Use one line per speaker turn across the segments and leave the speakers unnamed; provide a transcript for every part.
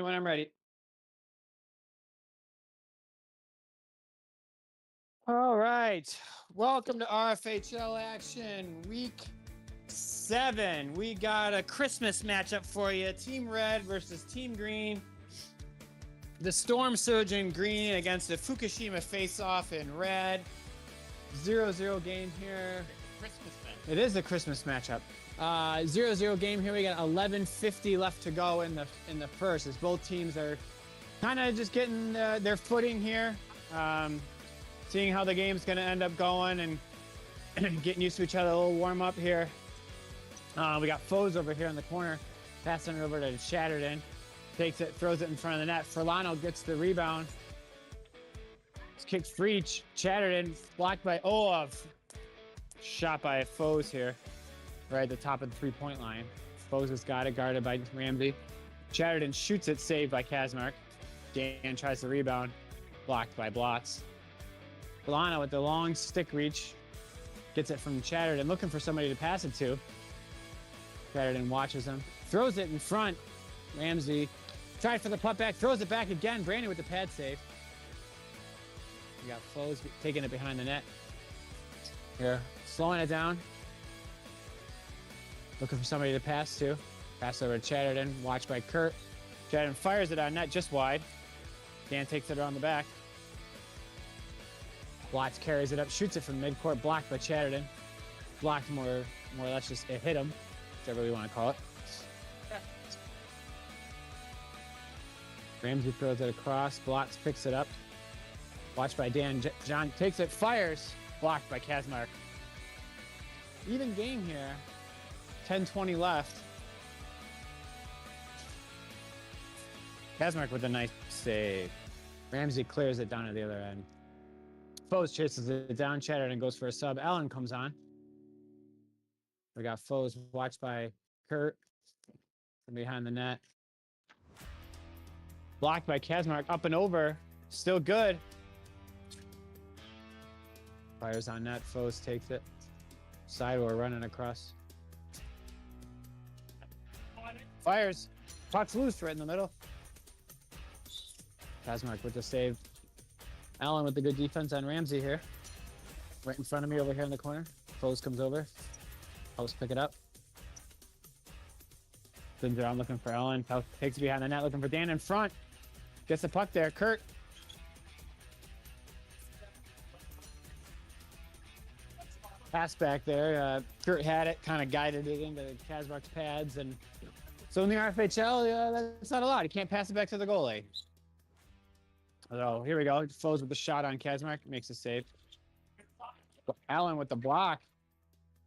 When I'm ready. All right. Welcome to Rfhl action. Week 7. We got a Christmas matchup for you. Team Red versus Team Green. The Storm Surge in green against the Fukushima face-off in red. 0-0 game here.
Christmas match.
It is a Christmas matchup. 0-0 game here. We got 11:50 left to go in the first, as both teams are kind of just getting their footing here, seeing how the game's going to end up going and getting used to each other. A little warm up here. We got Foes over here in the corner, passing it over to Shatterden. Takes it, throws it in front of the net. Furlano gets the rebound. It's kicked free. Chatterden blocked by Olaf. Shot by Foes here, right at the top of the three-point line. Foes has got it, guarded by Ramsey. Chatterden shoots it, saved by Kazmark. Dan tries the rebound, blocked by Blotz. Furlano with the long stick reach, gets it from Chatterden, looking for somebody to pass it to. Chatterden watches him, throws it in front. Ramsey tried for the putback, throws it back again. Brandon with the pad save. We got Foes taking it behind the net. Here, slowing it down. Looking for somebody to pass to. Pass over to Chatterden, watched by Kurt. Chatterden fires it on net just wide. Dan takes it around the back. Blotz carries it up, shoots it from midcourt, blocked by Chatterden. Blocked more or less, just it hit him, whichever we want to call it. Ramsey throws it across. Blotz picks it up. Watched by Dan. John takes it, fires. Blocked by Kazmark. Even game here. 10:20 left. Kazmark with a nice save. Ramsey clears it down to the other end. Foes chases it down. Chatterden goes for a sub. Allen comes on. We got Foes watched by Kurt from behind the net. Blocked by Kazmark, up and over. Still good. Fires on net. Foes takes it. Sidewar running across. Fires. Puck's loose right in the middle. Kazmark with the save. Allen with the good defense on Ramsey here. Right in front of me over here in the corner. Foes comes over. Post pick it up. Spins around looking for Allen. Takes it behind the net looking for Dan in front. Gets the puck there. Kurt. Pass back there. Kurt had it, kind of guided it into Kazmark's pads. And so in the RFHL, that's not allowed. He can't pass it back to the goalie. So here we go. Foes with the shot on Kazmark. Makes a save. Allen with the block.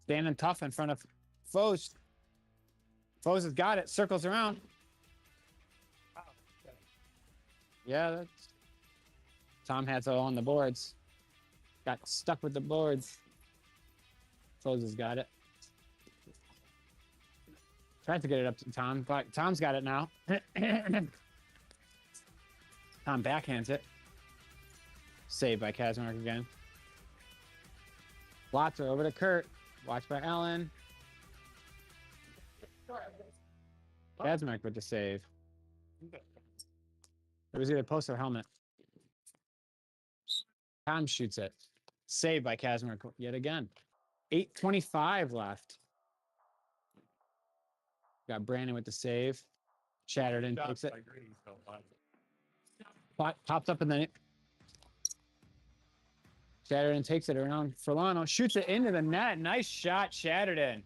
Standing tough in front of Foes. Foes has got it. Circles around. Yeah, that's... Tom has it all on the boards. Got stuck with the boards. Foes has got it. Tried to get it up to Tom, but Tom's got it now. Tom backhands it. Saved by Kazmark again. Blotzer over to Kurt. Watched by Allen. Kazmark with the save. It was either post or helmet. Tom shoots it. Saved by Kazmark yet again. 8:25 left. Got Brandon with the save. Chatterden takes it. Pops up in the... Chatterden takes it around. Furlano shoots it into the net. Nice shot, Chatterden.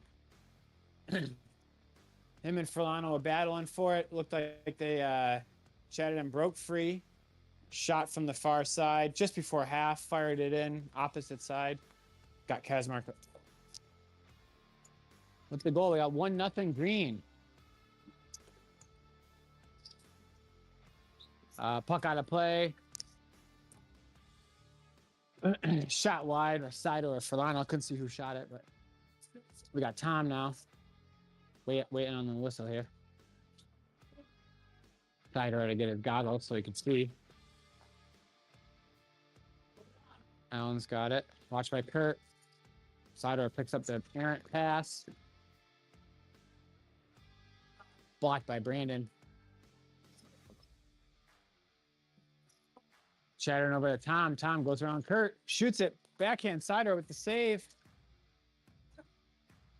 Him and Furlano were battling for it. Looked like they... Chatterden broke free. Shot from the far side. Just before half. Fired it in. Opposite side. Got Kazmark. With the goal, we got 1-0 Green. Puck out of play. Shot wide or side or Furlano. Couldn't see who shot it, but we got Tom now. Waiting on the whistle here. Sider to get his goggles so he can see. Allen's got it. Watched by Kurt. Sider picks up the errant pass. Blocked by Brandon. Shattering over to Tom. Tom goes around Kurt, shoots it. Backhand Sider with the save.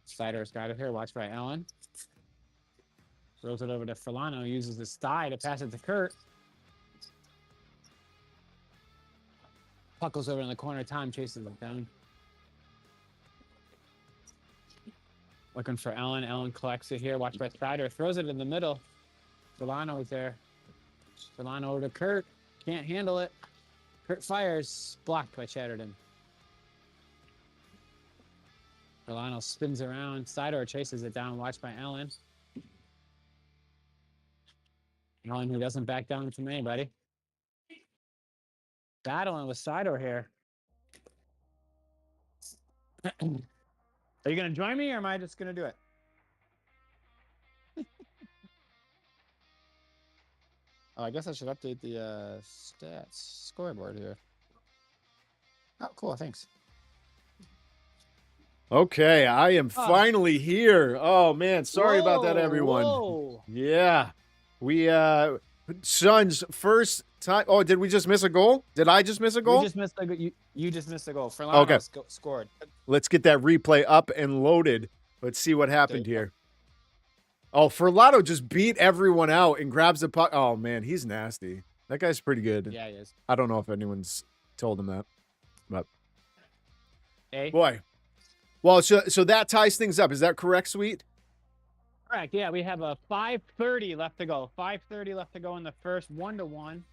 Sider's got it here. Watch by Ellen. Throws it over to Fulano. Uses his thigh to pass it to Kurt. Puck goes over in the corner. Tom chases it down. Looking for Ellen. Ellen collects it here. Watch by Sider. Throws it in the middle. Fulano is there. Fulano over to Kurt. Can't handle it. Kurt fires. Blocked by Chatterton. Fulano spins around. Sider chases it down. Watched by Ellen. Ellen who doesn't back down from anybody. Battling with Sider here. Are you going to join me or am I just going to do it? Oh, I guess I should update the stats scoreboard here. Oh, cool. Thanks.
Okay, I am finally here. Oh, man. Sorry about that, everyone.
Whoa.
Yeah. We, Suns, first time. Oh, did we just miss a goal? Did I just miss a goal?
You just missed a goal. You just missed a goal. Fulano scored.
Let's get that replay up and loaded. Let's see what happened here. Oh, Furlano just beat everyone out and grabs the puck. Oh, man, he's nasty. That guy's pretty good.
Yeah, he is.
I don't know if anyone's told him that. But,
hey.
Boy. Well, so that ties things up. Is that correct, Sweet?
Correct. Yeah, we have a 5:30 left to go. 5:30 left to go in the first. 1-1.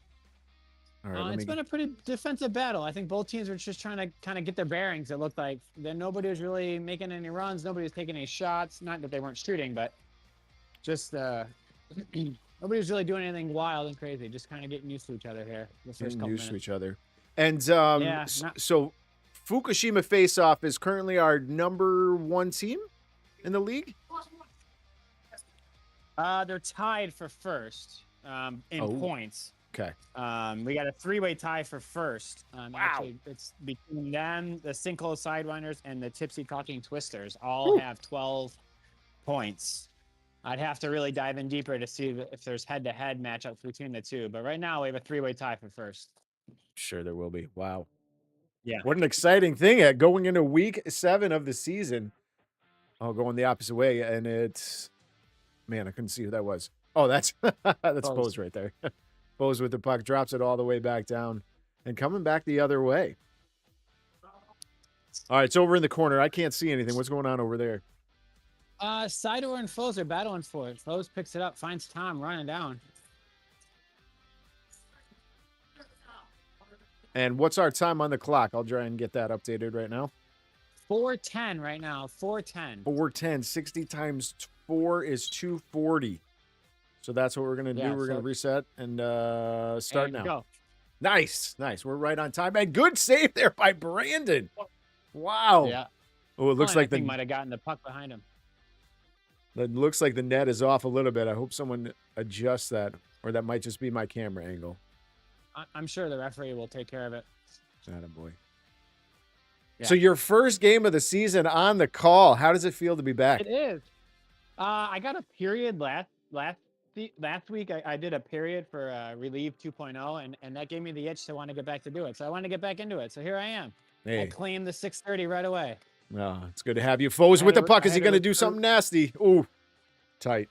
All right,
It's been a pretty defensive battle. I think both teams were just trying to kind of get their bearings. It looked like then nobody was really making any runs. Nobody was taking any shots. Not that they weren't shooting, but just nobody was really doing anything wild and crazy. Just kind of getting used to each other here.
Getting used to each other. And so Fukushima Face-Off is currently our #1 team in the league.
They're tied for first in points.
Okay.
We got a 3-way tie for first.
Wow.
Actually, it's between them, the Sinkhole Sidewinders, and the Tipsy Talking Twisters. All have 12 points. I'd have to really dive in deeper to see if there's head-to-head matchups between the two. But right now, we have a 3-way tie for first.
Sure, there will be. Wow.
Yeah.
What an exciting thing at going into week 7 of the season. Oh, going the opposite way, and it's man, I couldn't see who that was. Oh, that's Bose right there. Bose with the puck drops it all the way back down and coming back the other way. All right, it's over in the corner. I can't see anything. What's going on over there?
Sidor and Foes are battling for it. Foes picks it up, finds Tom running down.
And what's our time on the clock? I'll try and get that updated right now.
4:10 right now. 4:10.
4:10. 60 times 4 is 240. So that's what we're going to do. We're going to reset and start now.
Go.
Nice. We're right on time. And good save there by Brandon. Wow.
Yeah.
Oh, it looks like
the might have gotten the puck behind him.
It looks like the net is off a little bit. I hope someone adjusts that, or that might just be my camera angle.
I'm sure the referee will take care of it.
Attaboy.
Yeah.
So your first game of the season on the call. How does it feel to be back?
It is. I got a period last week. I did a period for Relieve 2.0, and that gave me the itch to want to get back to do it. So I want to get back into it. So here I am.
Hey.
I claimed the 6:30 right away.
Oh, it's good to have you. Foes with the puck. Is he going to do something nasty? Ooh, tight.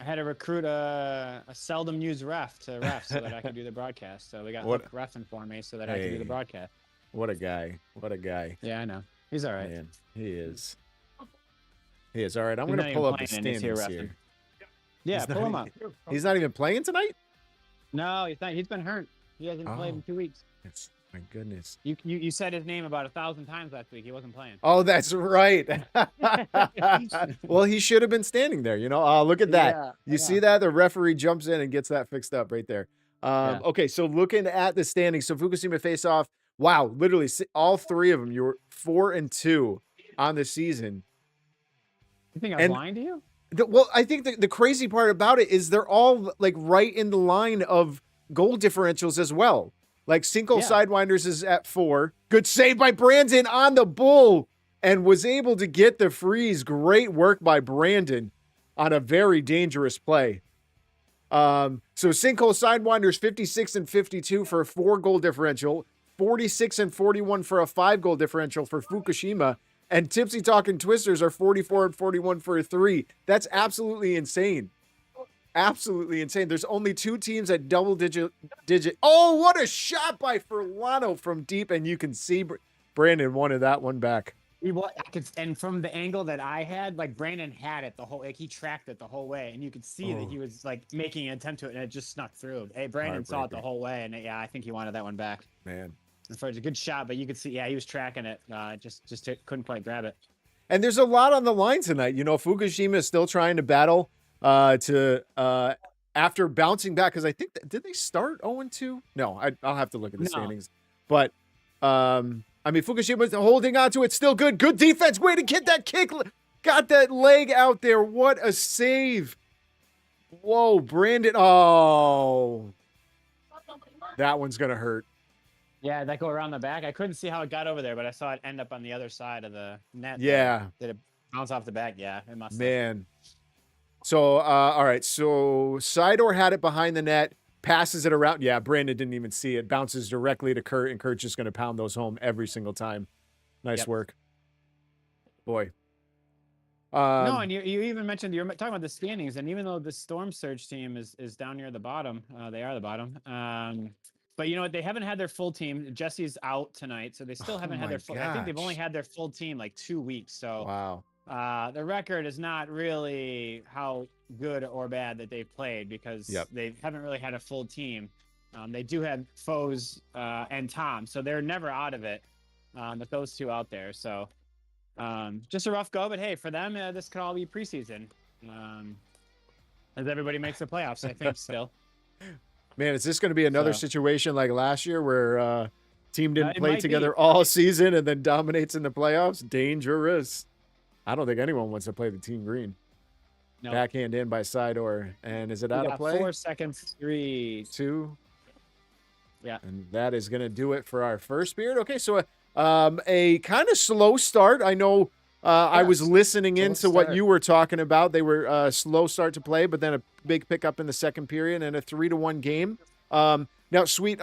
I had to recruit a seldom used ref so that I could do the broadcast. So we got refing for me so that I could do the broadcast.
What a guy. What a guy.
Yeah, I know. He's all right.
Man, he is. He is. All right, I'm going to pull up the standings here.
Yeah, pull him up.
He's not even playing tonight?
No, he's not. He's been hurt. He hasn't played in 2 weeks.
Yes. My goodness.
You said his name about 1,000 times last week. He wasn't playing.
Oh, that's right. Well, he should have been standing there. Look at that.
Yeah,
you see that? The referee jumps in and gets that fixed up right there. Okay, so looking at the standings, so Fukushima face-off. Wow, literally all 3 of them. You were 4-2 on the season.
You think I'm lying to you?
Well, I think the crazy part about it is they're all like right in the line of goal differentials as well. Like Sinkhole Sidewinders is at 4. Good save by Brandon on the bull and was able to get the freeze. Great work by Brandon on a very dangerous play. So So Sinkhole Sidewinders 56 and 52 for a 4-goal differential, 46 and 41 for a 5-goal differential for Fukushima, and Tipsy Talking Twisters are 44 and 41 for a 3. That's absolutely insane. Absolutely insane. There's only 2 teams at double digit. Oh, what a shot by Furlano from deep, and you can see Brandon wanted that one back.
And from the angle that I had, like Brandon had it the whole, like he tracked it the whole way, and you could see that he was like making an attempt to it, and it just snuck through. Hey, Brandon saw it the whole way, and yeah, I think he wanted that one back.
Man,
as far as a good shot, but you could see, yeah, he was tracking it, just couldn't quite grab it.
And there's a lot on the line tonight. You know, Fukushima is still trying to battle after bouncing back, because I think did they start 0-2? No, I'll have to look at the standings, but I mean, Fukushima's holding on to it. Still good. Good defense. Way to get that kick. Got that leg out there. What a save. Whoa, Brandon. Oh, that one's going to hurt.
Yeah, that go around the back. I couldn't see how it got over there, but I saw it end up on the other side of the net.
Yeah.
Did it bounce off the back? Yeah, it must have.
Man. So, all right. So, Sidor had it behind the net. Passes it around. Yeah, Brandon didn't even see it. Bounces directly to Kurt, and Kurt's just going to pound those home every single time. Nice work. Boy.
No, and you even mentioned, you're talking about the standings, and even though the Storm Surge team is down near the bottom, they are the bottom. But you know what? They haven't had their full team. Jesse's out tonight, so they still haven't had their full. I think they've only had their full team like 2 weeks. So
wow.
The record is not really how good or bad that they've played, because they haven't really had a full team. They do have Foes and Tom, so they're never out of it. But those 2 out there, so just a rough go. But hey, for them, this could all be preseason, as everybody makes the playoffs, I think. Still,
man, is this going to be another situation like last year where team didn't play together all season and then dominates in the playoffs? Dangerous. I don't think anyone wants to play the team green. No. Backhand in by Sidor. And is it out of play?
4 seconds, 3,
2.
Yeah.
And that is going to do it for our first period. Okay, so a kind of slow start. I know I was listening into what you were talking about. They were slow start to play, but then a big pickup in the second period and a 3-1 game. Now, Sweet,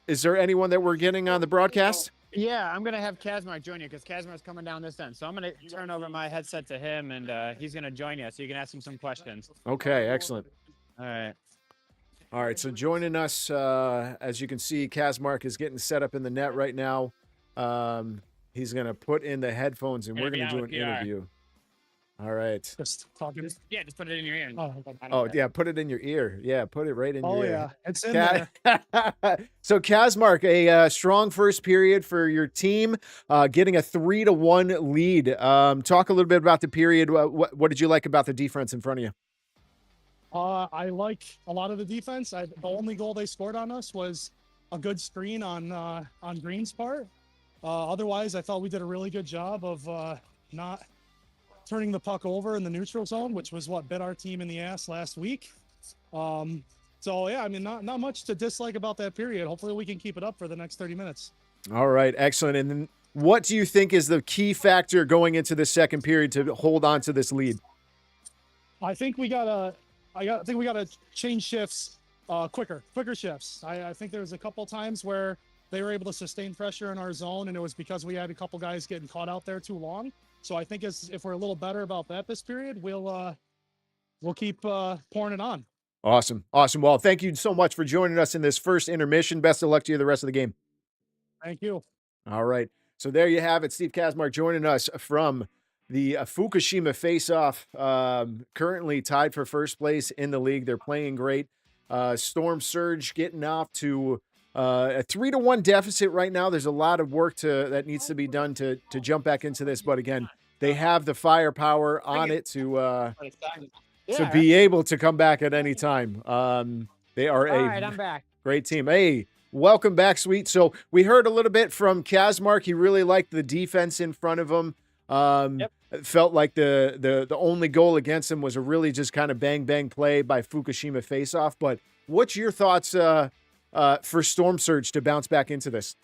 is there anyone that we're getting on the broadcast?
Yeah, I'm going to have Kazmark join you, because Kazmark's coming down this end. So I'm going to turn over my headset to him, and he's going to join you, so you can ask him some questions.
Okay, excellent.
All right.
All right, so joining us, as you can see, Kazmark is getting set up in the net right now. He's going to put in the headphones, and we're going to do an interview. All right.
Just talking. Yeah, just put it in your ear.
Oh yeah, put it in your ear. Yeah, put it right in your ear.
Oh, yeah. It's in there.
So, Kazmark, a strong first period for your team, getting a 3-1 lead. Talk a little bit about the period. What did you like about the defense in front of you?
I like a lot of the defense. The only goal they scored on us was a good screen on Green's part. Otherwise, I thought we did a really good job of not turning the puck over in the neutral zone, which was what bit our team in the ass last week. So yeah, I mean, not much to dislike about that period. Hopefully we can keep it up for the next 30 minutes.
All right, excellent. And then what do you think is the key factor going into the second period to hold on to this lead?
I think we gotta change shifts, quicker shifts. I think there was a couple times where they were able to sustain pressure in our zone, and it was because we had a couple guys getting caught out there too long. So I think if we're a little better about that this period, we'll keep pouring it on.
Awesome. Well, thank you so much for joining us in this first intermission. Best of luck to you the rest of the game.
Thank you.
All right. So there you have it. Steve Kazmark joining us from the Fukushima face-off. Currently tied for first place in the league. They're playing great. Storm Surge getting off to a 3-1 deficit right now. There's a lot of work that needs to be done to jump back into this. But again, they have the firepower on it to be able to come back at any time. They are
I'm back.
Great team. Hey, welcome back, Sweet. So we heard a little bit from Kazmark. He really liked the defense in front of him. It felt like the only goal against him was a really just kind of bang play by Fukushima faceoff. But what's your thoughts for Storm Surge to bounce back into this?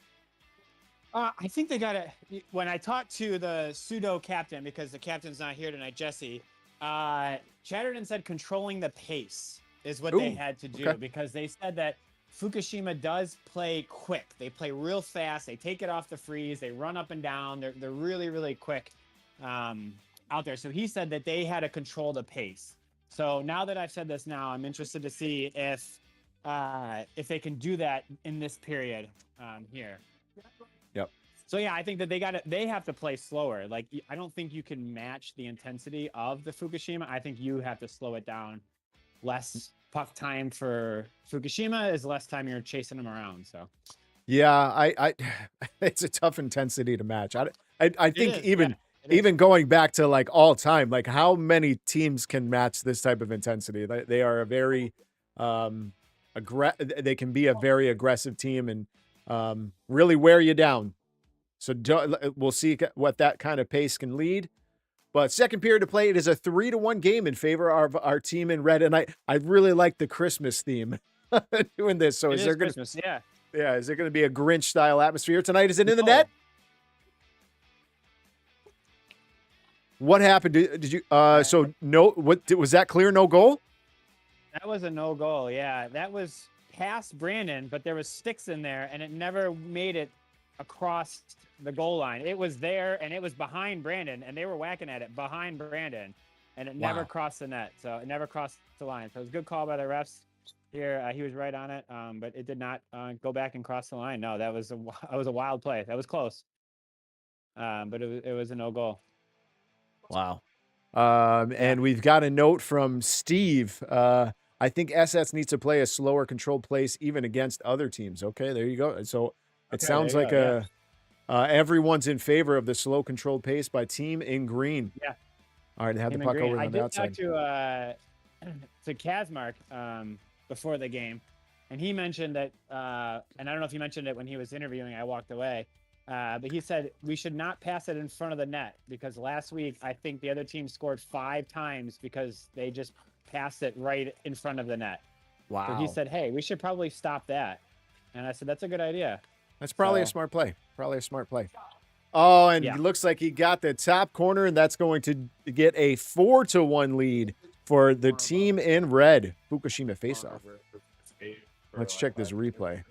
I think they got to. When I talked to the pseudo captain, because the captain's not here tonight, Jesse, Chatterton said controlling the pace. is what they
Ooh,
had to do because they said that Fukushima does play quick. They play real fast. They take it off the freeze. They run up and down. They're really, really quick out there. So he said that they had to control the pace. So now that I've said this now, I'm interested to see if they can do that in this period here.
Yep.
So yeah, I think that they have to play slower. Like I don't think you can match the intensity of the Fukushima. I think you have to slow it down. Less puck time for Fukushima is less time you're chasing them around. So
yeah, I it's a tough intensity to match. I think even going back to like all time, like how many teams can match this type of intensity? They are a very they can be a very aggressive team and really wear you down. So we'll see what that kind of pace can lead. But second period to play, it is a 3-1 game in favor of our team in red. And I really like the Christmas theme doing this. So is there going to, is there going to be a Grinch style atmosphere tonight? Is it in the net? What happened? Did you, so no, what was that clear? No goal?
That was a no goal. Yeah. That was past Brandon, but there was sticks in there and it never made it across the goal line. It was there and it was behind Brandon and they were whacking at it behind Brandon and it never crossed the net. So it never crossed the line. So it was a good call by the refs here. He was right on it. But it did not go back and cross the line. No, that was a wild play. That was close. But it was a no goal.
Wow. And we've got a note from Steve. I think SS needs to play a slower controlled pace even against other teams. Okay, there you go. So it sounds like everyone's in favor of the slow controlled pace by team in green.
Yeah.
All right, have the puck over on the outside.
I did talk to Kazmark before the game, and he mentioned that, and I don't know if he mentioned it when he was interviewing, I walked away, but he said we should not pass it in front of the net because last week I think the other team scored 5 times because they just passed it right in front of the net.
Wow.
So he said, hey, we should probably stop that. And I said, that's a good idea.
That's probably a smart play. Probably a smart play. Oh, and it looks like he got the top corner, and that's going to get a 4-1 lead for the team in red. Fukushima faceoff. Let's check this replay.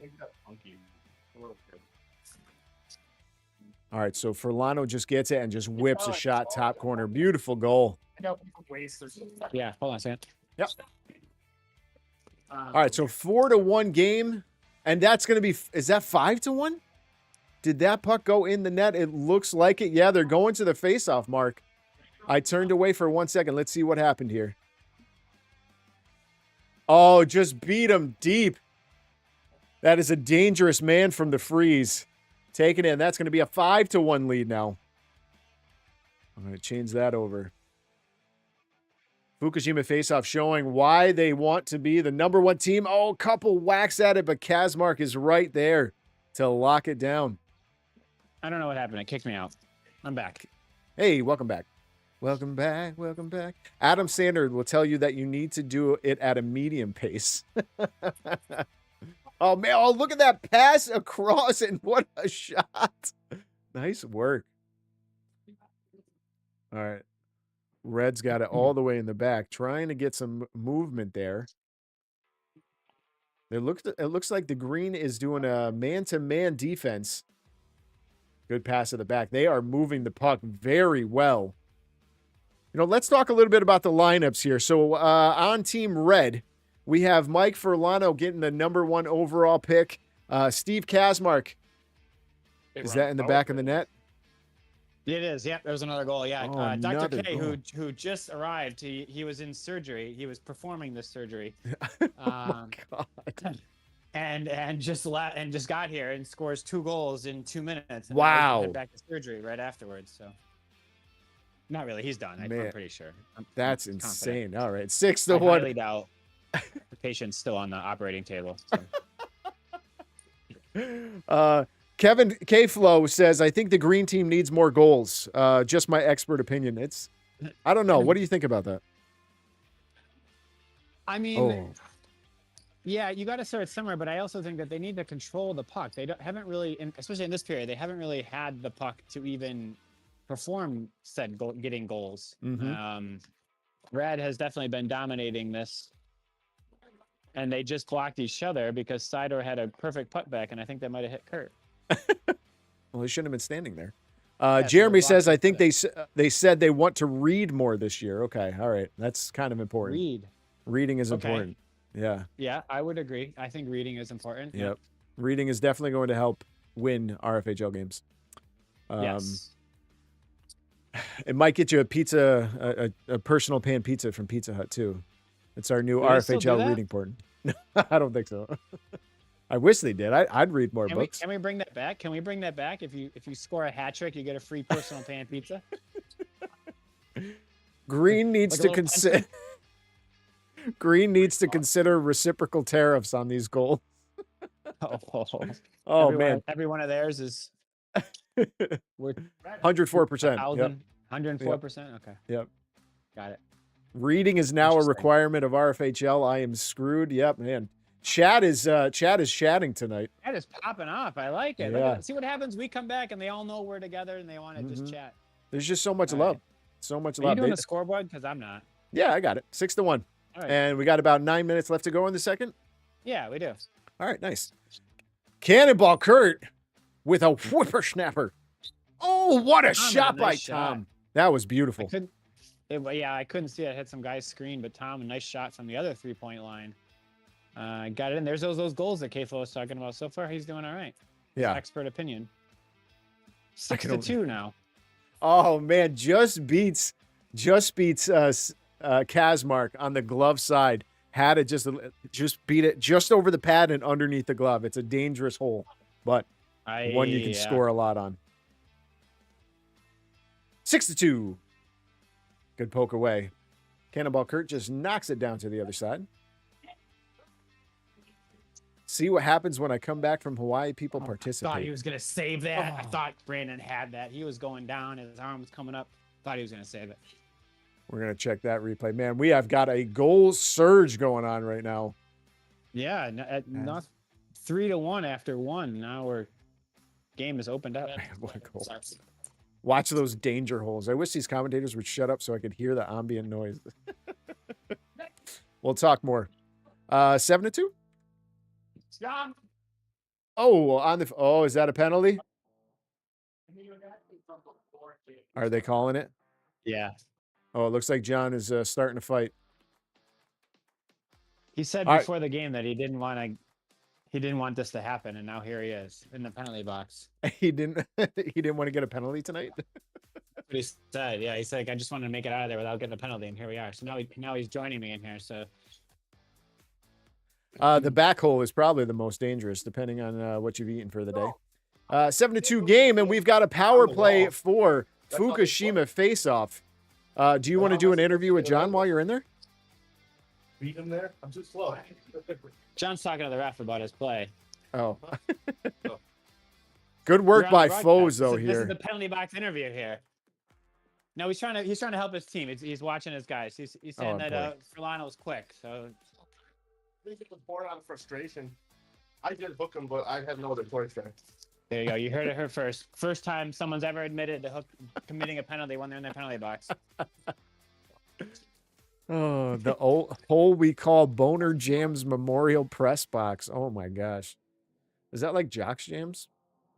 All right, so Furlano just gets it and just whips a shot top corner. Beautiful goal.
Yeah, hold on a second.
Yep. All right, so 4-1 game. And that's going to be, is that 5-1? Did that puck go in the net? It looks like it. Yeah, they're going to the faceoff mark. I turned away for 1 second. Let's see what happened here. Oh, just beat him deep. That is a dangerous man from the freeze. Taking it in. That's going to be a 5-1 lead now. I'm going to change that over. Fukushima faceoff showing why they want to be the #1 team. Oh, couple whacks at it, but Kazmark is right there to lock it down.
I don't know what happened. It kicked me out. I'm back.
Hey, welcome back. Welcome back. Welcome back. Adam Sander will tell you that you need to do it at a medium pace. Oh, man. Oh, look at that pass across, and what a shot. Nice work. All right. Red's got it all the way in the back, trying to get some movement there. It looks like the green is doing a man-to-man defense. Good pass at the back. They are moving the puck very well. You know, let's talk a little bit about the lineups here. So on Team Red, we have Mike Furlano getting the #1 overall pick. Steve Kazmark. Is that in the back of the net?
It is. Yep. There was another goal. Yeah.
Oh,
Dr. K, who just arrived, he was in surgery. He was performing this surgery.
Oh my God.
And just got here and scores 2 goals in 2 minutes. And
wow.
Head back to surgery right afterwards. So not really. He's done. I'm pretty sure.
That's
I'm
insane.
confident.
All right. 6-1.
I highly doubt the patient's still on the operating table.
So. Kevin K-Flow says, I think the green team needs more goals. Just my expert opinion. I don't know. What do you think about that?
I mean, yeah, you got to start somewhere, but I also think that they need to control the puck. They haven't really, especially in this period, they haven't really had the puck to even perform getting goals.
Mm-hmm.
Red has definitely been dominating this and they just blocked each other because Sidor had a perfect putback, and I think that might have hit Kurt.
Well, he shouldn't have been standing there.
So
Jeremy
they
says,
blocked
I think
each
they said they want to read more this year. Okay, all right. That's kind of important. Reading is
Okay.
important. Yeah.
Yeah, I would agree. I think reading is important.
Yep. Reading is definitely going to help win RFHL games.
Yes.
It might get you a pizza, a personal pan pizza from Pizza Hut too. It's our new
Do they still do
RFHL
that?
reading portion. No, I don't think so. I wish they did. I'd read more books.
Can we bring that back? Can we bring that back? If you score a hat trick, you get a free personal pan pizza.
Green needs
Like a
to
little
consider. Green needs to consider reciprocal tariffs on these goals. Oh man,
every one of theirs is worth
104%.
104%. Okay.
Yep.
Got it.
Reading is now a
Interesting.
requirement of RFHL. I am screwed. Yep, man. Chat is chatting tonight.
That is popping off. I like it. Look
Yeah.
at it. See what happens. We come back and they all know we're together and they want to just chat.
There's just so much
All
love.
right.
So much
Are you
love.
doing the scoreboard? Because I'm not.
Yeah, I got it. 6-1.
All right.
And we got about 9 minutes left to go in the second.
Yeah, we do.
All right, nice. Cannonball Kurt with a whippersnapper. Oh, what a
Tom had a
shot by
nice shot.
Tom. That was beautiful.
I couldn't see it hit some guy's screen, but Tom, a nice shot from the other 3-point line. Got it in. There's those goals that K-Flo was talking about. So far, he's doing all right.
Yeah.
Expert opinion.
I can
6-2 now.
Oh man, just beats Kazmark on the glove side. Had it just beat it just over the pad and underneath the glove. It's a dangerous hole, but one you can score a lot on. 6-2. Good poke away. Cannonball Kurt just knocks it down to the other side. See what happens when I come back from Hawaii. People
I
participate.
thought he was gonna save that. I
Oh.
thought Brandon had that. He was going down. His arm was coming up. Thought he was gonna save it.
We're going to check that replay. Man, we have got a goal surge going on right now.
Yeah, not 3-1 after one. Now game is opened up.
What a goal. Watch those danger holes. I wish these commentators would shut up so I could hear the ambient noise. We'll talk more. 7-2?
John.
Oh, is that a penalty? Are they calling it?
Yeah.
Oh, it looks like John is starting to fight.
He said
All right.
before the game that he didn't want this to happen, and now here he is in the penalty box.
He didn't want to get a penalty tonight.
But he said, yeah, he said, I just wanted to make it out of there without getting a penalty, and here we are. So now he's joining me in here. So
The back hole is probably the most dangerous, depending on what you've eaten for the day. 7-2 game, and we've got a power play for Fukushima face-off. Do you want to do an interview with John while you're in there?
Beat him there. I'm too slow.
John's talking to the ref about his play.
Oh. Good work
You're on
by
the broadcast.
Foes, though,
This
here.
is the penalty box interview here. No, he's trying to help his team. He's watching his guys. He's saying
Oh,
that
boy.
Furlano's quick. So
I think it was born out of frustration. I did hook him, but I had no other choice there.
there you go. You heard it here first. First time someone's ever admitted to committing a penalty when they're in their penalty box.
Oh, the old hole we call Boner Jams Memorial Press Box. Oh, my gosh. Is that like Jocks Jams,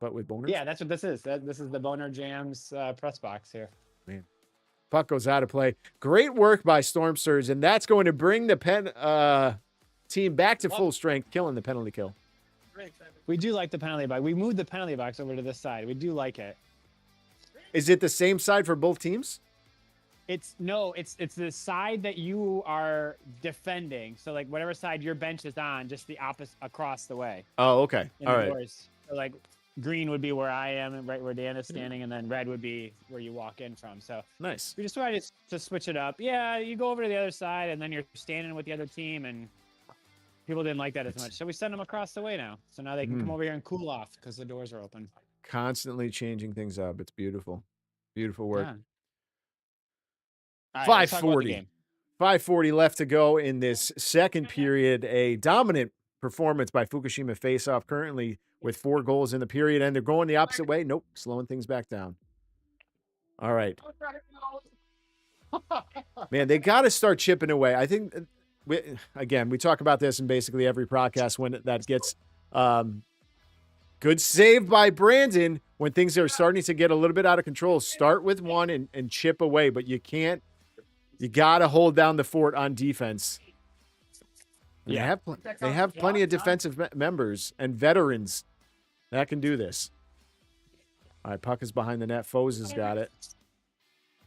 but with boners?
Yeah, that's what this is. This is the Boner Jams press box here.
Puck goes out of play. Great work by Storm Surge, and that's going to bring the team back to full strength, killing the penalty kill.
We do like the penalty box. We moved the penalty box over to this side. We do like it.
Is it the same side for both teams?
It's the side that you are defending. So like whatever side your bench is on, just the opposite across the way.
Oh, okay.
in
All
the
right.
doors. So like green would be where I am and right where Dan is standing, and then red would be where you walk in from. So
Nice.
we just try to switch it up. Yeah, you go over to the other side and then you're standing with the other team, and people didn't like that as much. So we send them across the way now. So now they can come over here and cool off because the doors are open.
Constantly changing things up. It's beautiful. Beautiful work.
Yeah. All right, let's talk about the
5:40.
game.
5:40 left to go in this second period. A dominant performance by Fukushima Faceoff, currently with 4 goals in the period, and they're going the opposite way. Nope, slowing things back down. All right. Man, they got to start chipping away. I think we talk about this in basically every podcast when that gets good save by Brandon when things are starting to get a little bit out of control. Start with one and chip away, but you got to hold down the fort on defense. And they have plenty of defensive members and veterans that can do this. All right, puck is behind the net. Foes has got it.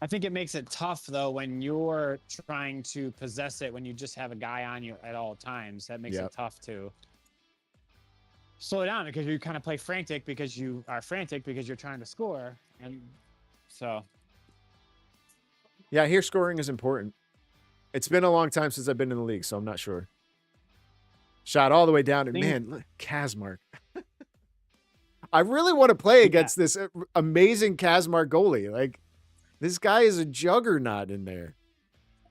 I think it makes it tough, though, when you're trying to possess it when you just have a guy on you at all times. That makes it tough to slow down because you kind of play frantic because you are frantic because you're trying to score. And so.
Yeah, here scoring is important. It's been a long time since I've been in the league, so I'm not sure. Shot all the way down. And man, look, Kazmark. I really want to play against this amazing Kazmark goalie. Like, this guy is a juggernaut in there.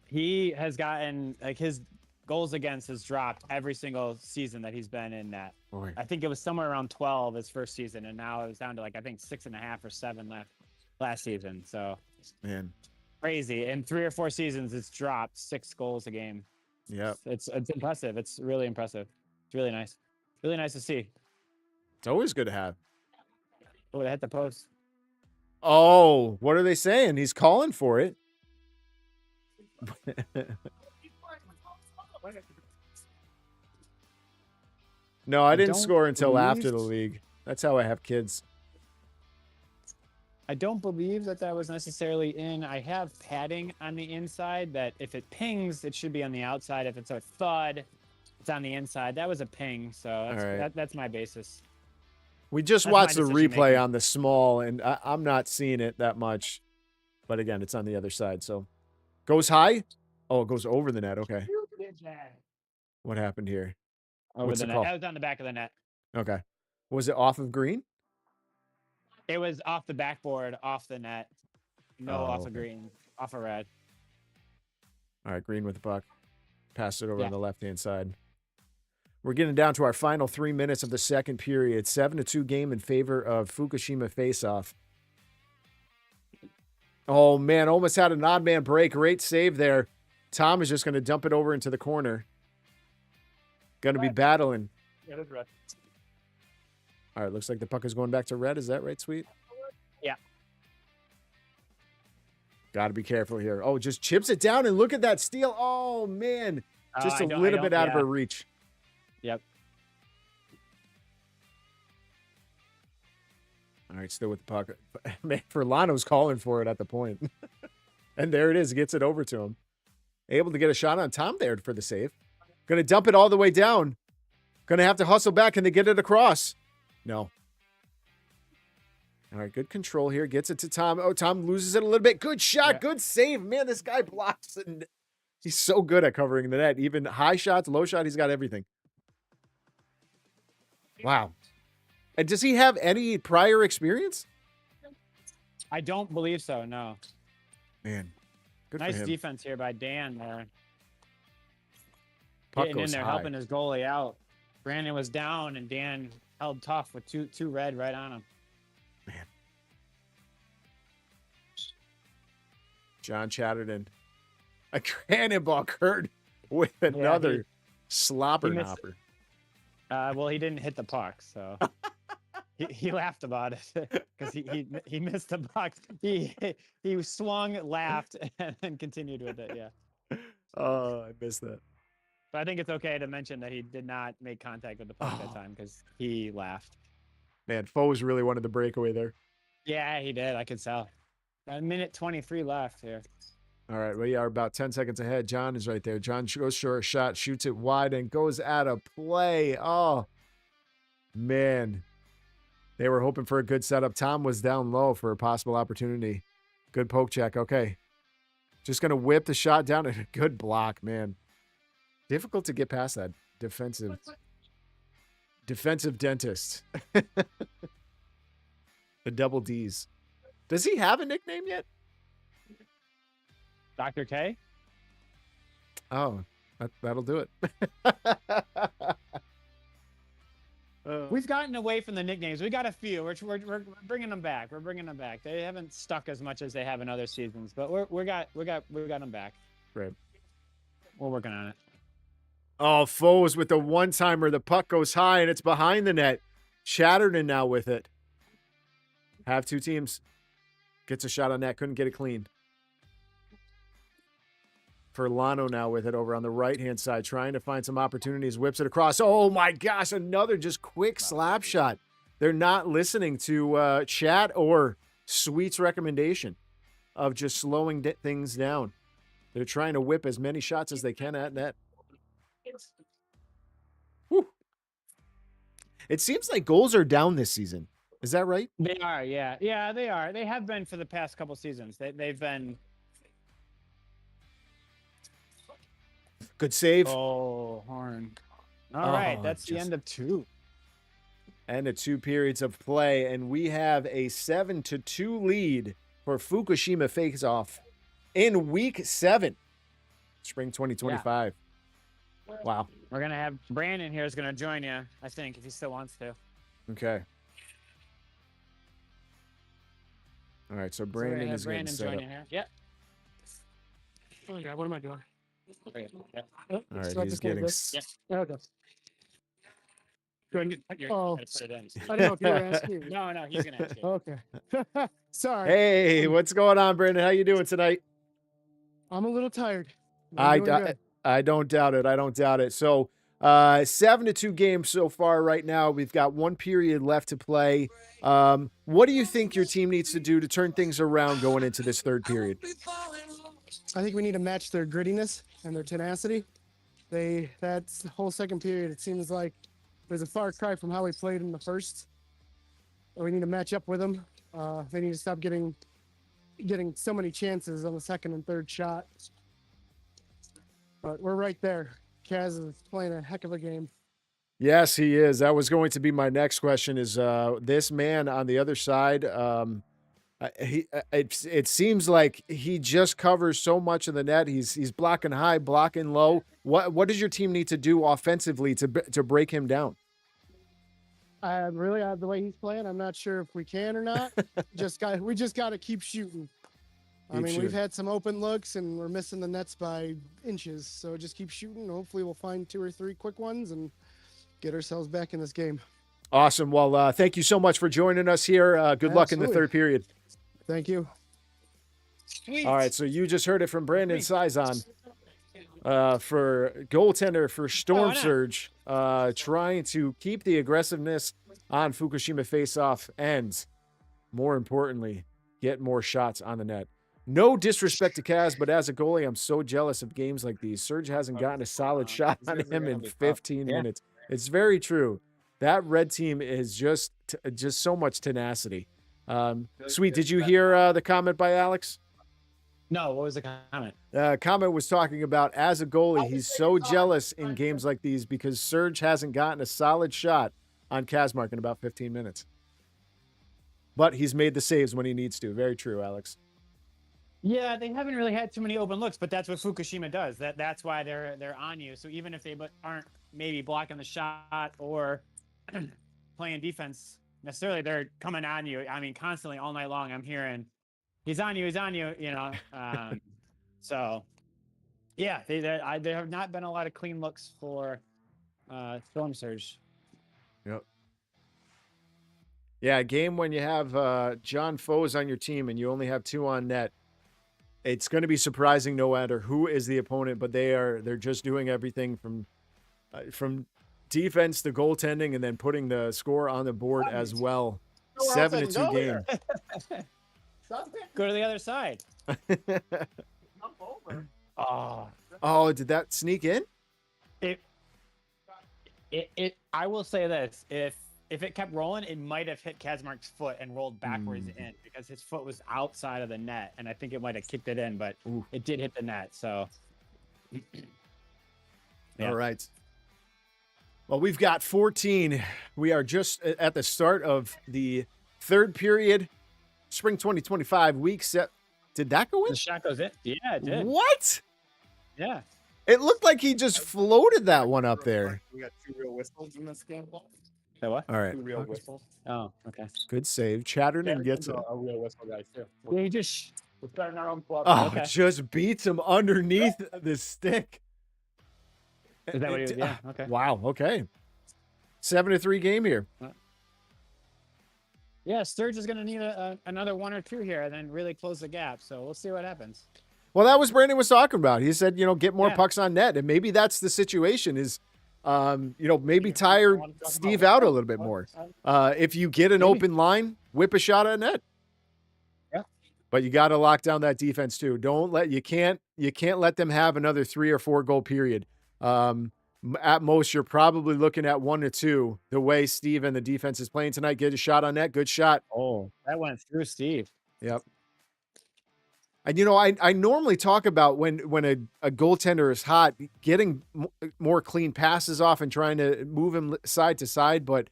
He has gotten, like, his goals against has dropped every single season that he's been in that.
Boy.
I think it was somewhere around 12 his first season, and now it was down to, like, I think 6.5 or 7 left last season. So,
man,
crazy. In 3 or 4 seasons, it's dropped 6 goals a game.
Yeah,
it's impressive. It's really impressive. It's really nice. Really nice to see.
It's always good to have.
Oh, they hit the post.
Oh, what are they saying? He's calling for it. No, I didn't score until after the league. That's how I have kids.
I don't believe that was necessarily in. I have padding on the inside that if it pings, it should be on the outside. If it's a thud, it's on the inside. That was a ping, so that's my basis.
We just watched the replay on the small, and I'm not seeing it that much. But again, it's on the other side, so. Goes high? Oh, it goes over the net. Okay. What happened here?
Over the net. That was on the back of the net.
Okay. Was it off of green?
It was off the backboard, off the net. No, off of green, off of red.
All right, green with the puck. Pass it over on the left-hand side. We're getting down to our final 3 minutes of the second period. 7-2 game in favor of Fukushima faceoff. Oh, man, almost had an odd man break. Great save there. Tom is just going to dump it over into the corner. Going to be battling.
Yeah, that's red.
All right, looks like the puck is going back to red. Is that right, Sweet?
Yeah.
Got to be careful here. Oh, just chips it down, and look at that steal. Oh, man. Just a little bit out of her reach.
Yep.
All right, still with the puck. Man, Furlano's calling for it at the point. And there it is. Gets it over to him. Able to get a shot on Tom there for the save. Going to dump it all the way down. Going to have to hustle back. Can they get it across? No. All right, good control here. Gets it to Tom. Oh, Tom loses it a little bit. Good shot. Good save. Man, this guy blocks. And he's so good at covering the net. Even high shots, low shot, he's got everything. Wow. And does he have any prior experience?
I don't believe so, no.
Man, good
nice
for him.
Defense here by Dan there.
Puck
Getting in
goes
there,
high.
helping his goalie out. Brandon was down, and Dan held tough with two red right on him.
Man. John Chatterton. A cannonball Kurt with another slopper knopper.
Well, he didn't hit the puck, so he laughed about it because he missed the puck. He swung, laughed, and then continued with it. Yeah.
Oh, I missed that.
But I think it's okay to mention that he did not make contact with the puck that time because he laughed.
Man, Foes really wanted the breakaway there.
Yeah, he did. I could tell. A minute 23 left here.
All right, we are about 10 seconds ahead. John is right there. John goes short shot, shoots it wide, and goes out of play. Oh, man. They were hoping for a good setup. Tom was down low for a possible opportunity. Good poke check. Okay. Just going to whip the shot down. And a good block, man. Difficult to get past that. Defensive dentist. The double D's. Does he have a nickname yet?
Dr. K?
Oh, that'll do it.
We've gotten away from the nicknames. We got a few. We're bringing them back. We're bringing them back. They haven't stuck as much as they have in other seasons, but we got them back.
Right.
We're working on it.
Oh, Foes with the one-timer. The puck goes high, and it's behind the net. Chatterton now with it. Have two teams. Gets a shot on that. Couldn't get it clean. Furlano now with it over on the right-hand side, trying to find some opportunities. Whips it across. Oh, my gosh. Another just quick slap shot. They're not listening to Chat or Sweet's recommendation of just slowing things down. They're trying to whip as many shots as they can at net. Whew. It seems like goals are down this season. Is that right?
They are, yeah. Yeah, they are. They have been for the past couple seasons. They've been.
Good save.
Oh, Horn. All right, that's the end of 2.
End of 2 periods of play, and we have a 7-2 lead for Fukushima face-off in Week 7, Spring 2025. Yeah. Wow.
We're going to have Brandon here is going to join you, I think, if he still wants to.
Okay. All right, so Brandon is going to set up.
Here. Yep.
Oh, God, what am I doing?
Okay. Yep.
All right, he's getting...
Yep.
Okay.
Go ahead and get
oh,
put it in.
I don't know if you were asking.
No, he's going to ask you.
Okay. Sorry.
Hey, what's going on, Brandon? How you doing tonight?
I'm a little tired.
I don't doubt it. I don't doubt it. So 7-2 games so far right now. We've got 1 period left to play. What do you think your team needs to do to turn things around going into this 3rd period?
I think we need to match their grittiness and their tenacity. That's the whole 2nd period. It seems like there's a far cry from how we played in the first. We need to match up with them. They need to stop getting so many chances on the 2nd and 3rd shot. But we're right there. Kaz is playing a heck of a game.
Yes, he is. That was going to be my next question is this man on the other side. It seems like he just covers so much of the net. He's blocking high, blocking low. What does your team need to do offensively to break him down?
Really, the way he's playing, I'm not sure if we can or not. We just got to keep shooting. We've had some open looks and we're missing the nets by inches. So just keep shooting. Hopefully we'll find 2 or 3 quick ones and get ourselves back in this game.
Awesome. Well, thank you so much for joining us here. Good luck in the 3rd period.
Thank you.
Sweet.
All right. So you just heard it from Brandon Sizon for goaltender for Storm Surge, trying to keep the aggressiveness on Fukushima faceoff and, more importantly, get more shots on the net. No disrespect to Kaz, but as a goalie, I'm so jealous of games like these. Surge hasn't gotten a solid shot on him in 15 minutes. It's very true. That red team is just so much tenacity. Sweet, did you hear the comment by Alex?
No, what was the comment?
Comment was talking about, as a goalie, he's so jealous in games like these because Surge hasn't gotten a solid shot on Kazmark in about 15 minutes. But he's made the saves when he needs to. Very true, Alex.
Yeah, they haven't really had too many open looks, but that's what Fukushima does. That's why they're on you. So even if they aren't maybe blocking the shot or playing defense necessarily, they're coming on you. Constantly all night long. I'm hearing, he's on you. So yeah, there have not been a lot of clean looks for Storm Surge.
Yep. Yeah, a game when you have John Foes on your team and you only have 2 on net. It's going to be surprising no matter who is the opponent, but they're just doing everything from defense to goaltending and then putting the score on the board as well. 7-2 game.
Go to the other side.
Oh, did that sneak in?
I will say this: if it kept rolling, it might have hit Kazmark's foot and rolled backwards in because his foot was outside of the net, and I think it might have kicked it in, but it did hit the net. So, yeah.
All right. Well, we've got 14. We are just at the start of the 3rd period, Spring 2025 week set. Did that go in?
The shot goes in. Yeah, it did.
What?
Yeah.
It looked like he just floated that one up there.
We got 2 real whistles in this game.
Say what?
All right.
2 real whistles.
Oh, okay.
Good save. Chatterton gets it.
A real whistle guy too.
We just
We're starting our own club.
Oh,
Okay.
just beats him underneath the stick.
Is that what he was? Yeah. Okay.
Wow. Okay. 7-3 game here.
Yeah, Sturge is going to need another 1 or 2 here and then really close the gap. So we'll see what happens.
Well, that was Brandon was talking about. He said, get more
Yeah.
pucks on net. And maybe that's the situation is, maybe tire Steve out a little bit more. If you get an open line, whip a shot at net.
Yeah.
But you got to lock down that defense too. You can't let them have another 3 or 4 goal period. At most, you're probably looking at 1 to 2. The way Steve and the defense is playing tonight, get a shot on net. Good shot.
Oh, that went through Steve.
Yep. And, I normally talk about when a goaltender is hot, getting more clean passes off and trying to move him side to side. But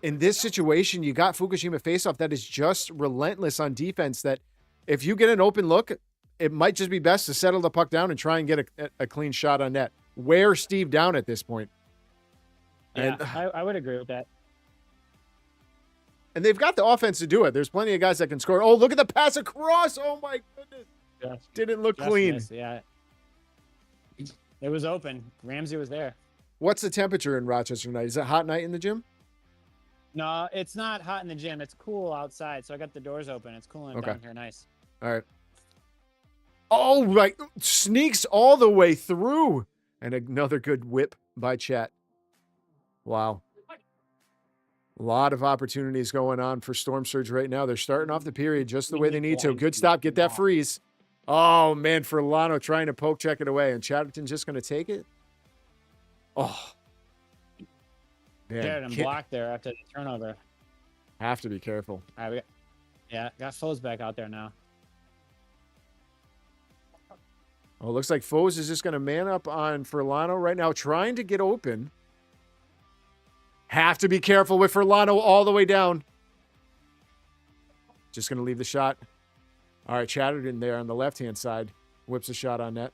in this situation, you got Fukushima faceoff that is just relentless on defense, that if you get an open look, it might just be best to settle the puck down and try and get a clean shot on net. Wear Steve down at this point.
Yeah, I would agree with that.
And they've got the offense to do it. There's plenty of guys that can score. Oh, look at the pass across. Oh, my goodness. Didn't look clean.
Missed, yeah. It was open. Ramsey was there.
What's the temperature in Rochester tonight? Is it a hot night in the gym?
No, it's not hot in the gym. It's cool outside, so I got the doors open. It's cooling down here. Nice.
All right. Oh, right. Sneaks all the way through. And another good whip by Chet. Wow. A lot of opportunities going on for Storm Surge right now. They're starting off the period just the way they need to. Good stop. Get that freeze. Oh, man. Furlano trying to poke check it away. And Chatterton's just going to take it. Oh. Man,
Jared blocked there after the turnover.
Have to be careful.
All right, got Foes back out there now.
Oh, looks like Foes is just going to man up on Furlano right now, trying to get open. Have to be careful with Furlano all the way down. Just going to leave the shot. All right, Chatterton there on the left-hand side. Whips a shot on net.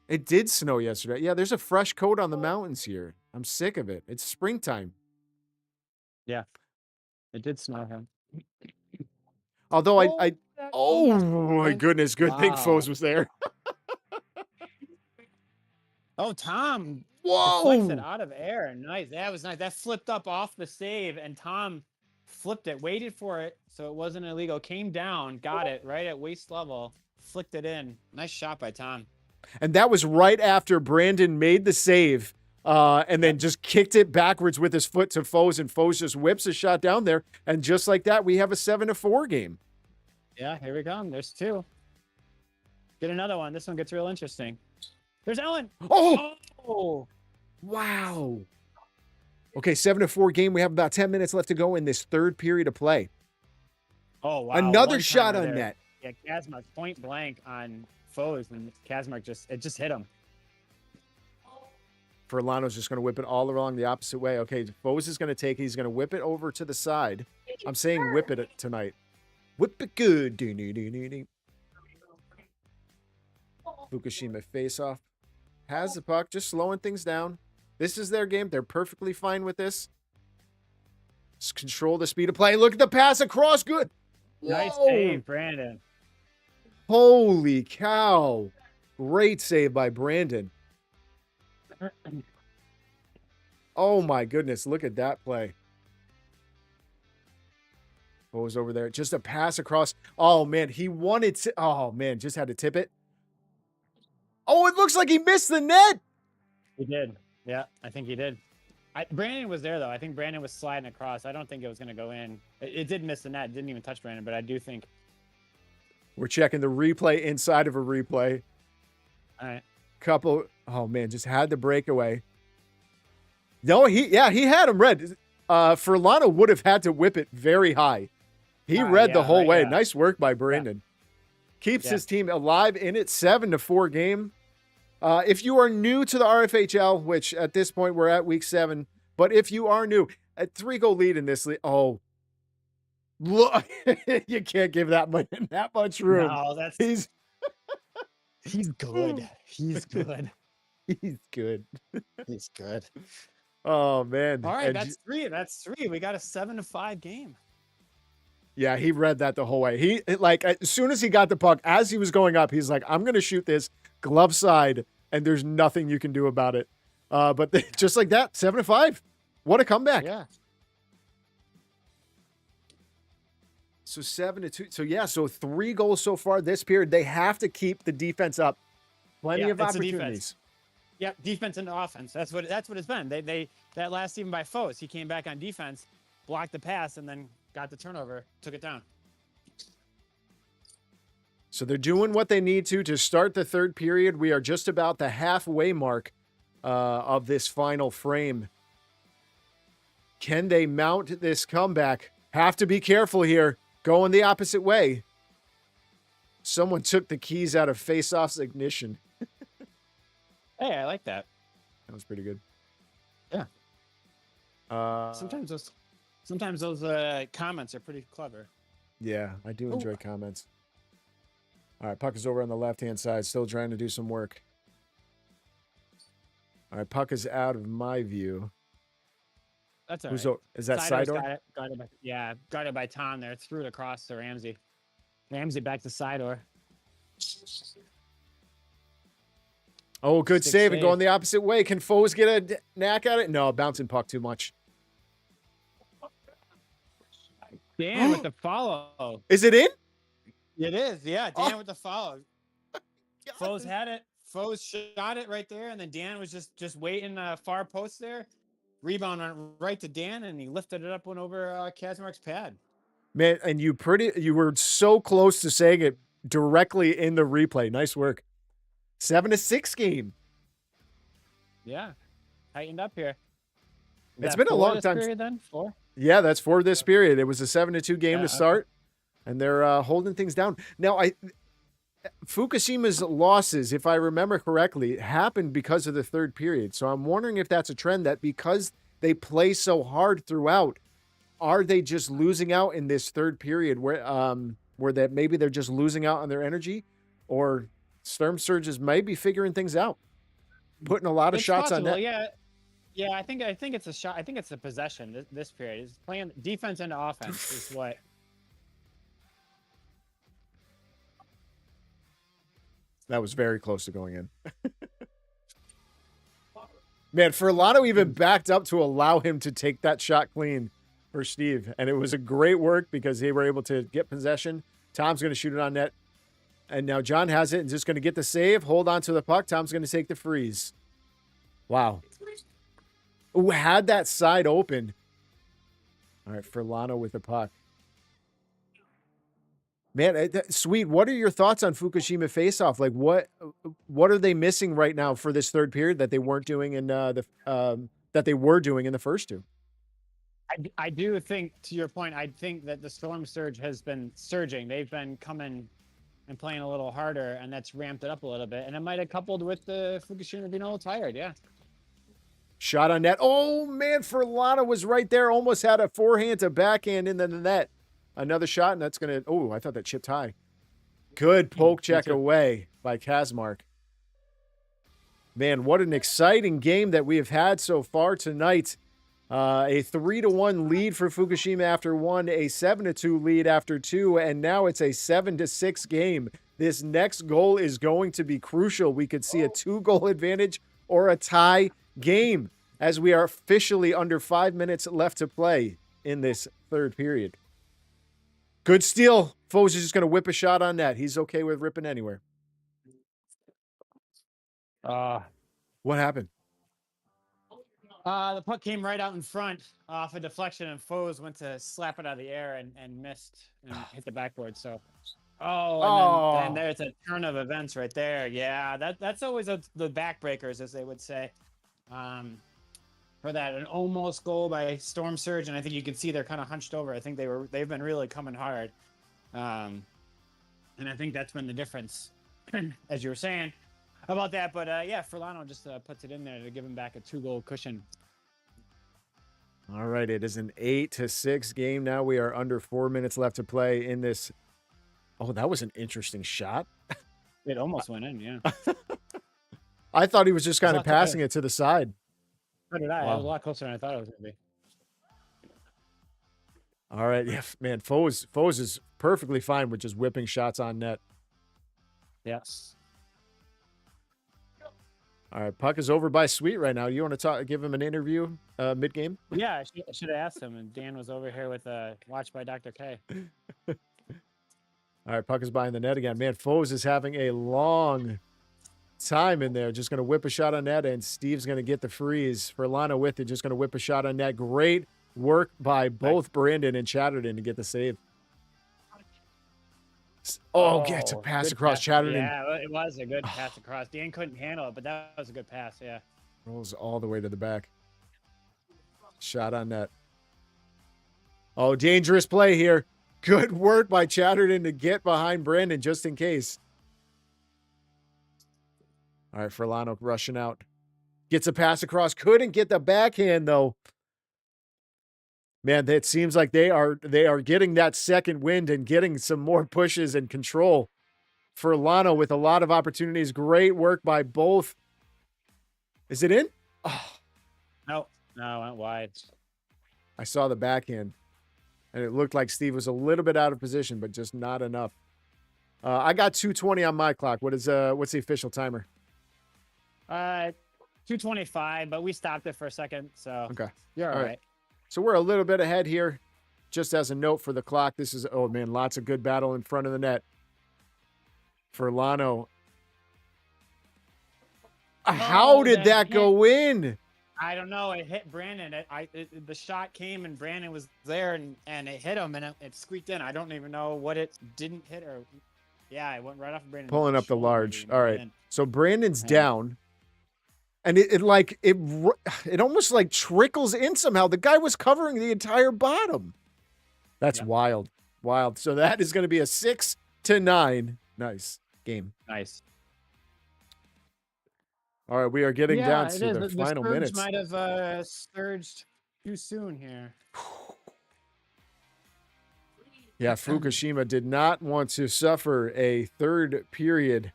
It did snow yesterday. Yeah, there's a fresh coat on the mountains here. I'm sick of it. It's springtime.
Yeah, it did snow him.
Although oh my goodness, good thing Foes was there.
Oh, Tom.
Whoa.
Deflects it out of air. Nice. That was nice. That flipped up off the save, and Tom flipped it, waited for it, so it wasn't illegal. Came down, got it right at waist level, flicked it in. Nice shot by Tom.
And that was right after Brandon made the save and then just kicked it backwards with his foot to Foes, and Foes just whips a shot down there. And just like that, we have a 7-4 game.
Yeah, here we come. There's 2. Get another one. This one gets real interesting. There's Ellen.
Oh, wow. Okay, 7-4 game. We have about 10 minutes left to go in this third period of play.
Oh, wow.
Another shot on net.
Yeah, Kazmark point blank on Foes, and Kazmark just hit him.
Furlano's just going to whip it all along the opposite way. Okay, Foes is going to take it. He's going to whip it over to the side. I'm saying whip it tonight. Whip it good. Fukushima face-off. Has the puck, just slowing things down. This is their game. They're perfectly fine with this. Just control the speed of play. Look at the pass across. Good.
Nice
Whoa.
save, Brandon.
Holy cow. Great save by Brandon. Oh, my goodness. Look at that play. What was over there? Just a pass across. Oh, man. He wanted to. Oh, man. Just had to tip it. Oh, it looks like he missed the net.
He did. Yeah, I think he did. Brandon was there, though. I think Brandon was sliding across. I don't think it was going to go in. It did miss the net. It didn't even touch Brandon, but I do think.
We're checking the replay inside of a replay.
All right.
Oh, man, just had the breakaway. No, he had him read. Furlano would have had to whip it very high. He read the whole way. Yeah. Nice work by Brandon. Yeah. Keeps his team alive in it. 7-4 game. If you are new to the Rfhl, which at this point we're at week 7, but if you are new, a 3-goal lead in this league. Oh, look, you can't give that much room.
No, he's good. He's good.
He's good.
He's good.
Oh man.
All right, that's 3. That's 3. We got a 7-5 game.
Yeah, he read that the whole way. He as soon as he got the puck, as he was going up, he's like, I'm going to shoot this. glove side, and there's nothing you can do about it. But just like that, 7-5. What a comeback.
Yeah.
So 7-2. So yeah, so 3 goals so far this period. They have to keep the defense up. Plenty of
it's the
opportunities.
defense. Yep, defense and offense. That's what it's been. They that last even by Foes, he came back on defense, blocked the pass, and then got the turnover, took it down.
So they're doing what they need to start the third period. We are just about the halfway mark of this final frame. Can they mount this comeback? Have to be careful here. Going the opposite way. Someone took the keys out of Face-Off's ignition.
Hey, I like that.
That was pretty good.
Yeah. Sometimes those comments are pretty clever.
Yeah, I do enjoy comments. All right, puck is over on the left-hand side, still trying to do some work. All right, puck is out of my view.
That's all
Who's
right.
is that
Sidor's
Sidor?
Got it by Tom there. Threw it across to Ramsey. Ramsey back to Sidor.
Oh, good
Stick
save and
save.
going the opposite way. Can Foes get a knack at it? No, bouncing puck too much.
Dan with the follow.
Is it in?
It is, yeah. Dan with the follow.
God.
Foes had it. Foes shot it right there, and then Dan was just waiting far post there. Rebound went right to Dan, and he lifted it up, went over Kazmark's pad.
Man, and you were so close to saying it directly in the replay. Nice work. 7-6 game.
Yeah, tightened up here.
It's been a long time.
Period, then 4.
Yeah, that's for this period. It was a 7-2 game to start, and they're holding things down. Now, Fukushima's losses, if I remember correctly, happened because of the third period. So I'm wondering if that's a trend that because they play so hard throughout, are they just losing out in this third period where that maybe they're just losing out on their energy, or Sturm Surges might be figuring things out, putting a lot of shots
possible,
on net.
Yeah. I think it's a shot. I think it's a possession. This period is playing defense and offense is what.
That was very close to going in. Man, Furlano even backed up to allow him to take that shot clean for Steve. And it was a great work because they were able to get possession. Tom's going to shoot it on net. And now John has it and just going to get the save, hold on to the puck. Tom's going to take the freeze. Wow. Who had that side open? All right, Furlano with the puck. Man, sweet. What are your thoughts on Fukushima face-off? Like, what are they missing right now for this third period that they weren't doing in that they were doing in the first two?
I do think, to your point, I think that the Storm Surge has been surging. They've been coming and playing a little harder, and that's ramped it up a little bit. And it might have coupled with the Fukushima being a little tired. Yeah.
Shot on net. Oh man, Furlano was right there. Almost had a forehand to backhand in the net. Another shot, and that's going to... Oh, I thought that chipped high. Good poke check away by Kazmark. Man, what an exciting game that we have had so far tonight. A 3-1 lead for Fukushima after 1, a 7-2 lead after 2, and now it's a 7-6 game. This next goal is going to be crucial. We could see a 2-goal advantage or a tie game as we are officially under 5 minutes left to play in this third period. Good steal. Foes is just going to whip a shot on that. He's okay with ripping anywhere. What happened?
The puck came right out in front off a deflection, and Foes went to slap it out of the air and missed and hit the backboard. So, and there's a turn of events right there. Yeah, that's always the backbreakers, as they would say. For that, an almost goal by Storm Surge, and I think you can see they're kind of hunched over. I think they've been really coming hard, and I think that's been the difference, as you were saying about that. But yeah, Furlano just puts it in there to give him back a 2-goal cushion.
All right, it is an 8-6 game now. We are under 4 minutes left to play in this. Oh, that was an interesting shot.
It almost went in, yeah.
I thought he was just kind of passing it to the side.
So did I.
Wow.
It was a lot closer than I thought it was going to be.
All right, yeah, man, Foes is perfectly fine with just whipping shots on net.
Yes.
All right, puck is over by Sweet right now. You want to give him an interview mid game?
Yeah, I should have asked him. And Dan was over here with Watch by Dr. K.
All right, puck is behind the net again. Man, Foes is having a long time in there. Just going to whip a shot on net, and Steve's going to get the freeze. Furlano with it, just going to whip a shot on net. Great work by both Brandon and Chatterton to get the save. Oh, gets a pass across Chatterton.
Yeah, it was a good pass across. Dan couldn't handle it, but that was a good pass, yeah.
Rolls all the way to the back. Shot on net. Oh, dangerous play here. Good work by Chatterton to get behind Brandon just in case. All right, Furlano rushing out. Gets a pass across. Couldn't get the backhand, though. Man, it seems like they are getting that second wind and getting some more pushes and control. Furlano with a lot of opportunities. Great work by both. Is it in? Oh.
No, it went wide.
I saw the backhand, and it looked like Steve was a little bit out of position, but just not enough. I got 2:20 on my clock. What's the official timer?
2:25, but we stopped it for a second, so
okay,
you're all right.
So we're a little bit ahead here. Just as a note for the clock, this is, oh man, lots of good battle in front of the net. Furlano. How did that go in?
I don't know. It hit Brandon. The shot came and Brandon was there and it hit him and it squeaked in. I don't even know what it didn't hit or. Yeah, it went right off of Brandon.
Pulling up the large. All right. So Brandon's down. And it almost like trickles in somehow. The guy was covering the entire bottom. That's wild. Wild. So that is going to be a 6-9. Nice game.
Nice.
All right, we are getting down to the final minutes.
The surge might have surged too soon here.
Yeah, Fukushima did not want to suffer a third period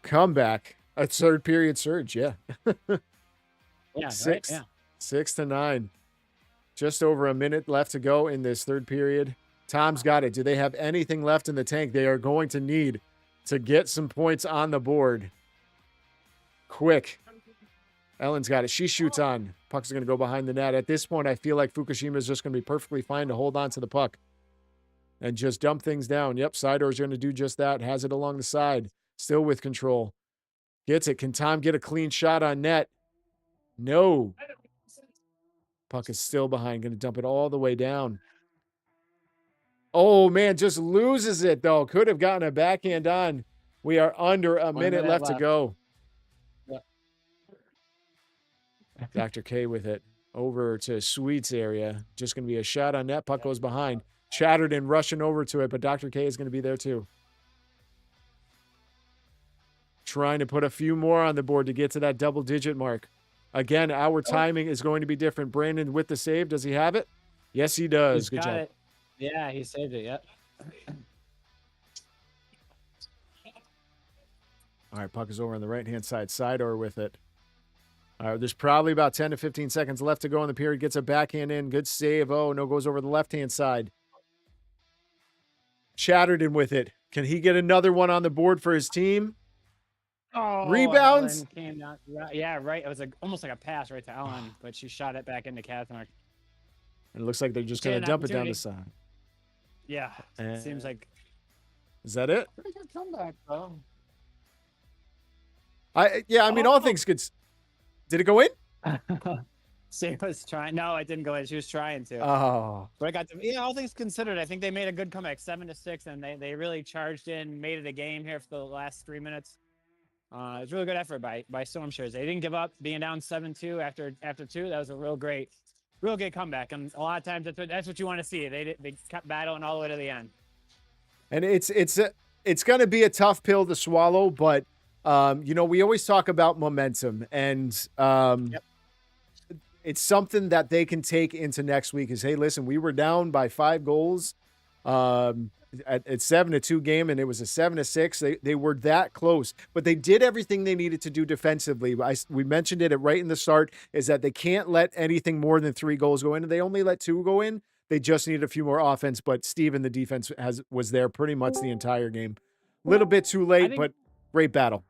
comeback. A third period surge, yeah.
Yeah,
6-9. Just over a minute left to go in this third period. Tom's got it. Do they have anything left in the tank? They are going to need to get some points on the board. Quick. Ellen's got it. She shoots on. Puck's going to go behind the net. At this point, I feel like Fukushima is just going to be perfectly fine to hold on to the puck and just dump things down. Yep, Sidor's going to do just that. Has it along the side. Still with control. Gets it. Can Tom get a clean shot on net? No. Puck is still behind. Going to dump it all the way down. Oh, man, just loses it, though. Could have gotten a backhand on. We are under a minute left to go.
Yep.
Dr. K with it. Over to Sweet's area. Just going to be a shot on net. Puck goes behind. Chatterton rushing over to it, but Dr. K is going to be there, too. Trying to put a few more on the board to get to that double-digit mark. Again, our timing is going to be different. Brandon with the save. Does he have it? Yes, he does. Good job.
Yeah, he saved it. Yep.
All right, puck is over on the right-hand side. Sidor with it. All right, there's probably about 10 to 15 seconds left to go in the period. Gets a backhand in. Good save. Oh, no, goes over the left-hand side. Chatterton with it. Can he get another one on the board for his team?
Oh,
rebounds.
Came down, yeah, right. It was almost like a pass right to Ellen, but she shot it back into Catherine.
And it looks like they're just going to dump it down the side.
Yeah, it seems like.
Is that it?
Pretty good comeback, though.
I mean, all things good. Did it go in?
She was trying. No, it didn't go in. She was trying to.
Oh.
But I got to, all things considered, I think they made a good comeback, 7-6, and they really charged in, made it a game here for the last 3 minutes. It was a really good effort by Storm Shares. They didn't give up, being down 7-2 after two. That was a real great comeback. And a lot of times that's what you want to see. They kept battling all the way to the end. And
it's going to be a tough pill to swallow, but we always talk about momentum, and it's something that they can take into next week. Is, hey, listen, we were down by 5 goals. At 7-2 game, and it was a 7-6. They were that close, but they did everything they needed to do defensively. We mentioned it right in the start, is that they can't let anything more than 3 goals go in. They only let 2 go in. They just needed a few more offense, but Steve and the defense was there pretty much the entire game. A little bit too late, but great battle.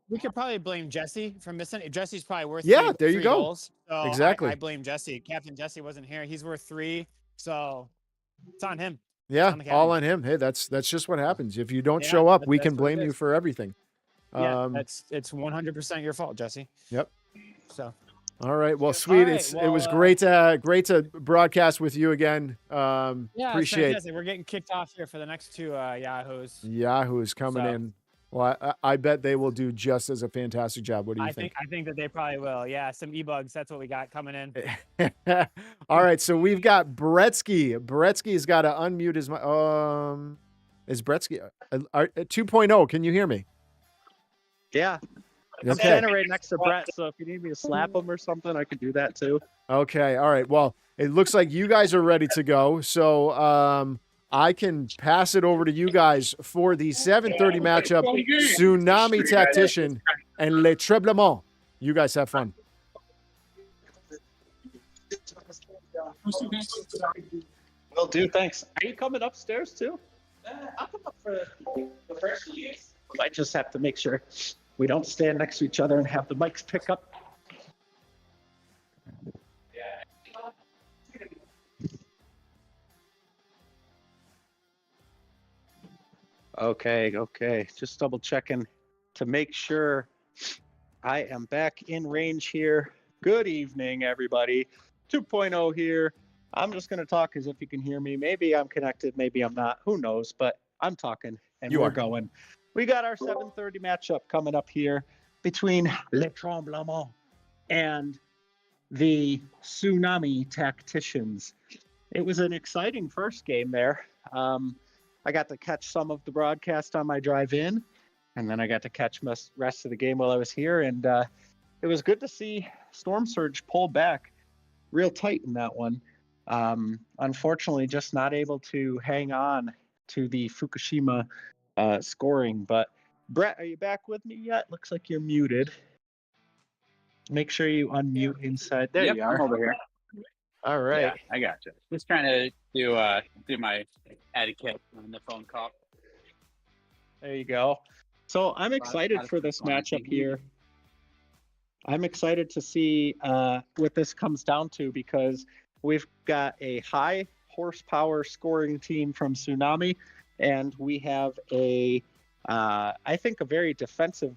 we could probably blame Jesse for missing. Jesse's probably worth
Yeah, there you
three
go.
goals. So
Exactly.
I blame Jesse. Captain Jesse wasn't here. He's worth 3. So it's on him.
Yeah,
on the
all
captain.
on him. Hey, that's just what happens. If you don't
Yeah,
show up, we
that's
can
what it
blame you
is.
for everything.
Yeah, it's 100% your fault, Jesse.
Yep.
So
All right. Well, sweet.
right,
It was
well,
great to broadcast with you again.
yeah, it's
Appreciate
fantastic. We're getting kicked off here for the next 2 Yahoos.
Yahoo's coming
So-
in. Well, I bet they will do just as a fantastic job. What do you
I think that they probably will. Yeah, some e-bugs. That's what we got coming in.
All right, so we've got Bretsky. Bretsky's got to unmute his is Bretsky 2.0? Can you hear me?
Yeah. I'm
Okay.
standing right next to Brett, so if you need me to slap him or something, I could do that too.
Okay. All right. Well, it looks like you guys are ready to go. So I can pass it over to you guys for the 7:30 matchup, Tsunami Tactician and Le Treblement. You guys have fun.
Will do. Thanks. Are you coming upstairs too? I'll come up for the first use. I just have to make sure we don't stand next to each other and have the mics pick up. Okay. Just double checking to make sure I am back in range here. Good evening, everybody. 2.0 here. I'm just going to talk as if you can hear me. Maybe I'm connected, maybe I'm not. Who knows? But I'm talking and
You
we're
are.
going. We got our 7:30 matchup coming up here between Le Tremblement and the Tsunami Tacticians. It was an exciting first game there. I got to catch some of the broadcast on my drive in, and then I got to catch the rest of the game while I was here. And it was good to see Storm Surge pull back real tight in that one. Unfortunately, just not able to hang on to the Fukushima scoring. But Brett, are you back with me yet? Looks like you're muted. Make sure you unmute inside. There you are.
I'm over here.
All right.
Yeah, I got you. Just trying to do my etiquette on the phone call.
There you go. So I'm excited for this matchup here. I'm excited to see what this comes down to because we've got a high horsepower scoring team from Tsunami, and we have I think a very defensive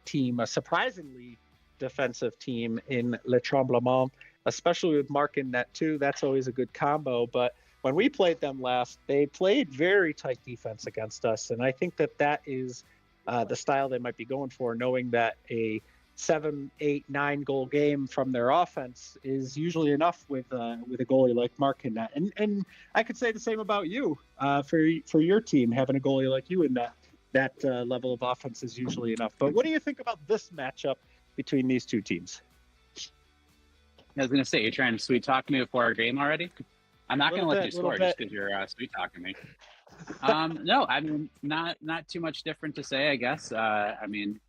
team, a surprisingly defensive team in Le Tremblement, especially with Mark in net too. That's always a good combo. But when we played them last, they played very tight defense against us, and I think that is the style they might be going for, knowing that a 7, 8, 9 goal game from their offense is usually enough with a goalie like Mark in net. And I could say the same about you for your team. Having a goalie like you in that level of offense is usually enough. But what do you think about this matchup between these two teams?
I was going to say, you're trying to sweet talk me before our game already? I'm not going to let you score just because you're sweet talking me. No, I mean, not too much different to say, I guess. I mean,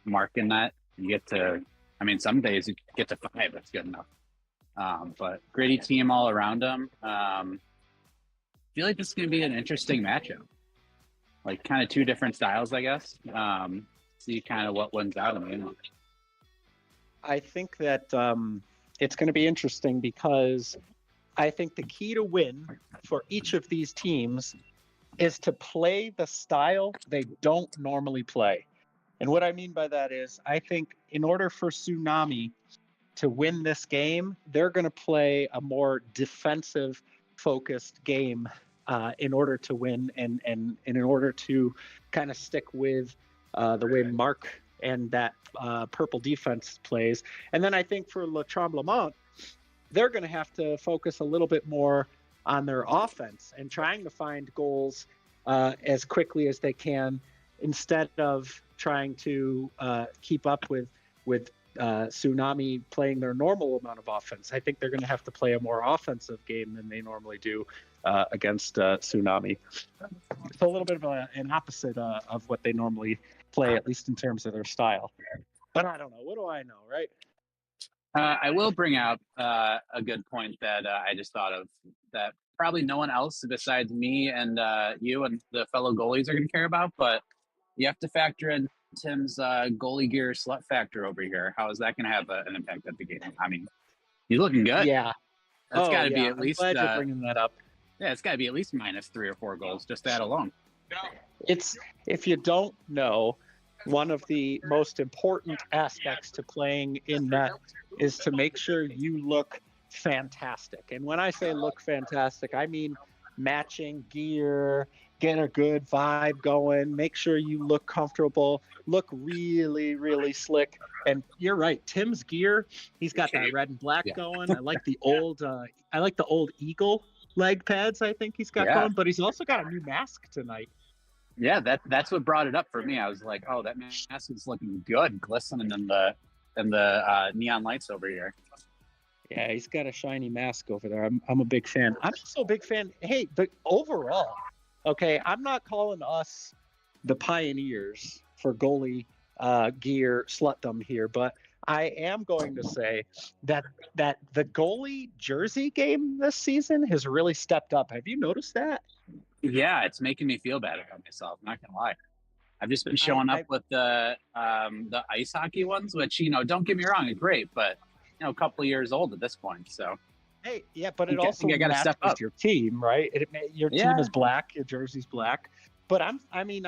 Mark in that, you get to, I mean, some days you get to 5, that's good enough. But gritty team all around them. I feel like this is going to be an interesting matchup. Like kind of two different styles, I guess. See kind of what wins out of me.
I think that it's going to be interesting because I think the key to win for each of these teams is to play the style they don't normally play. And what I mean by that is I think in order for Tsunami to win this game, they're going to play a more defensive focused game in order to win and in order to kind of stick with the way Mark and that purple defense plays. And then I think for Le Tremblement, they're going to have to focus a little bit more on their offense and trying to find goals as quickly as they can instead of trying to keep up with Tsunami playing their normal amount of offense. I think they're going to have to play a more offensive game than they normally do against Tsunami. It's a little bit of an opposite of what they normally play, at least in terms of their style. But I don't know. What do I know, right?
I will bring out a good point that I just thought of that probably no one else besides me and you and the fellow goalies are going to care about, but you have to factor in Tim's goalie gear slut factor over here? How is that going to have an impact at the game? I mean, he's looking good.
Yeah.
That's got to be at
I'm
least.
glad you're bringing that up.
Yeah, it's got to be at least minus 3 or 4 goals, just that alone.
It's, if you don't know, one of the most important aspects to playing in net is to make sure you look fantastic. And when I say look fantastic, I mean matching gear, get a good vibe going, make sure you look comfortable, look really, really slick. And you're right, Tim's gear, he's got that red and black going. I like the old Eagle leg pads I think he's got going, but he's also got a new mask tonight.
Yeah, that's what brought it up for me. I was like, oh, that mask is looking good, glistening in the neon lights over here.
Yeah, he's got a shiny mask over there. I'm a big fan. I'm also a big fan. Hey, but overall, okay, I'm not calling us the pioneers for goalie gear slutdom here, but I am going to say that the goalie jersey game this season has really stepped up. Have you noticed that?
Yeah, it's making me feel bad about myself. I'm not gonna lie. I've just been showing up with the ice hockey ones, which don't get me wrong, are great, but a couple of years old at this point. So
hey, yeah, but it also
I gotta step up.
Your team, right? Your team is black, your jersey's black. But I'm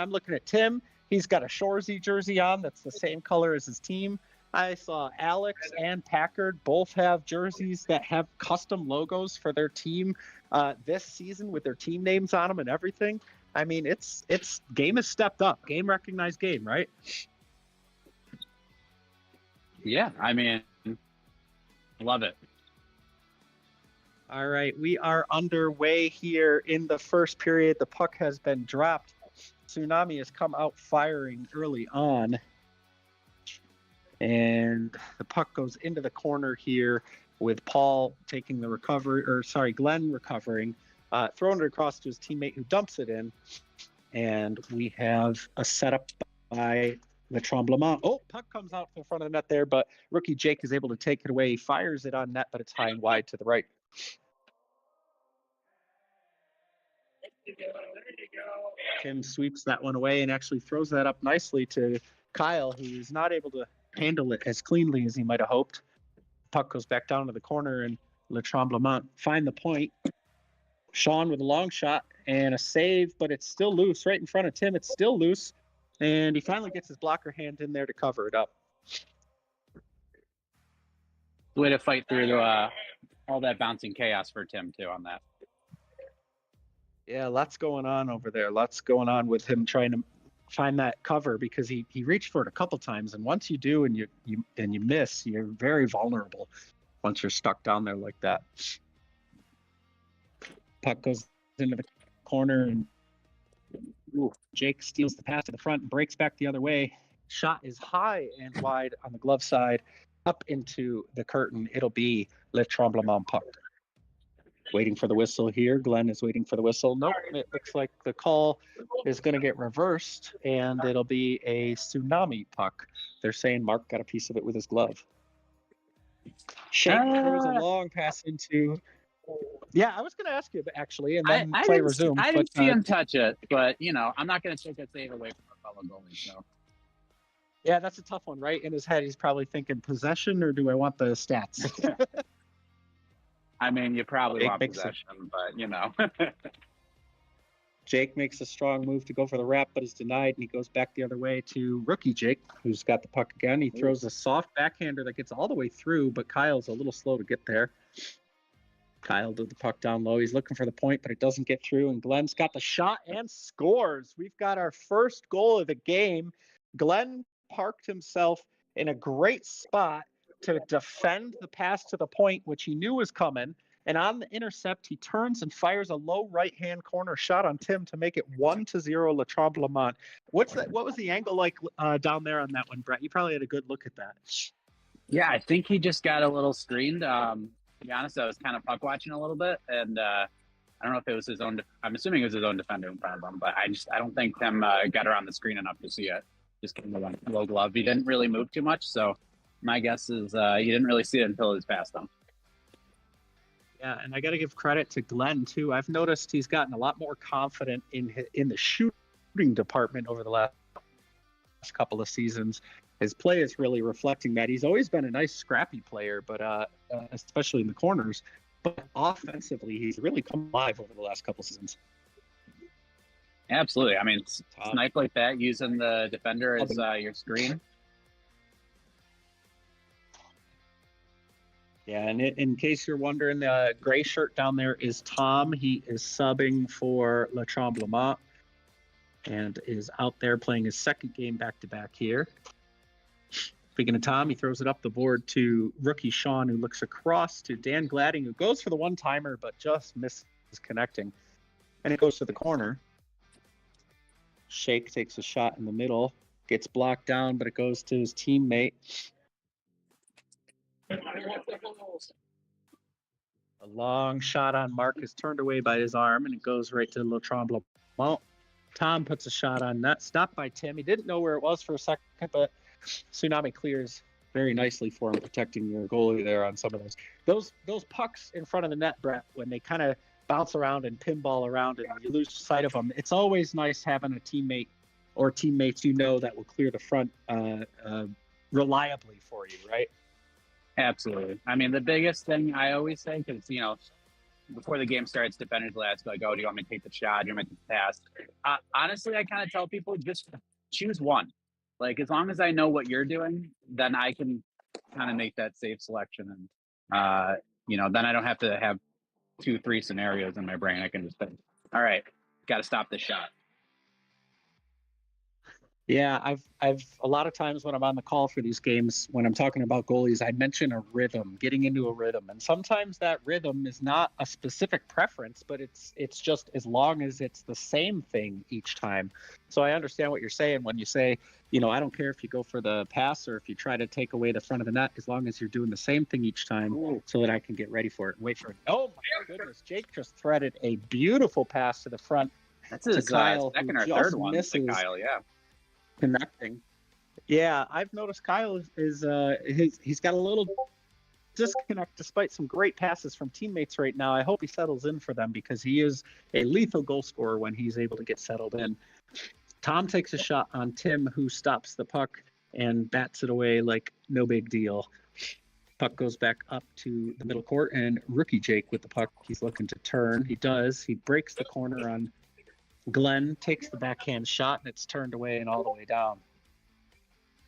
looking at Tim. He's got a Shoresy jersey on that's the same color as his team. I saw Alex and Packard both have jerseys that have custom logos for their team this season with their team names on them and everything. I mean, it's game has stepped up. Game recognized game, right?
Yeah, I mean, love it.
All right, we are underway here in the first period. The puck has been dropped. Tsunami has come out firing early on. And the puck goes into the corner here with Paul taking the recovery, Glenn recovering, throwing it across to his teammate who dumps it in. And we have a setup by the Tremblement. Oh, puck comes out in front of the net there, but rookie Jake is able to take it away. He fires it on net, but it's high and wide to the right. Tim sweeps that one away and actually throws that up nicely to Kyle, who's not able to handle it as cleanly as he might have hoped. Puck goes back down to the corner, and Le Tremblement find the point. Sean with a long shot and a save, but it's still loose right in front of Tim. It's still loose, and he finally gets his blocker hand in there to cover it up.
Way to fight through all that bouncing chaos for Tim too on that.
Yeah, lots going on over there. Lots going on with him trying to find that cover because he reached for it a couple times, and once you do and you miss, you're very vulnerable once you're stuck down there like that. Puck goes into the corner, and Jake steals the pass to the front and breaks back the other way. Shot is high and wide on the glove side, up into the curtain. It'll be Le Tremblement puck. Waiting for the whistle here. Glenn is waiting for the whistle. Nope, it looks like the call is going to get reversed, and it'll be a Tsunami puck. They're saying Mark got a piece of it with his glove. Shake throws a long pass into... Yeah, I was going to ask you, actually, and then play resume.
I didn't see him touch it, but, I'm not going to take that save away from a fellow goalie, so...
Yeah, that's a tough one, right? In his head, he's probably thinking possession, or do I want the stats?
I mean, you probably want possession, but
Jake makes a strong move to go for the wrap, but is denied, and he goes back the other way to rookie Jake, who's got the puck again. He throws a soft backhander that gets all the way through, but Kyle's a little slow to get there. Kyle did the puck down low. He's looking for the point, but it doesn't get through, and Glenn's got the shot and scores. We've got our first goal of the game. Glenn parked himself in a great spot to defend the pass to the point, which he knew was coming. And on the intercept, he turns and fires a low right-hand corner shot on Tim to make it 1-0 Le Tremblement. What was the angle like down there on that one, Brett? You probably had a good look at that.
Yeah, I think he just got a little screened. To be honest, I was kind of puck watching a little bit, and I don't know if it was his own. I'm assuming it was his own defender in front of him, but I don't think Tim got around the screen enough to see it. Just kind of a low glove. He didn't really move too much, so my guess is he didn't really see it until it was past him.
Yeah, and I got to give credit to Glenn too. I've noticed he's gotten a lot more confident in the shooting department over the last couple of seasons. His play is really reflecting that. He's always been a nice, scrappy player, but especially in the corners. But offensively, he's really come alive over the last couple of seasons.
Absolutely. I mean, snipe like that using the defender as your screen.
Yeah, and in case you're wondering, the gray shirt down there is Tom. He is subbing for Le Tremblement and is out there playing his second game back-to-back here. Speaking of Tom, he throws it up the board to rookie Sean, who looks across to Dan Gladding, who goes for the one-timer but just misses connecting. And it goes to the corner. Shake takes a shot in the middle, gets blocked down, but it goes to his teammate. A long shot on Mark is turned away by his arm, and it goes right to Le Tremblement. Tom puts a shot on net, stopped by Tim. He didn't know where it was for a second, but Tsunami clears very nicely for him, protecting your goalie there on some of those. Those pucks in front of the net, Brett, when they kind of bounce around and pinball around and you lose sight of them, it's always nice having a teammate or teammates that will clear the front reliably for you, right?
Absolutely. I mean, the biggest thing I always say, because, before the game starts, defenders will ask, like, oh, do you want me to take the shot? Do you want me to pass? Honestly, I kind of tell people, just choose one. Like, as long as I know what you're doing, then I can kind of make that safe selection. And, then I don't have to have 2-3 scenarios in my brain. I can just think, all right, got to stop this shot.
Yeah, I've a lot of times when I'm on the call for these games, when I'm talking about goalies, I mention a rhythm, getting into a rhythm. And sometimes that rhythm is not a specific preference, but it's just as long as it's the same thing each time. So I understand what you're saying when you say, I don't care if you go for the pass or if you try to take away the front of the net, as long as you're doing the same thing each time so that I can get ready for it and wait for it. Oh my goodness, Jake just threaded a beautiful pass to the front.
That's his
Kyle,
second or third one to Kyle, yeah.
Connecting. Yeah, I've noticed Kyle is he's got a little disconnect despite some great passes from teammates right now. I hope he settles in for them because he is a lethal goal scorer when he's able to get settled in. Tom takes a shot on Tim, who stops the puck and bats it away like no big deal. Puck goes back up to the middle court, and rookie Jake with the puck. He's looking to turn. He does. He breaks the corner on Glenn, takes the backhand shot, and it's turned away and all the way down.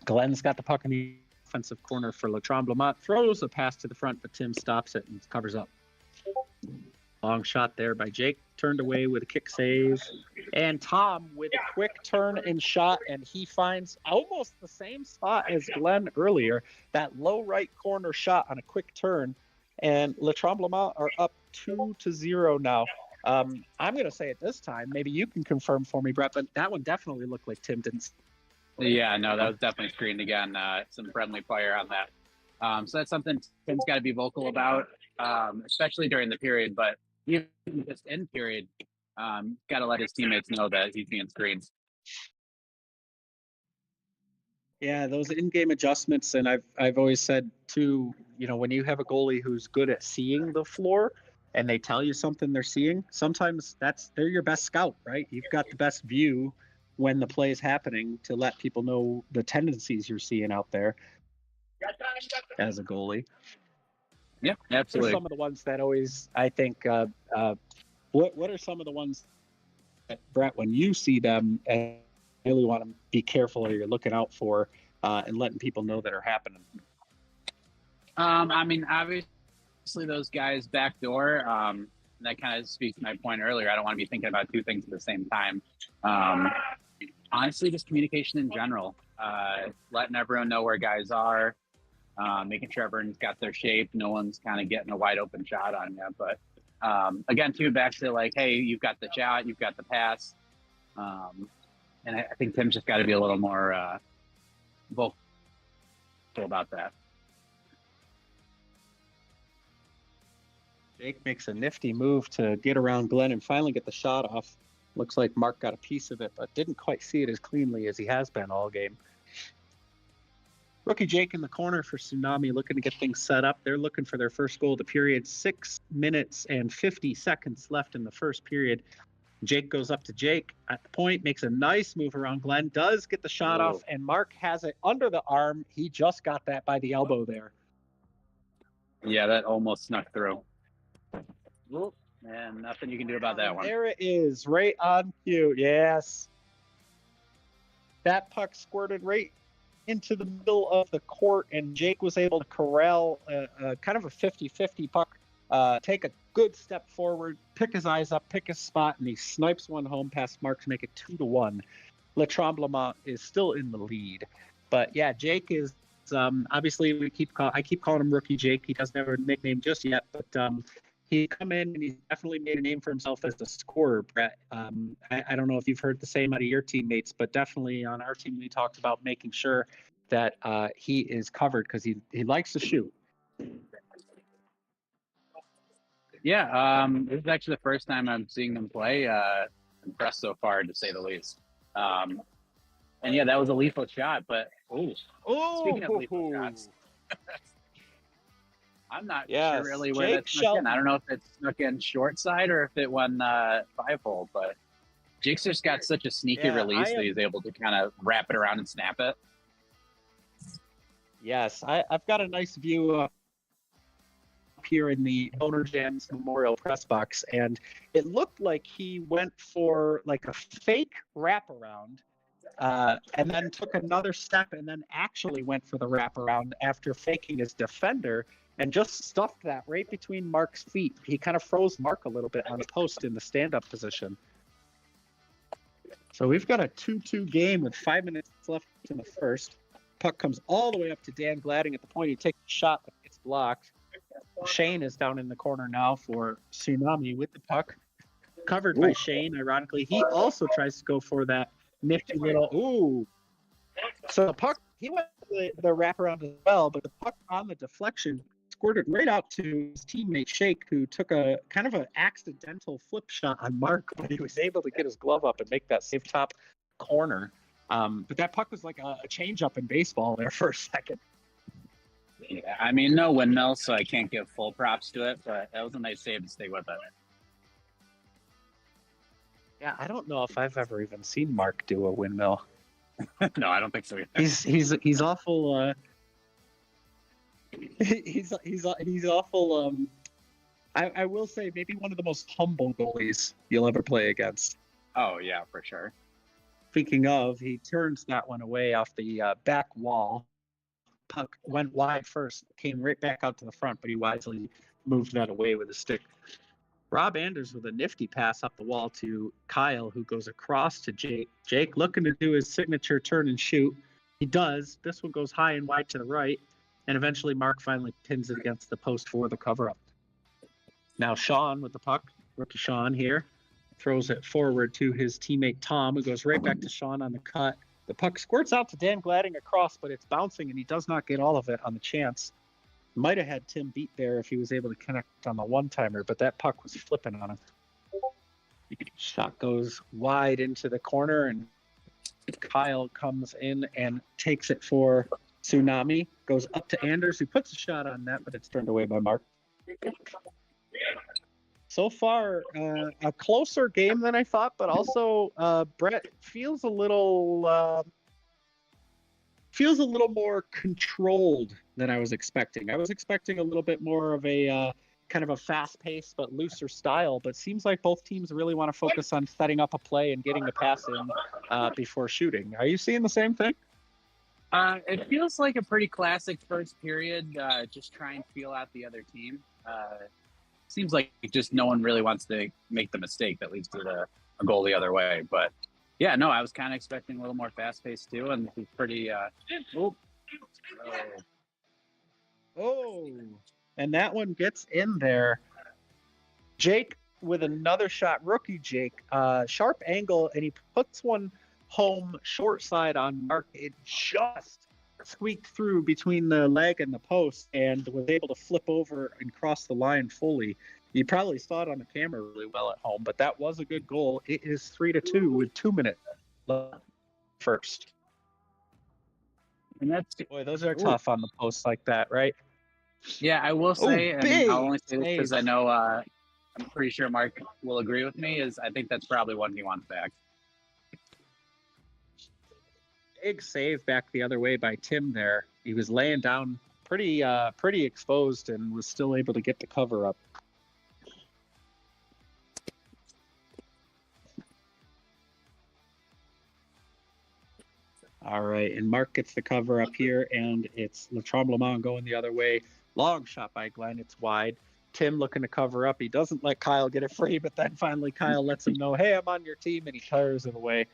Glenn's got the puck in the offensive corner for Le Tremblement, throws a pass to the front, but Tim stops it and covers up. Long shot there by Jake, turned away with a kick save. And Tom with a quick turn and shot, and he finds almost the same spot as Glenn earlier, that low right corner shot on a quick turn. And Le Tremblement are up 2-0 now. I'm going to say it this time. Maybe you can confirm for me, Brett, but that one definitely looked like Tim didn't.
Yeah, no, that was definitely screened again. Some friendly fire on that. So that's something Tim's got to be vocal about, especially during the period. But even just in period, got to let his teammates know that he's being screened.
Yeah, those in-game adjustments, and I've always said too, when you have a goalie who's good at seeing the floor, and they tell you something they're seeing, sometimes they're your best scout, right? You've got the best view when the play is happening to let people know the tendencies you're seeing out there as a goalie.
Yeah, absolutely.
Some of the ones that always, I think, what are some of the ones that, Brett, when you see them and really want to be careful or you're looking out for and letting people know that are happening?
I mean, obviously those guys backdoor, that kind of speaks to my point earlier. I don't want to be thinking about two things at the same time. Honestly, just communication in general, letting everyone know where guys are, making sure everyone's got their shape. No one's kind of getting a wide open shot on you. But again, too, back to like, hey, you've got the shot, you've got the pass. And I think Tim's just got to be a little more vocal about that.
Jake makes a nifty move to get around Glenn and finally get the shot off. Looks like Mark got a piece of it, but didn't quite see it as cleanly as he has been all game. Rookie Jake in the corner for Tsunami, looking to get things set up. They're looking for their first goal of the period. 6 minutes and 50 seconds left in the first period. Jake goes up to Jake at the point, makes a nice move around Glenn, does get the shot off, and Mark has it under the arm. He just got that by the elbow there.
Yeah, that almost snuck through. And nothing you can do about that one.
There it is, right on cue. Yes. That puck squirted right into the middle of the court, and Jake was able to corral kind of a 50-50 puck, take a good step forward, pick his eyes up, pick his spot, and he snipes one home past Mark to make it 2-1. Le Tremblement is still in the lead. But yeah, Jake is obviously I keep calling him Rookie Jake. He doesn't have a nickname just yet, but he come in and he's definitely made a name for himself as a scorer, Brett. I don't know if you've heard the same out of your teammates, but definitely on our team we talked about making sure that he is covered because he likes to shoot.
Yeah, this is actually the first time I'm seeing them play. Impressed so far, to say the least. And yeah, that was a lethal shot. But speaking of lethal shots, I'm not sure really where that snuck in. I don't know if it snuck in short side or if it went 5-hole. But Jake's just got such a sneaky release that he's able to kind of wrap it around and snap it.
Yes, I've got a nice view up here in the Owner Jam's Memorial Press Box, and it looked like he went for like a fake wraparound and then took another step and then actually went for the wraparound after faking his defender and just stuffed that right between Mark's feet. He kind of froze Mark a little bit on the post in the stand-up position. So we've got a 2-2 game with 5 minutes left in the first. Puck comes all the way up to Dan Gladding at the point. He takes a shot, but it's blocked. Shane is down in the corner now for Tsunami with the puck. Covered by Shane, ironically. He also tries to go for that nifty little, So the puck, he went the wraparound as well, but the puck on the deflection squirted right out to his teammate Shake, who took a kind of an accidental flip shot on Mark, but he was able to get his glove up and make that safe top corner. But that puck was like a change up in baseball there for a second.
Yeah, I mean, no windmill, so I can't give full props to it, but that was a nice save to stay with it.
Yeah, I don't know if I've ever even seen Mark do a windmill.
No, I don't think so either.
He's awful. He's awful. I will say maybe one of the most humble goalies you'll ever play against.
Oh yeah, for sure.
Speaking of, he turns that one away off the back wall. Puck went wide first, came right back out to the front, but he wisely moved that away with a stick. Rob Anders with a nifty pass up the wall to Kyle, who goes across to Jake. Jake looking to do his signature turn and shoot. He does. This one goes high and wide to the right, and eventually Mark finally pins it against the post for the cover-up. Now Sean with the puck, rookie Sean here, throws it forward to his teammate Tom, who goes right back to Sean on the cut. The puck squirts out to Dan Gladding across, but it's bouncing, and he does not get all of it on the chance. Might have had Tim beat there if he was able to connect on the one-timer, but that puck was flipping on him. Shot goes wide into the corner, and Kyle comes in and takes it for Tsunami. Goes up to Anders, who puts a shot on net, but it's turned away by Mark. So far, a closer game than I thought, but also Brett feels a little more controlled than I was expecting. I was expecting a little bit more of a kind of a fast-paced but looser style, but seems like both teams really want to focus on setting up a play and getting the pass in before shooting. Are you seeing the same thing?
It feels like a pretty classic first period, just try and feel out the other team. Seems like just no one really wants to make the mistake that leads to a goal the other way. But yeah, no, I was kind of expecting a little more fast-paced too, and it's pretty.
And that one gets in there. Jake with another shot, rookie Jake, sharp angle, and he puts one home short side on Mark. It just squeaked through between the leg and the post and was able to flip over and cross the line fully. You probably saw it on the camera really well at home, but that was a good goal. It is 3-2 with 2 minutes left first.
And that's
those are tough on the post like that, right?
Yeah, I will say, and I'll only say this because I know I'm pretty sure Mark will agree with me, is I think that's probably one he wants back.
Big save back the other way by Tim there. He was laying down pretty exposed and was still able to get the cover up. All right, and Mark gets the cover up here, and it's Le Tremblement going the other way. Long shot by Glenn. It's wide. Tim looking to cover up. He doesn't let Kyle get it free, but then finally Kyle lets him know, hey, I'm on your team, and he tires it away.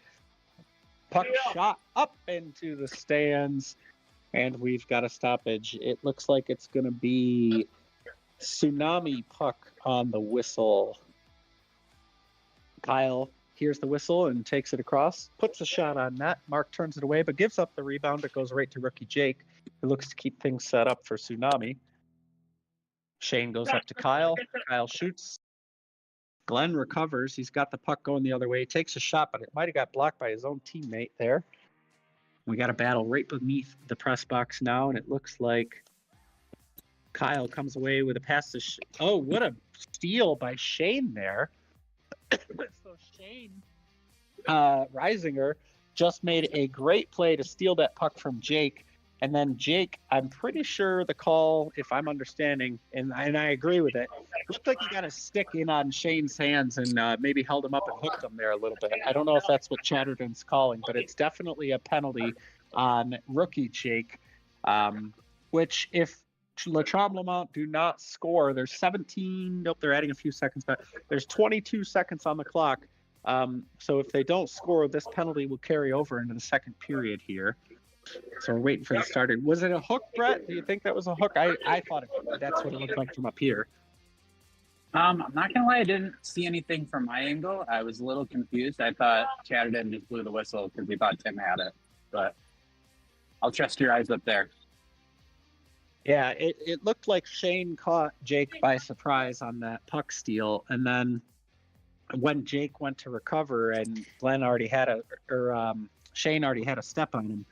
Puck shot up into the stands, and we've got a stoppage. It looks like it's going to be Tsunami puck on the whistle. Kyle hears the whistle and takes it across, puts a shot on net. Mark turns it away, but gives up the rebound. It goes right to rookie Jake, who looks to keep things set up for Tsunami. Shane goes up to Kyle. Kyle shoots. Glenn recovers. He's got the puck going the other way. He takes a shot, but it might have got blocked by his own teammate there. We got a battle right beneath the press box now, and it looks like Kyle comes away with a pass to oh, what a steal by Shane there. So Shane Reisinger just made a great play to steal that puck from Jake. And then Jake, I'm pretty sure the call, if I'm understanding, and I agree with it, looked like he got a stick in on Shane's hands and maybe held him up and hooked him there a little bit. I don't know if that's what Chatterton's calling, but it's definitely a penalty on rookie Jake, which if Le Tremblement do not score, there's 17, nope, they're adding a few seconds back. There's 22 seconds on the clock. So if they don't score, this penalty will carry over into the second period here. So we're waiting for the starter. Was it a hook, Brett? Do you think that was a hook? I thought that's what it looked like from up here.
I'm not gonna lie, I didn't see anything from my angle. I was a little confused. I thought Chatterton just blew the whistle because he thought Tim had it. But I'll trust your eyes up there.
Yeah, it looked like Shane caught Jake by surprise on that puck steal, and then when Jake went to recover and Glenn already had Shane already had a step on him.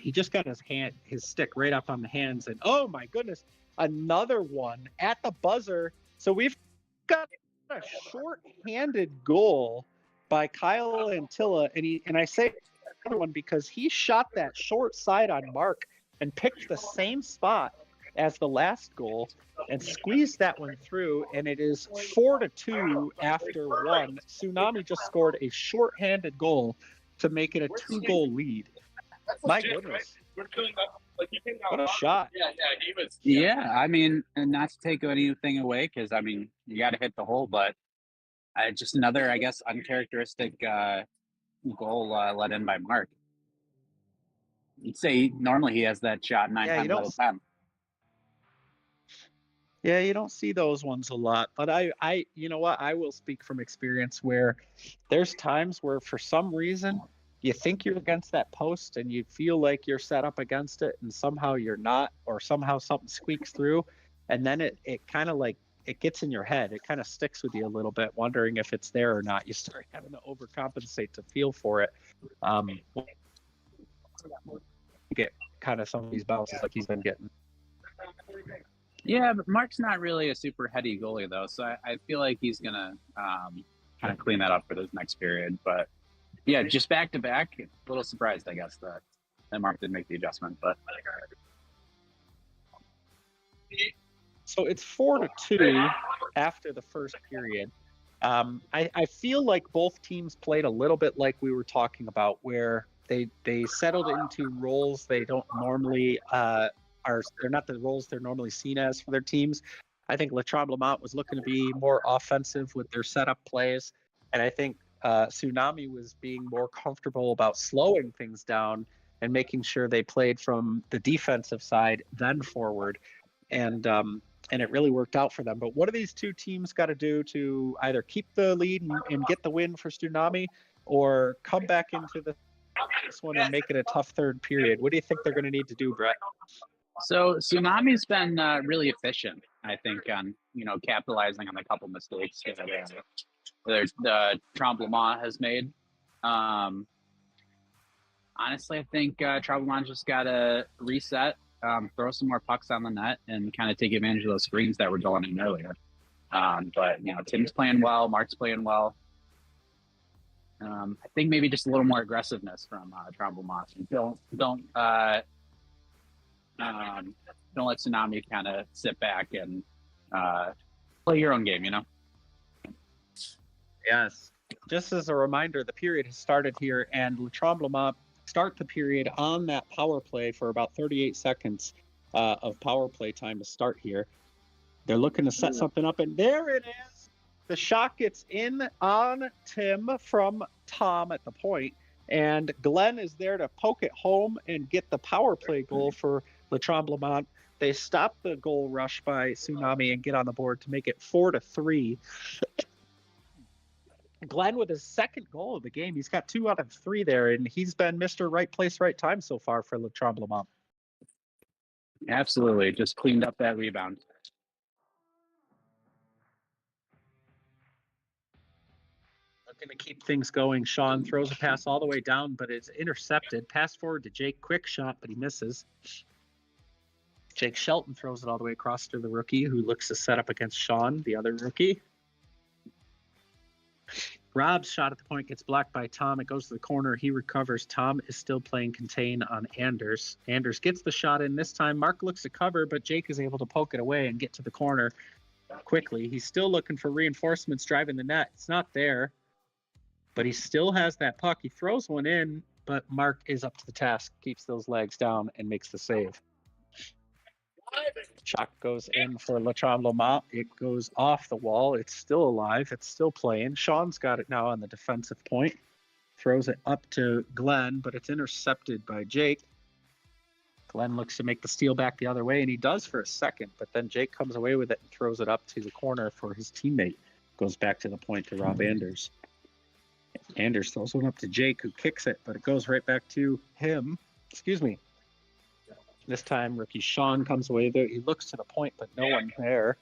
He just got his stick right up on the hands, and oh my goodness, another one at the buzzer. So we've got a short-handed goal by Kyle Antilla, and I say another one because he shot that short side on Mark and picked the same spot as the last goal and squeezed that one through, and it is 4-2 after one. Tsunami just scored a short-handed goal to make it a 2-goal lead. My goodness. What a shot.
Yeah, I mean, and not to take anything away, because, I mean, you got to hit the hole, but just another, I guess, uncharacteristic goal let in by Mark. You'd say normally he has that shot 9 times out of 10.
Yeah, you don't see those ones a lot, but I you know what, I will speak from experience where there's times where for some reason you think you're against that post and you feel like you're set up against it and somehow you're not, or somehow something squeaks through, and then it kind of like it gets in your head. It kind of sticks with you a little bit, wondering if it's there or not. You start having to overcompensate to feel for it. Get kind of some of these bounces like he's been getting.
Yeah, but Mark's not really a super heady goalie, though, so I feel like he's going to kind of clean that up for this next period. But, yeah, just back-to-back, a little surprised, I guess, that Mark didn't make the adjustment. But
so it's 4-2 after the first period. I feel like both teams played a little bit like we were talking about, where they settled into roles they don't normally they're not the roles they're normally seen as for their teams. I think Le Tremblement was looking to be more offensive with their setup plays, and I think Tsunami was being more comfortable about slowing things down and making sure they played from the defensive side then forward, and it really worked out for them. But what do these two teams got to do to either keep the lead and get the win for Tsunami, or come back into this one and make it a tough third period? What do you think they're going to need to do, Brett?
So Tsunami's been really efficient, I think, on capitalizing on a couple mistakes that Tremblement has made. Honestly, I think Tremblement just got to reset, throw some more pucks on the net, and kind of take advantage of those screens that were going in earlier. But Tim's playing well, Mark's playing well. I think maybe just a little more aggressiveness from Trombley-Moss. Don't let Tsunami kind of sit back and play your own game,
Yes. Just as a reminder, the period has started here, and Le Tremblement start the period on that power play for about 38 seconds of power play time to start here. They're looking to set something up, and there it is. The shot gets in on Tim from Tom at the point, and Glenn is there to poke it home and get the power play goal for Le Tremblement. They stop the goal rush by Tsunami and get on the board to make it 4-3. Glenn with his second goal of the game. He's got 2 out of 3 there, and he's been Mr. Right Place, Right Time so far for Le Tremblement.
Absolutely. Just cleaned up that rebound.
Looking to keep things going. Sean throws a pass all the way down, but it's intercepted. Pass forward to Jake. Quick shot, but he misses. Jake Shelton throws it all the way across to the rookie, who looks to set up against Sean, the other rookie. Rob's shot at the point gets blocked by Tom. It goes to the corner. He recovers. Tom is still playing contain on Anders. Anders gets the shot in this time. Mark looks to cover, but Jake is able to poke it away and get to the corner quickly. He's still looking for reinforcements driving the net. It's not there, but he still has that puck. He throws one in, but Mark is up to the task, keeps those legs down, and makes the save. Shot goes in for Le Tremblement. It goes off the wall. It's still alive. It's still playing. Sean's got it now on the defensive point. Throws it up to Glenn, but it's intercepted by Jake. Glenn looks to make the steal back the other way, and he does for a second, but then Jake comes away with it and throws it up to the corner for his teammate. Goes back to the point to Rob Anders. Anders throws one up to Jake, who kicks it, but it goes right back to him. Excuse me. This time, rookie Sean comes away there. He looks to the point, but no one there.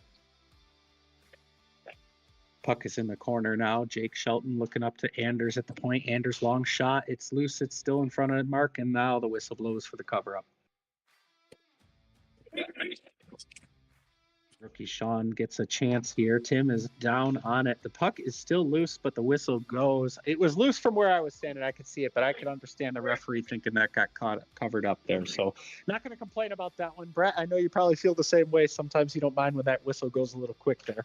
Puck is in the corner now. Jake Shelton looking up to Anders at the point. Anders' long shot. It's loose. It's still in front of Mark, and now the whistle blows for the cover-up. Rookie Sean gets a chance here. Tim is down on it. The puck is still loose, but the whistle goes. It was loose from where I was standing. I could see it, but I could understand the referee thinking that got covered up there. So not going to complain about that one. Brett, I know you probably feel the same way. Sometimes you don't mind when that whistle goes a little quick there.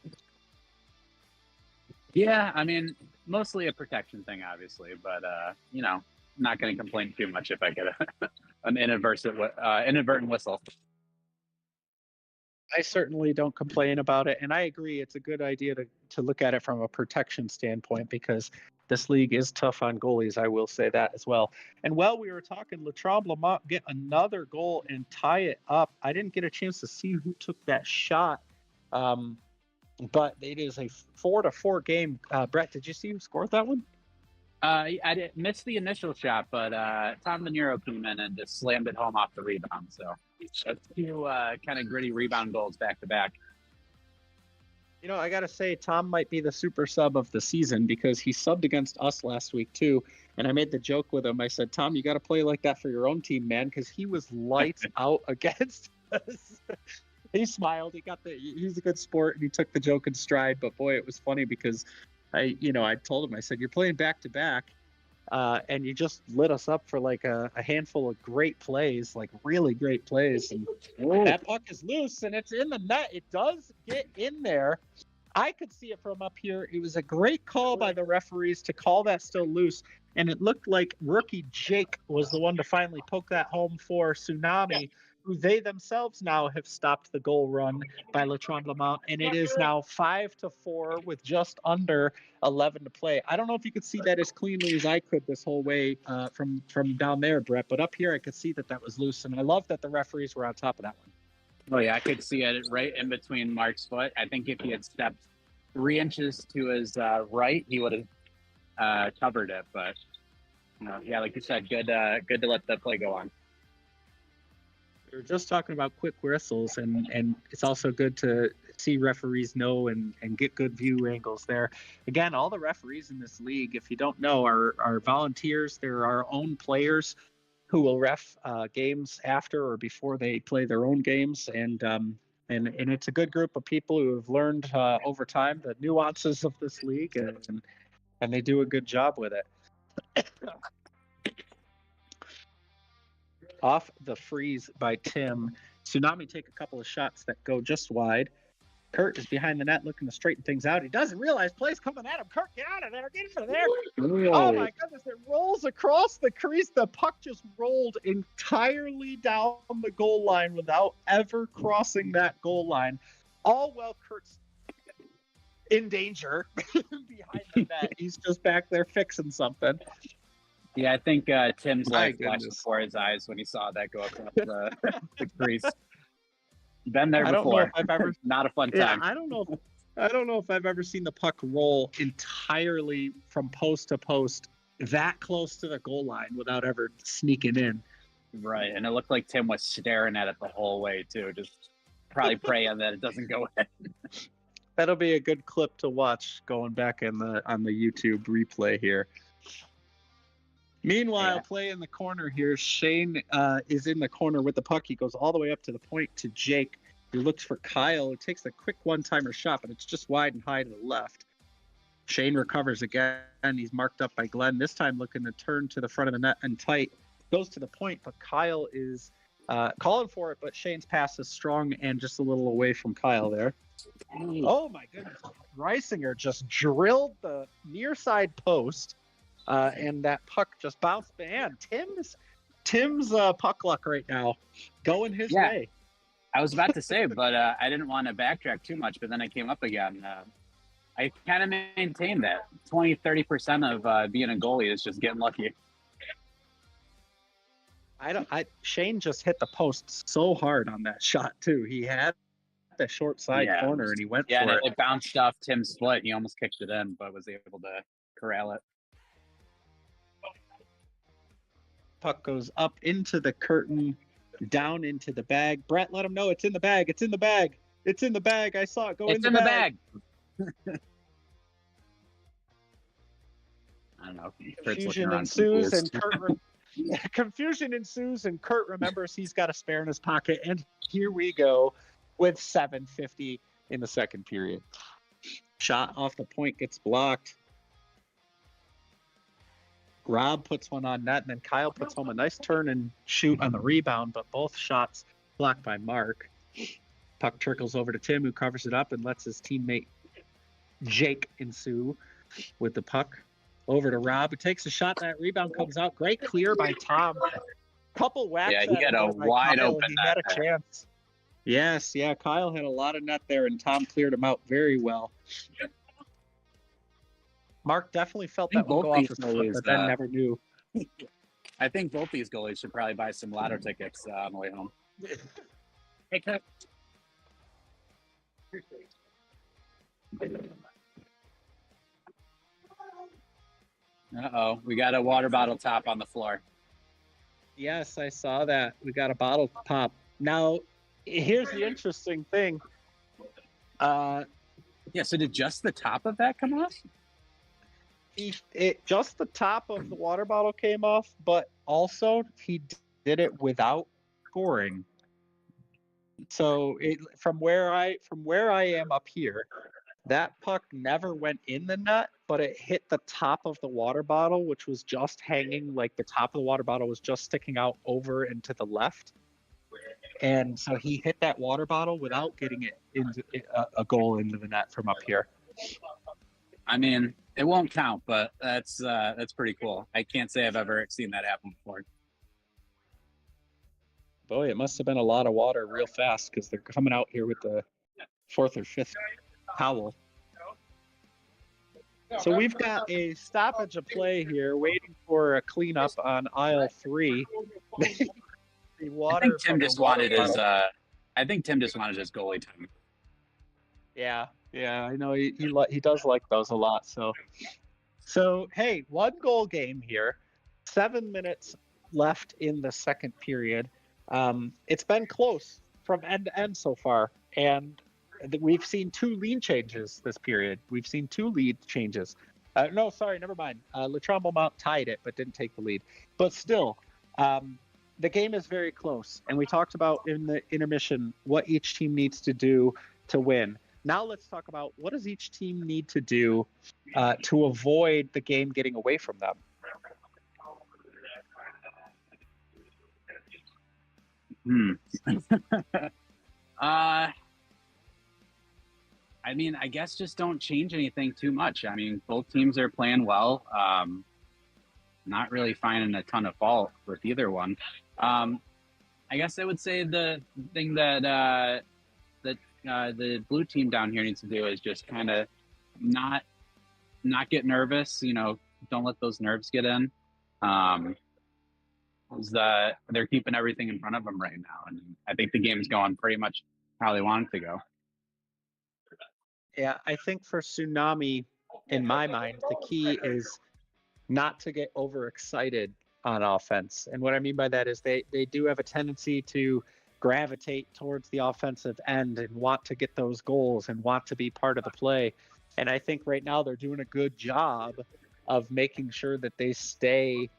Yeah, I mean, mostly a protection thing, obviously, but, not going to complain too much if I get an inadvertent whistle.
I certainly don't complain about it, and I agree it's a good idea to look at it from a protection standpoint because this league is tough on goalies. I will say that as well. And while we were talking, Le Tremblement get another goal and tie it up. I didn't get a chance to see who took that shot, but it is a 4-4 game. Brett, did you see who scored that one?
I missed the initial shot, but Tom Manero came in and just slammed it home off the rebound. So that's 2 kind of gritty rebound goals back to back.
I got to say, Tom might be the super sub of the season because he subbed against us last week too. And I made the joke with him. I said, Tom, you got to play like that for your own team, man, because he was lights out against us. He smiled. He's a good sport, and he took the joke in stride. But boy, it was funny because I told him, I said, you're playing back to back, and you just lit us up for like a handful of great plays, like really great plays. And that puck is loose and it's in the net. It does get in there. I could see it from up here. It was a great call by the referees to call that still loose. And it looked like rookie Jake was the one to finally poke that home for Tsunami, who they themselves now have stopped the goal run by Le Tremblement, and it is now 5-4 with just under 11 to play. I don't know if you could see that as cleanly as I could this whole way from down there, Brett, but up here I could see that was loose, and I love that the referees were on top of that one.
Oh yeah, I could see it right in between Mark's foot. I think if he had stepped 3 inches to his right, he would have covered it. But yeah, like you said, good to let the play go on.
We were just talking about quick whistles, and it's also good to see referees know and get good view angles there. Again, all the referees in this league, if you don't know, are volunteers. They're our own players who will ref games after or before they play their own games. And And it's a good group of people who have learned over time the nuances of this league, and they do a good job with it. Off the freeze by Tim. Tsunami take a couple of shots that go just wide. Kurt is behind the net looking to straighten things out. He doesn't realize play's coming at him. Kurt, get out of there. Get out of there. Oh, my goodness. It rolls across the crease. The puck just rolled entirely down the goal line without ever crossing that goal line. All while Kurt's in danger behind the net. He's just back there fixing something.
Yeah, I think Tim's life flashed before his eyes when he saw that go across the crease. Been there before.
I've ever
Not a fun time.
I don't know if I've ever seen the puck roll entirely from post to post that close to the goal line without ever sneaking in.
Right, and it looked like Tim was staring at it the whole way too, just probably praying that it doesn't go in.
That'll be a good clip to watch going back on the YouTube replay here. Meanwhile, play in the corner here. Shane is in the corner with the puck. He goes all the way up to the point to Jake. He looks for Kyle. He takes a quick one-timer shot, but it's just wide and high to the left. Shane recovers again. He's marked up by Glenn. This time looking to turn to the front of the net and tight. Goes to the point, but Kyle is calling for it, but Shane's pass is strong and just a little away from Kyle there. Oh, my goodness. Reisinger just drilled the near side post. And that puck just bounced. Man, Tim's puck luck right now, going his way.
I was about to say, but I didn't want to backtrack too much, but then I came up again. I kind of maintain that 20-30% of being a goalie is just getting lucky.
Shane just hit the post so hard on that shot too. He had the short side corner and he went for it.
It bounced off Tim's foot. He almost kicked it in, but was able to corral it.
Puck goes up into the curtain, down into the bag. Brett, let him know it's in the bag. It's in the bag. It's in the bag. I saw it go in the bag.
I don't know.
Confusion ensues, and confusion ensues, and Kurt remembers he's got a spare in his pocket. And here we go with 7:50 in the second period. Shot off the point gets blocked. Rob puts one on net, and then Kyle puts home a nice turn and shoot on the rebound, but both shots blocked by Mark. Puck trickles over to Tim, who covers it up and lets his teammate Jake ensue with the puck. Over to Rob, who takes a shot. That rebound comes out. Great clear by Tom. Couple whacks.
Yeah, he had a wide open
net. He had a chance. Yes, Kyle had a lot of net there, and Tom cleared him out very well. Mark definitely felt that one go off his foot, but then never knew.
I think both these goalies should probably buy some lotto tickets on the way home. Hey, Kurt. Uh-oh, we got a water bottle top on the floor.
Yes, I saw that. We got a bottle pop. Now, here's the interesting thing.
So did just the top of that come off?
Just the top of the water bottle came off, but also he did it without scoring. So from where I am up here, that puck never went in the net, but it hit the top of the water bottle, which was just hanging, like the top of the water bottle was just sticking out over and to the left. And so he hit that water bottle without getting it into a goal into the net from up here.
I mean, it won't count, but that's pretty cool. I can't say I've ever seen that happen before.
Boy, it must have been a lot of water real fast because they're coming out here with the fourth or fifth towel. So we've got a stoppage of play here, waiting for a cleanup on aisle 3. The water.
I think Tim just wanted his. I think Tim just wanted his goalie time.
Yeah, I know he does like those a lot. So hey, 1-goal game here. 7 minutes left in the second period. It's been close from end to end so far, and we've seen 2 lead changes this period. We've seen 2 lead changes. Never mind. Latremble Mount tied it, but didn't take the lead. But still, the game is very close, and we talked about in the intermission what each team needs to do to win. Now let's talk about what does each team need to do to avoid the game getting away from them.
I mean, I guess just don't change anything too much. I mean, both teams are playing well. Not really finding a ton of fault with either one. I guess I would say the thing that the blue team down here needs to do is just kind of not get nervous. You know, don't let those nerves get in. They're keeping everything in front of them right now, and I think the game's going pretty much how they want it to go.
Yeah, I think for Tsunami, in my mind, the key is not to get overexcited on offense. And what I mean by that is they do have a tendency to gravitate towards the offensive end and want to get those goals and want to be part of the play. And I think right now they're doing a good job of making sure that they stay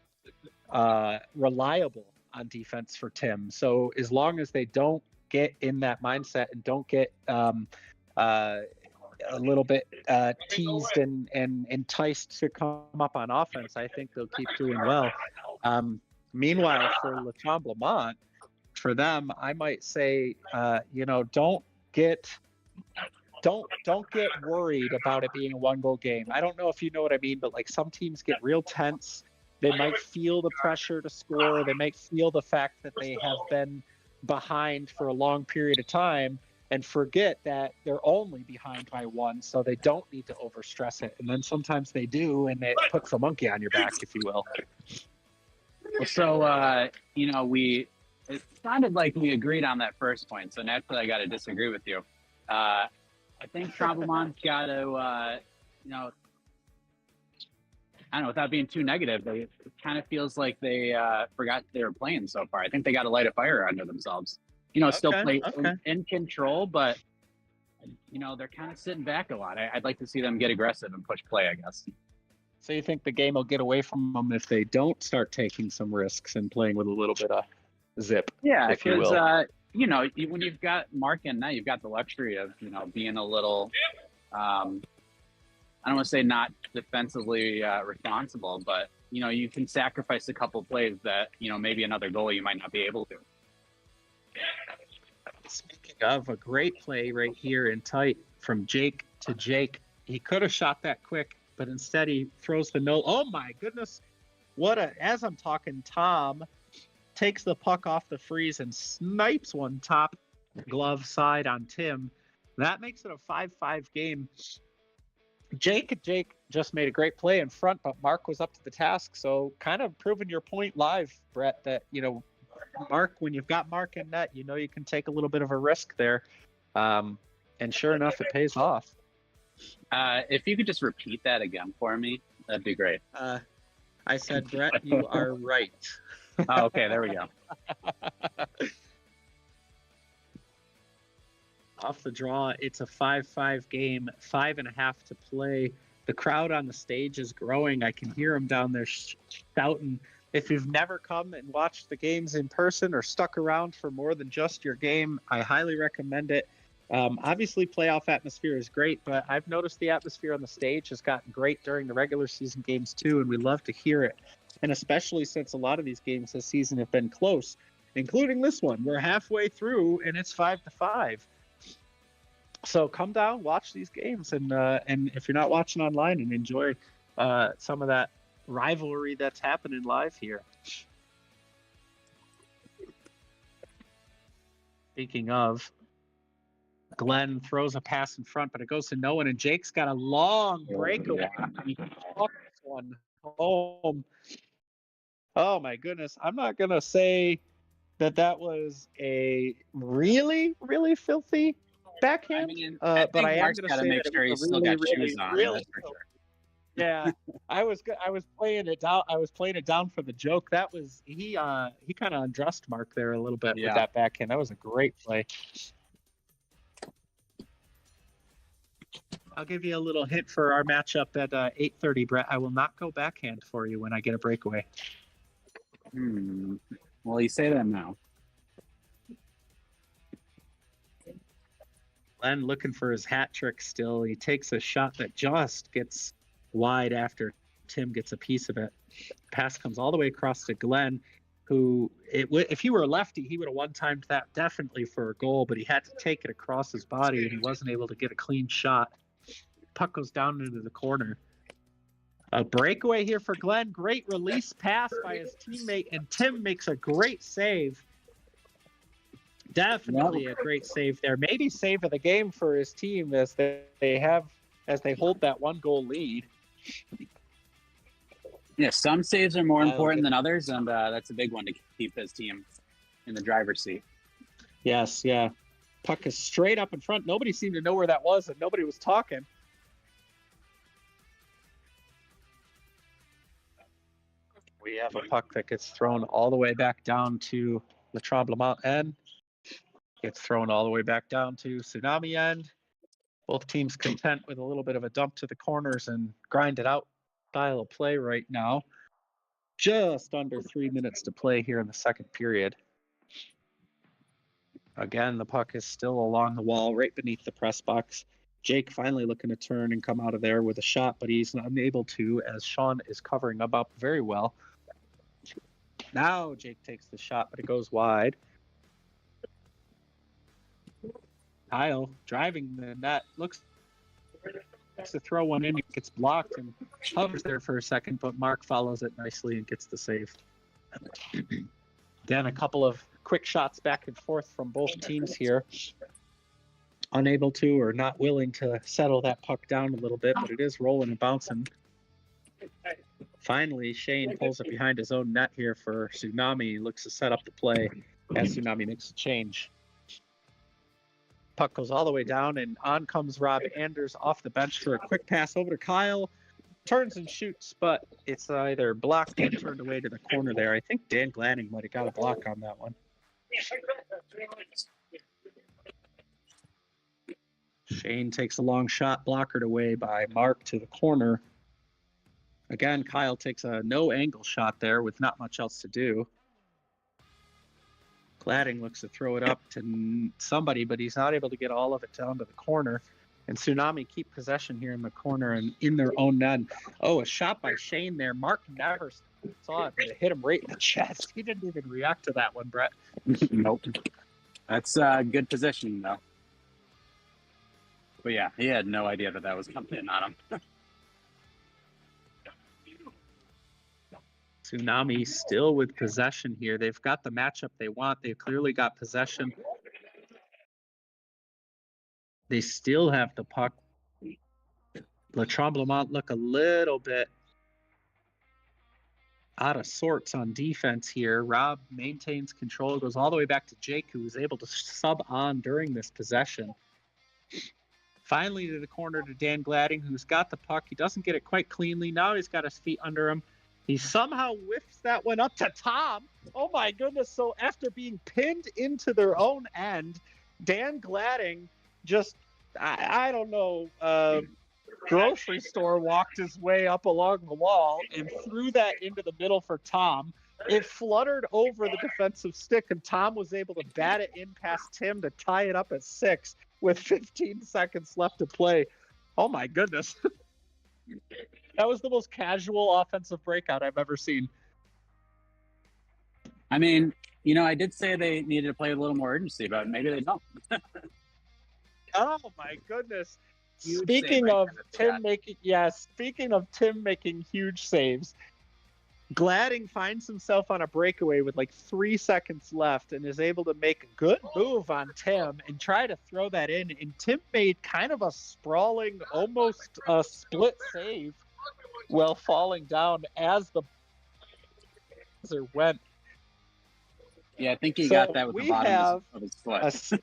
reliable on defense for Tim. So as long as they don't get in that mindset and don't get a little bit teased and enticed to come up on offense, I think they'll keep doing well. Meanwhile, for Le Tremblement, for them, I might say, don't get worried about it being a 1-goal game. I don't know if you know what I mean, but like some teams get real tense. They might feel the pressure to score. They might feel the fact that they have been behind for a long period of time and forget that they're only behind by 1, so they don't need to overstress it. And then sometimes they do, and it puts the monkey on your back, if you will.
So, it sounded like we agreed on that first point, so naturally I got to disagree with you. I think Tremblement's got to, I don't know, without being too negative, it kind of feels like they forgot they were playing so far. I think they got to light a fire under themselves. Still play in control, but, they're kind of sitting back a lot. I'd like to see them get aggressive and push play, I guess.
So you think the game will get away from them if they don't start taking some risks and playing with a little bit of zip?
Yeah,
if you will.
When you've got Mark in net, you've got the luxury of, being a little, I don't want to say not defensively responsible, but, you can sacrifice a couple plays that, maybe another goal you might not be able to.
Speaking of, a great play right here in tight from Jake to Jake. He could have shot that quick, but instead he throws the no. Oh my goodness. As I'm talking, Tom takes the puck off the freeze and snipes one top glove side on Tim. That makes it a 5-5 game. Jake just made a great play in front, but Mark was up to the task. So kind of proving your point live, Brett, that, Mark, when you've got Mark in net, you can take a little bit of a risk there. And sure enough, it pays off.
If you could just repeat that again for me, that'd be great.
I said, Brett, you are right.
Oh, okay, there we go.
Off the draw, it's a 5-5 game, 5.5 to play. The crowd on the stage is growing. I can hear them down there shouting. If you've never come and watched the games in person or stuck around for more than just your game, I highly recommend it. Obviously, playoff atmosphere is great, but I've noticed the atmosphere on the stage has gotten great during the regular season games too, and we love to hear it. And especially since a lot of these games this season have been close, including this one. We're halfway through, and it's 5-5. So come down, watch these games, and if you're not watching online, and enjoy some of that rivalry that's happening live here. Speaking of, Glenn throws a pass in front, but it goes to no one, and Jake's got a long breakaway. He walks one home. Oh my goodness. I'm not going to say that was a really, really filthy backhand, but I am going to say
make sure he's still got shoes on.
Really for sure. Yeah, I was playing it down. I was playing it down for the joke. That was he kind of undressed Mark there a little bit with that backhand. That was a great play. I'll give you a little hint for our matchup at 8:30, Brett. I will not go backhand for you when I get a breakaway.
Well, you say that now.
Glenn looking for his hat trick still. He takes a shot that just gets wide after Tim gets a piece of it. Pass comes all the way across to Glenn, who, if he were a lefty, he would have one-timed that definitely for a goal, but he had to take it across his body, and he wasn't able to get a clean shot. Puck goes down into the corner. A breakaway here for Glenn. Great release pass by his teammate, and Tim makes a great save. Definitely a great save there. Maybe save of the game for his team as they hold that 1-goal lead.
Yeah, some saves are more important than others, and that's a big one to keep his team in the driver's seat.
Yes, yeah. Puck is straight up in front. Nobody seemed to know where that was, and nobody was talking. We have a puck that gets thrown all the way back down to Le Tremblement end. Gets thrown all the way back down to Tsunami end. Both teams content with a little bit of a dump to the corners and grind it out style of play right now. Just under 3 minutes to play here in the second period. Again, the puck is still along the wall right beneath the press box. Jake finally looking to turn and come out of there with a shot, but he's unable to as Sean is covering him up very well. Now Jake takes the shot, but it goes wide. Kyle driving the net, looks to throw one in, it gets blocked and hovers there for a second, but Mark follows it nicely and gets the save. Then a couple of quick shots back and forth from both teams here. Unable to or not willing to settle that puck down a little bit, but it is rolling and bouncing. Finally, Shane pulls it behind his own net here for Tsunami. He looks to set up the play as Tsunami makes a change. Puck goes all the way down, and on comes Rob Anders off the bench for a quick pass over to Kyle. Turns and shoots, but it's either blocked or turned away to the corner there. I think Dan Glanning might have got a block on that one. Shane takes a long shot, blockered away by Mark to the corner. Again, Kyle takes a no-angle shot there with not much else to do. Gladding looks to throw it up to somebody, but he's not able to get all of it down to the corner. And Tsunami keep possession here in the corner and in their own net. Oh, a shot by Shane there. Mark never saw it, but it hit him right in the chest. He didn't even react to that one, Brett.
Nope. That's good positioning, though. But yeah, he had no idea that was coming in on him.
Tsunami still with possession here. They've got the matchup they want. They've clearly got possession. They still have the puck. Le Tremblement look a little bit out of sorts on defense here. Rob maintains control, goes all the way back to Jake, who was able to sub on during this possession. Finally to the corner to Dan Gladding, who's got the puck. He doesn't get it quite cleanly. Now he's got his feet under him. He somehow whiffs that one up to Tom. Oh my goodness. So after being pinned into their own end, Dan Gladding just, I don't know, grocery store walked his way up along the wall and threw that into the middle for Tom. It fluttered over the defensive stick, and Tom was able to bat it in past Tim to tie it up at 6 with 15 seconds left to play. Oh my goodness. That was the most casual offensive breakout I've ever seen.
I mean, you know, I did say they needed to play a little more urgency, but maybe they don't.
Oh my goodness.
Huge
Speaking
save
of
right there.
Tim making huge saves, Gladding finds himself on a breakaway with like 3 seconds left and is able to make a good move on Tim and try to throw that in. And Tim made kind of a sprawling, almost a split save while falling down as the buzzer went.
Yeah, I think he got that with the bottom of his foot.
A 6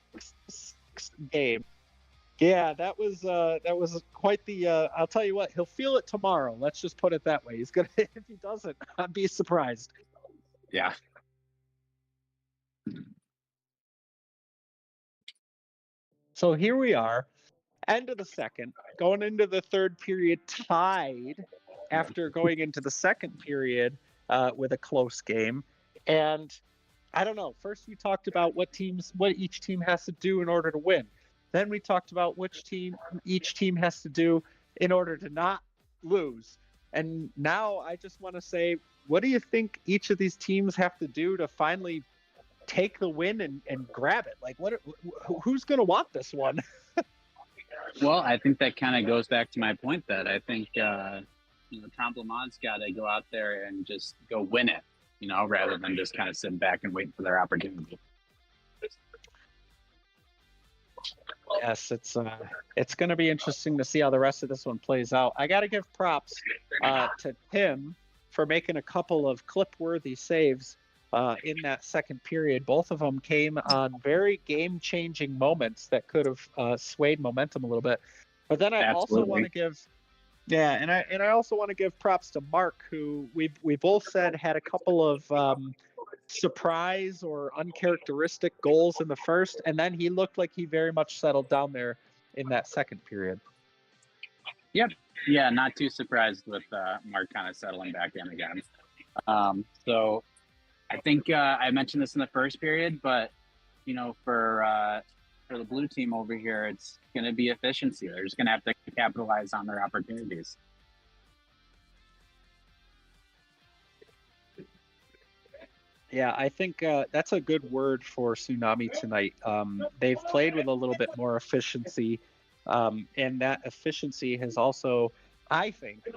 game. Yeah, that was quite the. I'll tell you what, he'll feel it tomorrow. Let's just put it that way. He's gonna. If he doesn't, I'd be surprised.
Yeah.
So here we are, end of the second, going into the third period, tied after going into the second period with a close game, and I don't know. First, we talked about what each team has to do in order to win. Then we talked about each team has to do in order to not lose. And now I just want to say, what do you think each of these teams have to do to finally take the win and grab it? Like, who's going to want this one?
Well, I think that kind of goes back to my point that I think Tom Blanc's got to go out there and just go win it, rather than just kind of sitting back and waiting for their opportunity.
Yes, it's going to be interesting to see how the rest of this one plays out. I got to give props to Tim for making a couple of clip-worthy saves in that second period. Both of them came on very game-changing moments that could have swayed momentum a little bit. But then I also want to give, and I also want to give props to Mark, who we both said had a couple of surprise or uncharacteristic goals in the first, and then he looked like he very much settled down there in that second period.
Yep. Yeah, not too surprised with Mark kind of settling back in again. So I think I mentioned this in the first period, but for the blue team over here, it's going to be efficiency. They're just going to have to capitalize on their opportunities.
Yeah, I think that's a good word for Tsunami tonight. They've played with a little bit more efficiency, and that efficiency has also, I think,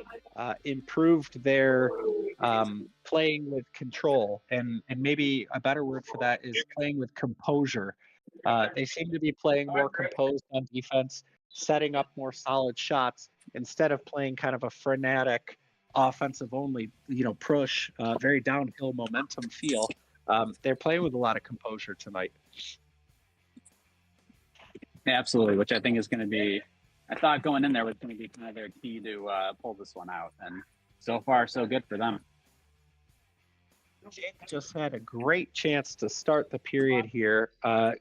improved their playing with control. And maybe a better word for that is playing with composure. They seem to be playing more composed on defense, setting up more solid shots instead of playing kind of a frenetic offensive only, push, very downhill momentum feel. They're playing with a lot of composure tonight.
Yeah, absolutely, which I think is going to be, I thought going in there was going to be kind of their key to pull this one out. And so far, so good for them.
Jake just had a great chance to start the period here.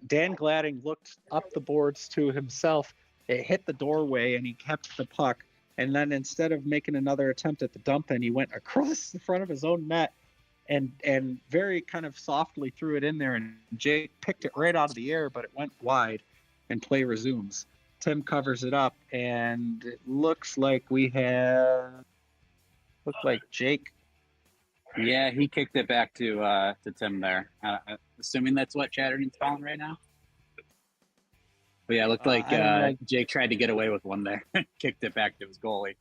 Dan Gladding looked up the boards to himself. It hit the doorway and he kept the puck. And then instead of making another attempt at the dump in, he went across the front of his own net and very kind of softly threw it in there. And Jake picked it right out of the air, but it went wide and play resumes. Tim covers it up and it looks like Jake.
Yeah, he kicked it back to Tim there. Assuming that's what Chatterton's calling right now. But yeah, it looked like Jake tried to get away with one there. Kicked it back to his goalie.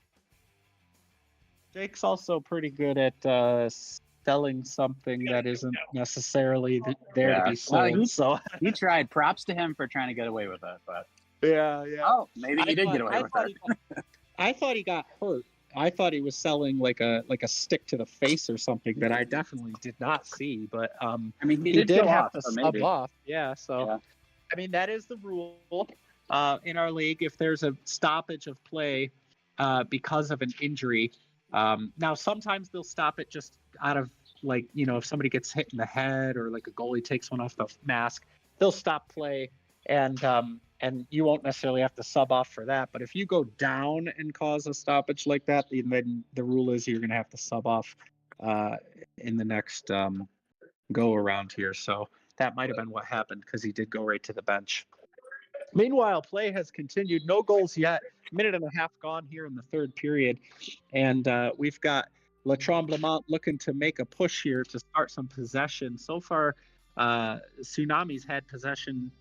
Jake's also pretty good at selling something that isn't necessarily there to be sold.
Well, he tried. Props to him for trying to get away with it. But
yeah.
Oh, maybe he did get away with it.
I thought he got hurt. I thought he was selling like a stick to the face or something that I definitely did not see. But
he did
have to
so
sub
maybe.
off. Yeah, so. Yeah. I mean, that is the rule in our league. If there's a stoppage of play because of an injury, now sometimes they'll stop it just out of if somebody gets hit in the head or like a goalie takes one off the mask, they'll stop play and you won't necessarily have to sub off for that. But if you go down and cause a stoppage like that, then the rule is you're going to have to sub off in the next go around here. So that might have been what happened because he did go right to the bench. Meanwhile, play has continued. No goals yet. Minute and a half gone here in the third period. And we've got Le Tremblement looking to make a push here to start some possession. So far, Tsunami's had possession,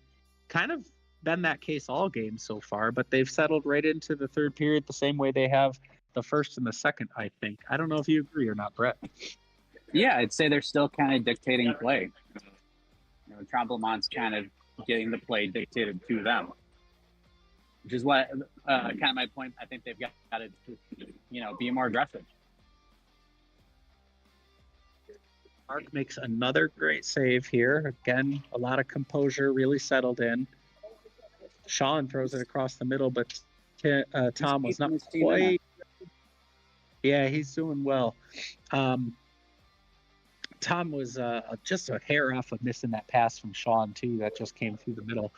kind of been that case all game so far, but they've settled right into the third period the same way they have the first and the second, I think. I don't know if you agree or not, Brett.
Yeah, I'd say they're still kind of dictating play. Tremblement's kind of getting the play dictated to them, which is what kind of my point. I think they've got to, be more aggressive.
Mark makes another great save here. Again, a lot of composure, really settled in. Sean throws it across the middle, but Tom was not quite. Yeah, he's doing well. Tom was just a hair off of missing that pass from Sean, too. That just came through the middle.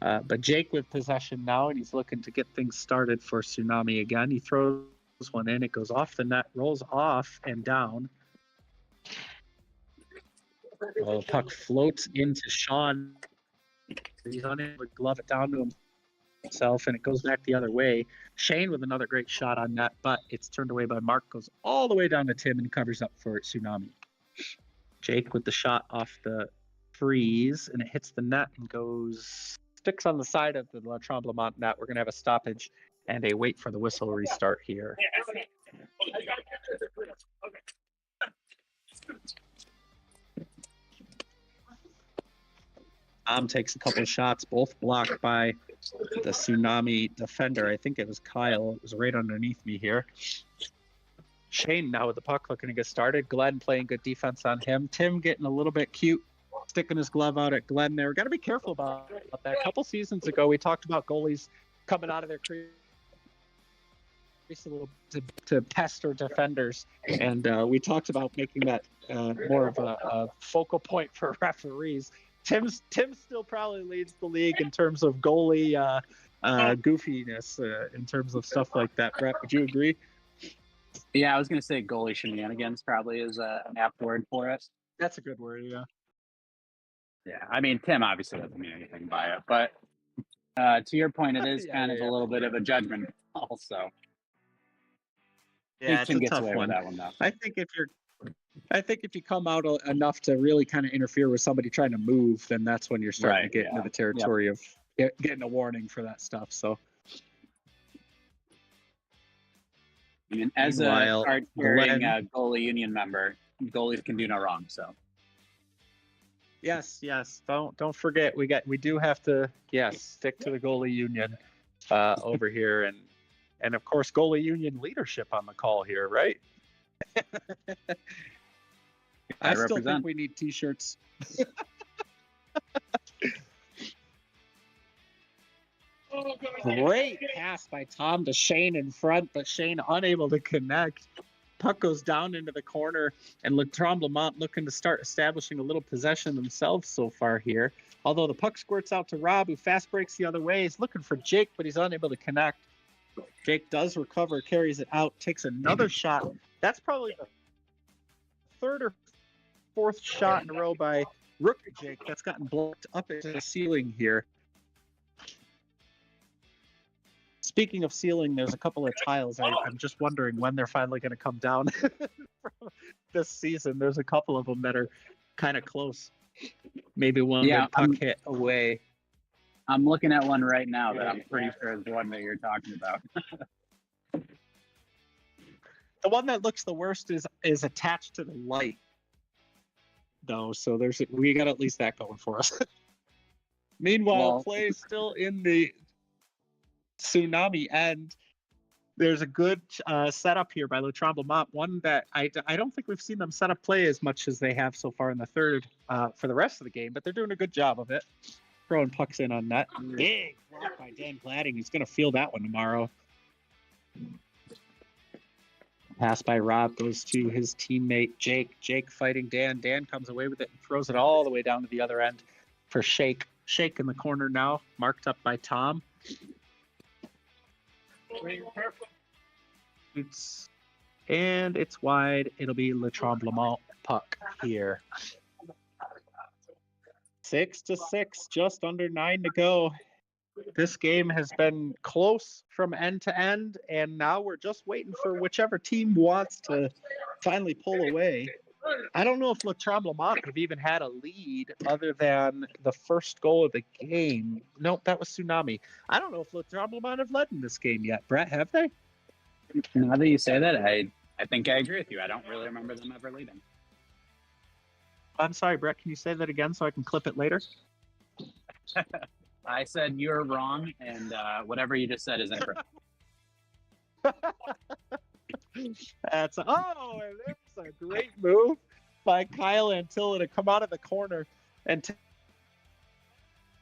But Jake with possession now, and he's looking to get things started for Tsunami again. He throws one in. It goes off the net, rolls off and down. Oh, puck floats into Sean. He's unable to glove it down to himself, and it goes back the other way. Shane with another great shot on net, but it's turned away by Mark. Goes all the way down to Tim and covers up for Tsunami. Jake with the shot off the freeze, and it hits the net and sticks on the side of the La Tremblement net. We're going to have a stoppage and a wait for the whistle restart here. Takes a couple of shots, both blocked by the Tsunami defender. I think it was Kyle. It was right underneath me here. Shane now with the puck looking to get started. Glenn playing good defense on him. Tim getting a little bit cute, sticking his glove out at Glenn there. Got to be careful about that. A couple seasons ago, we talked about goalies coming out of their crease a little to pester defenders, and we talked about making that more of a focal point for referees. Tim still probably leads the league in terms of goalie goofiness, in terms of stuff like that. Brett, would you agree?
Yeah, I was going to say goalie shenanigans probably is an apt word for it.
That's a good word, yeah.
Yeah, I mean, Tim obviously doesn't mean anything by it, but to your point, it is kind of a little bit of a judgment also.
Yeah,
Tim
it's a
gets
tough
away
one.
with that one, though.
I think if you come out enough to really kind of interfere with somebody trying to move, then that's when you're starting to get into the territory of getting a warning for that stuff. So,
I mean, as a card-carrying goalie union member, goalies can do no wrong. So,
yes, don't forget we do have to stick to the goalie union over here, and of course goalie union leadership on the call here, right? I still think we need t-shirts. Great pass by Tom to Shane in front, but Shane unable to connect. Puck goes down into the corner, and Le Tremblement looking to start establishing a little possession themselves so far here. Although the puck squirts out to Rob, who fast breaks the other way. He's looking for Jake, but he's unable to connect. Jake does recover, carries it out, takes another shot. That's probably the third or fourth shot in a row by rookie Jake that's gotten blocked up into the ceiling here. Speaking of ceiling, there's a couple of tiles. I'm just wondering when they're finally going to come down this season. There's a couple of them that are kind of close. Maybe one puck hit away.
I'm looking at one right now that I'm pretty sure is the one that you're talking about.
The one that looks the worst is attached to the light, though. So we got at least that going for us. Meanwhile, play still in the Tsunami end. There's a good setup here by Le Tremblement. One that I don't think we've seen them set up play as much as they have so far in the third for the rest of the game, but they're doing a good job of it. Throwing pucks in on net. Big block by Dan Gladding. He's going to feel that one tomorrow. Pass by Rob goes to his teammate Jake. Jake fighting Dan. Dan comes away with it and throws it all the way down to the other end for Shake. Shake in the corner now, marked up by Tom. It's wide. It'll be Le Tremblement puck here. 6-6, just under 9 to go. This game has been close from end to end, and now we're just waiting for whichever team wants to finally pull away. I don't know if Le Tremblement have even had a lead other than the first goal of the game. Nope, that was Tsunami. I don't know if Le Tremblement have led in this game yet. Brett, have they?
Now that you say that, I think I agree with you. I don't really remember them ever leading.
I'm sorry, Brett, can you say that again so I can clip it later?
I said you're wrong, and whatever you just said is incorrect.
There's a great move by Kyle Antilla to come out of the corner and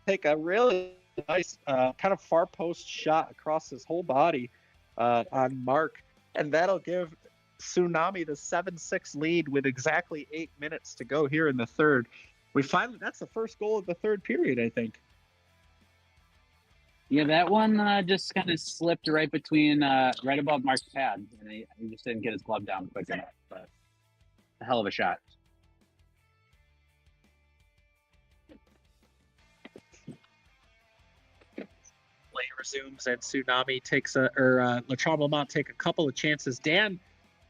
take a really nice kind of far post shot across his whole body on Mark, and that'll give Tsunami the 7-6 lead with exactly 8 minutes to go here in the third. That's the first goal of the third period, I think.
Yeah, that one just kind of slipped right between, right above Mark's pad, and he just didn't get his glove down quick enough. But a hell of a shot.
resumes and Tsunami takes Le Tremblement take a couple of chances. Dan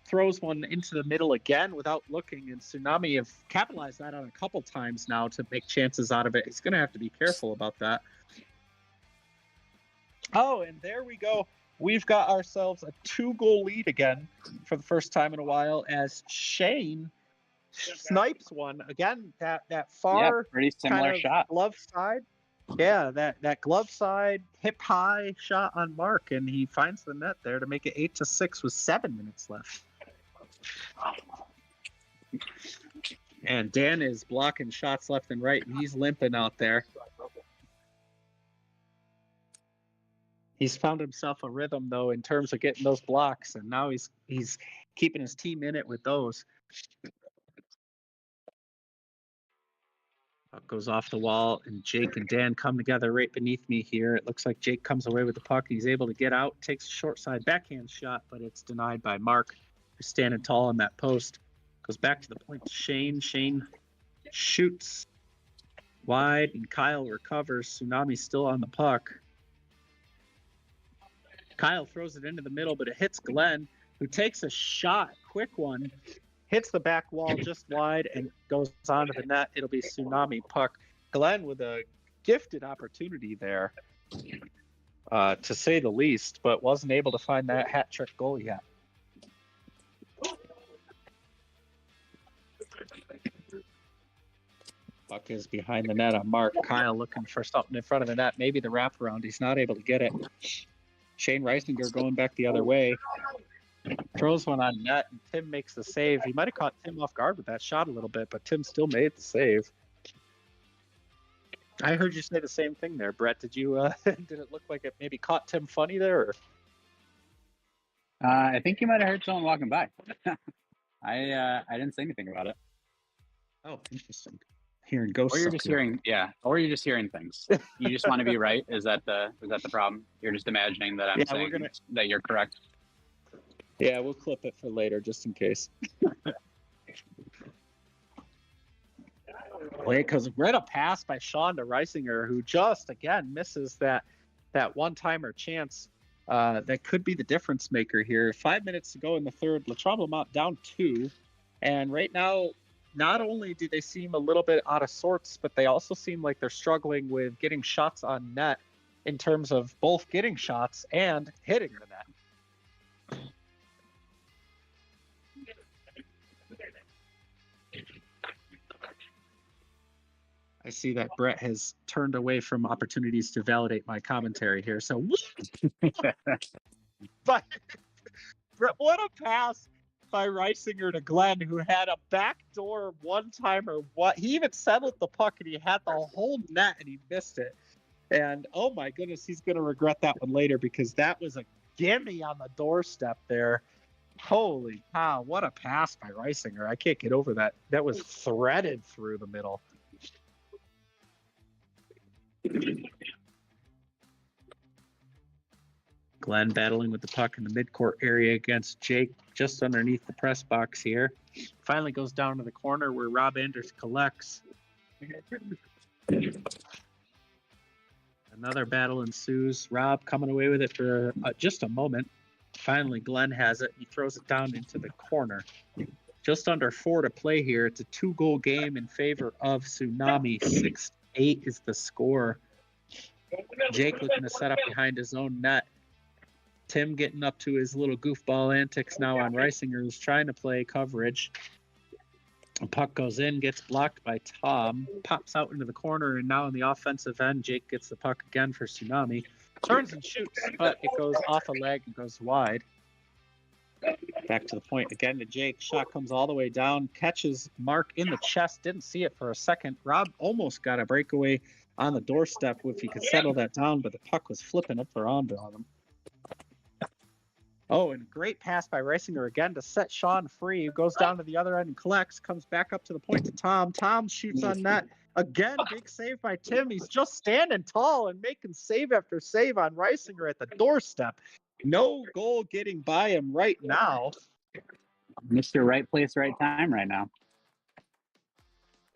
throws one into the middle again without looking, and Tsunami have capitalized that on a couple times now to make chances out of it. He's going to have to be careful about that. Oh, and there we go. We've got ourselves a 2-goal lead again for the first time in a while as Shane snipes one. Again, that far
pretty similar
kind of
shot.
glove side. Yeah, that glove side, hip high shot on Mark, and he finds the net there to make it 8-6 with 7 minutes left. And Dan is blocking shots left and right, and he's limping out there. He's found himself a rhythm, though, in terms of getting those blocks, and now he's keeping his team in it with those. Puck goes off the wall, and Jake and Dan come together right beneath me here. It looks like Jake comes away with the puck. He's able to get out, takes a short side backhand shot, but it's denied by Mark, who's standing tall on that post. Goes back to the point to Shane. Shane shoots wide, and Kyle recovers. Tsunami's still on the puck. Kyle throws it into the middle, but it hits Glenn, who takes a shot, quick one, hits the back wall just wide, and goes onto the net. It'll be Tsunami puck. Glenn with a gifted opportunity there, to say the least, but wasn't able to find that hat trick goal yet. Puck is behind the net on Mark. Kyle looking for something in front of the net. Maybe the wraparound. He's not able to get it. Shane Reisinger going back the other way. Throws one on net, and Tim makes the save. He might have caught Tim off guard with that shot a little bit, but Tim still made the save. I heard you say the same thing there, Brett. Did you? Did it look like it maybe caught Tim funny there? Or?
I think you might have heard someone walking by. I didn't say anything about it.
Oh, interesting. Hearing ghosts.
Or you're just hearing, or you're just hearing things. You just want to be right. Is that the problem? You're just imagining that I'm saying that you're correct.
Yeah, we'll clip it for later just in case. Because read a pass by Sean to Reisinger, who just again misses that one-timer chance that could be the difference maker here. 5 minutes to go in the third. Le Tremblement down 2, and right now, not only do they seem a little bit out of sorts, but they also seem like they're struggling with getting shots on net in terms of both getting shots and hitting the net. I see that Brett has turned away from opportunities to validate my commentary here. So, but Brett, what a pass by Reisinger to Glenn, who had a backdoor one-timer. He even settled the puck, and he had the whole net, and he missed it. And, oh, my goodness, he's going to regret that one later, because that was a gimme on the doorstep there. Holy cow, what a pass by Reisinger. I can't get over that. That was threaded through the middle. Glenn battling with the puck in the midcourt area against Jake just underneath the press box here. Finally goes down to the corner where Rob Anders collects. Another battle ensues. Rob coming away with it for just a moment. Finally, Glenn has it. He throws it down into the corner. Just under 4 to play here. It's a 2-goal game in favor of Tsunami. 6-8 is the score. Jake looking to set up behind his own net. Tim getting up to his little goofball antics now on Reisinger, who's trying to play coverage. The puck goes in, gets blocked by Tom, pops out into the corner, and now on the offensive end, Jake gets the puck again for Tsunami. Turns and shoots, but it goes off a leg and goes wide. Back to the point again to Jake. Shot comes all the way down, catches Mark in the chest, didn't see it for a second. Rob almost got a breakaway on the doorstep if he could settle that down, but the puck was flipping up around on him. Oh, and a great pass by Reisinger again to set Sean free. Goes down to the other end and collects. Comes back up to the point to Tom. Tom shoots on net. Again, big save by Tim. He's just standing tall and making save after save on Reisinger at the doorstep. No goal getting by him right now.
Mr. Right Place, Right Time right now.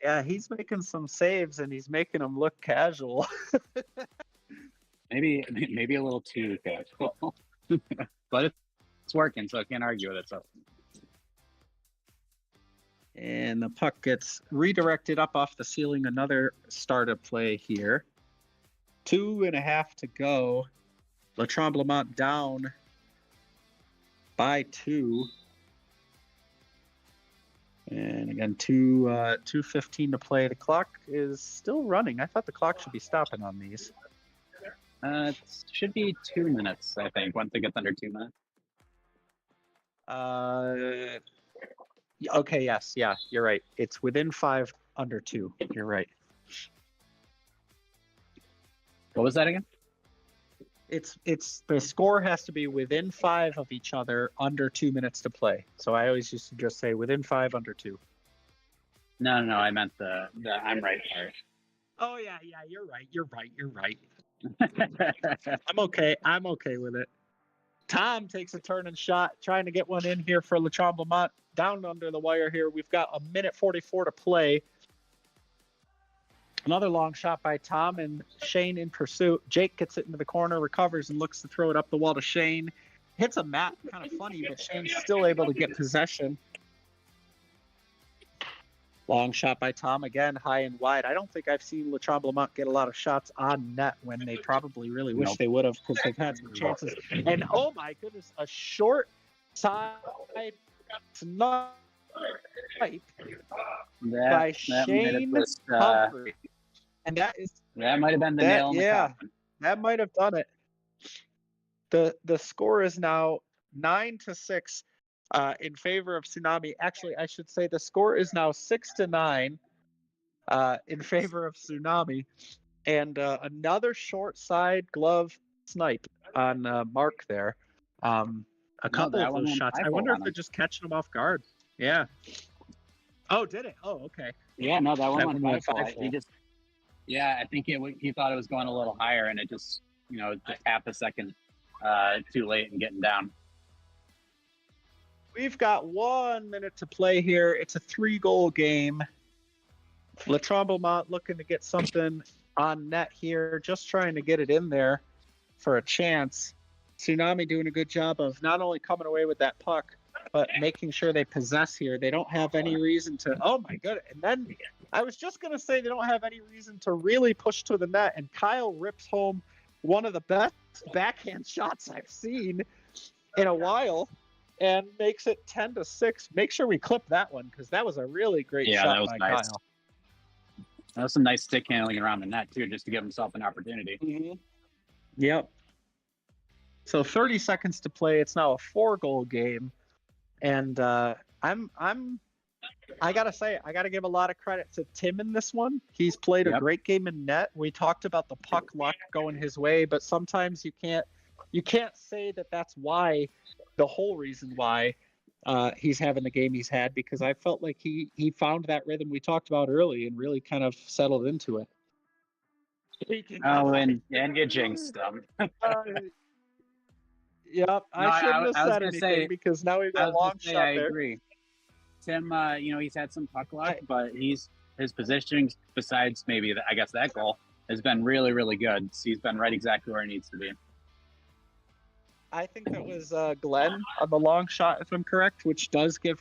Yeah, he's making some saves, and he's making them look casual.
Maybe a little too casual. But it's working, so I can't argue with it. So.
And the puck gets redirected up off the ceiling. Another startup play here. 2.5 to go. Le Tremblement down by 2. And again, 2:15 to play. The clock is still running. I thought the clock should be stopping on these.
It should be 2 minutes, I think, once it gets under 2 minutes.
Okay, yes, yeah, you're right. It's within 5 under 2. You're right.
What was that again?
It's the score has to be within 5 of each other under 2 minutes to play. So I always used to just say within 5 under 2.
No, I meant the I'm right part.
Oh yeah, you're right. I'm okay with it. Tom takes a turn and shot, trying to get one in here for Le Tremblement. Down under the wire here. We've got 1:44 to play. Another long shot by Tom and Shane in pursuit. Jake gets it into the corner, recovers, and looks to throw it up the wall to Shane. Hits a mat, kind of funny, but Shane's still able to get possession. Long shot by Tom again, high and wide. I don't think I've seen Le Tremblement get a lot of shots on net when they probably really wish they would have, because they've had some chances. And oh my goodness, a short side snipe by Shane Humphrey. And that
might have been the nail in the coffin.
That might have done it. The score is now 9-6 in favor of Tsunami. Actually, I should say the score is now 6-9 in favor of Tsunami. And another short side glove snipe on Mark there. A couple of those shots. I wonder if they're just catching them off guard. Yeah. Oh, did it? Oh, okay.
Yeah, no, that one went 5.
He just.
Yeah, I think he thought it was going a little higher, and it just half a second too late and getting down.
We've got 1 minute to play here. It's a 3-goal game. Le Tremblement looking to get something on net here, just trying to get it in there for a chance. Tsunami doing a good job of not only coming away with that puck, but making sure they possess here. They don't have any reason to. Oh my goodness! And then I was just gonna say they don't have any reason to really push to the net. And Kyle rips home one of the best backhand shots I've seen in a while, and makes it 10-6. Make sure we clip that one, because that was a really great shot
that was
by
nice.
Kyle.
That was some nice stick handling around the net too, just to give himself an opportunity.
Mm-hmm. Yep. So 30 seconds to play. It's now a 4-goal game, and I gotta say, I gotta give a lot of credit to Tim in this one. He's played a great game in net. We talked about the puck luck going his way, but sometimes you can't say that that's why, the whole reason why he's having the game he's had, because I felt like he found that rhythm we talked about early and really kind of settled into it.
And you jinxed him.
Yep, I shouldn't have said anything, because now we've got a long shot there.
I agree. Tim, he's had some puck luck, but his positioning, besides maybe that goal, has been really, really good. So he's been right exactly where he needs to be.
I think that was Glenn on the long shot, if I'm correct, which does give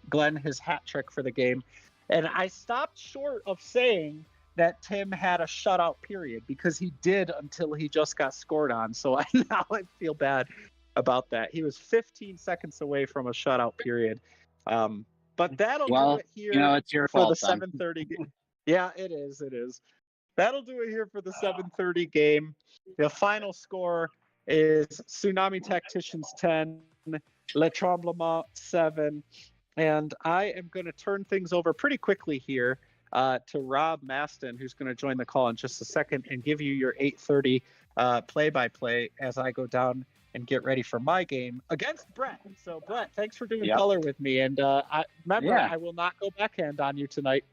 Glenn his hat trick for the game. And I stopped short of saying that Tim had a shutout period, because he did until he just got scored on. So now I feel bad about that. He was 15 seconds away from a shutout period. But that'll do it here
it's your
for
fault,
the 7:30 game. Yeah, it is. That'll do it here for the 7:30 game. The final score is Tsunami Tacticians 10, Le Tremblement 7. And I am going to turn things over pretty quickly here to Rob Maston, who's going to join the call in just a second and give you your 8:30 play-by-play as I go down and get ready for my game against Brett. So, Brett, thanks for doing color with me. And I will not go backhand on you tonight.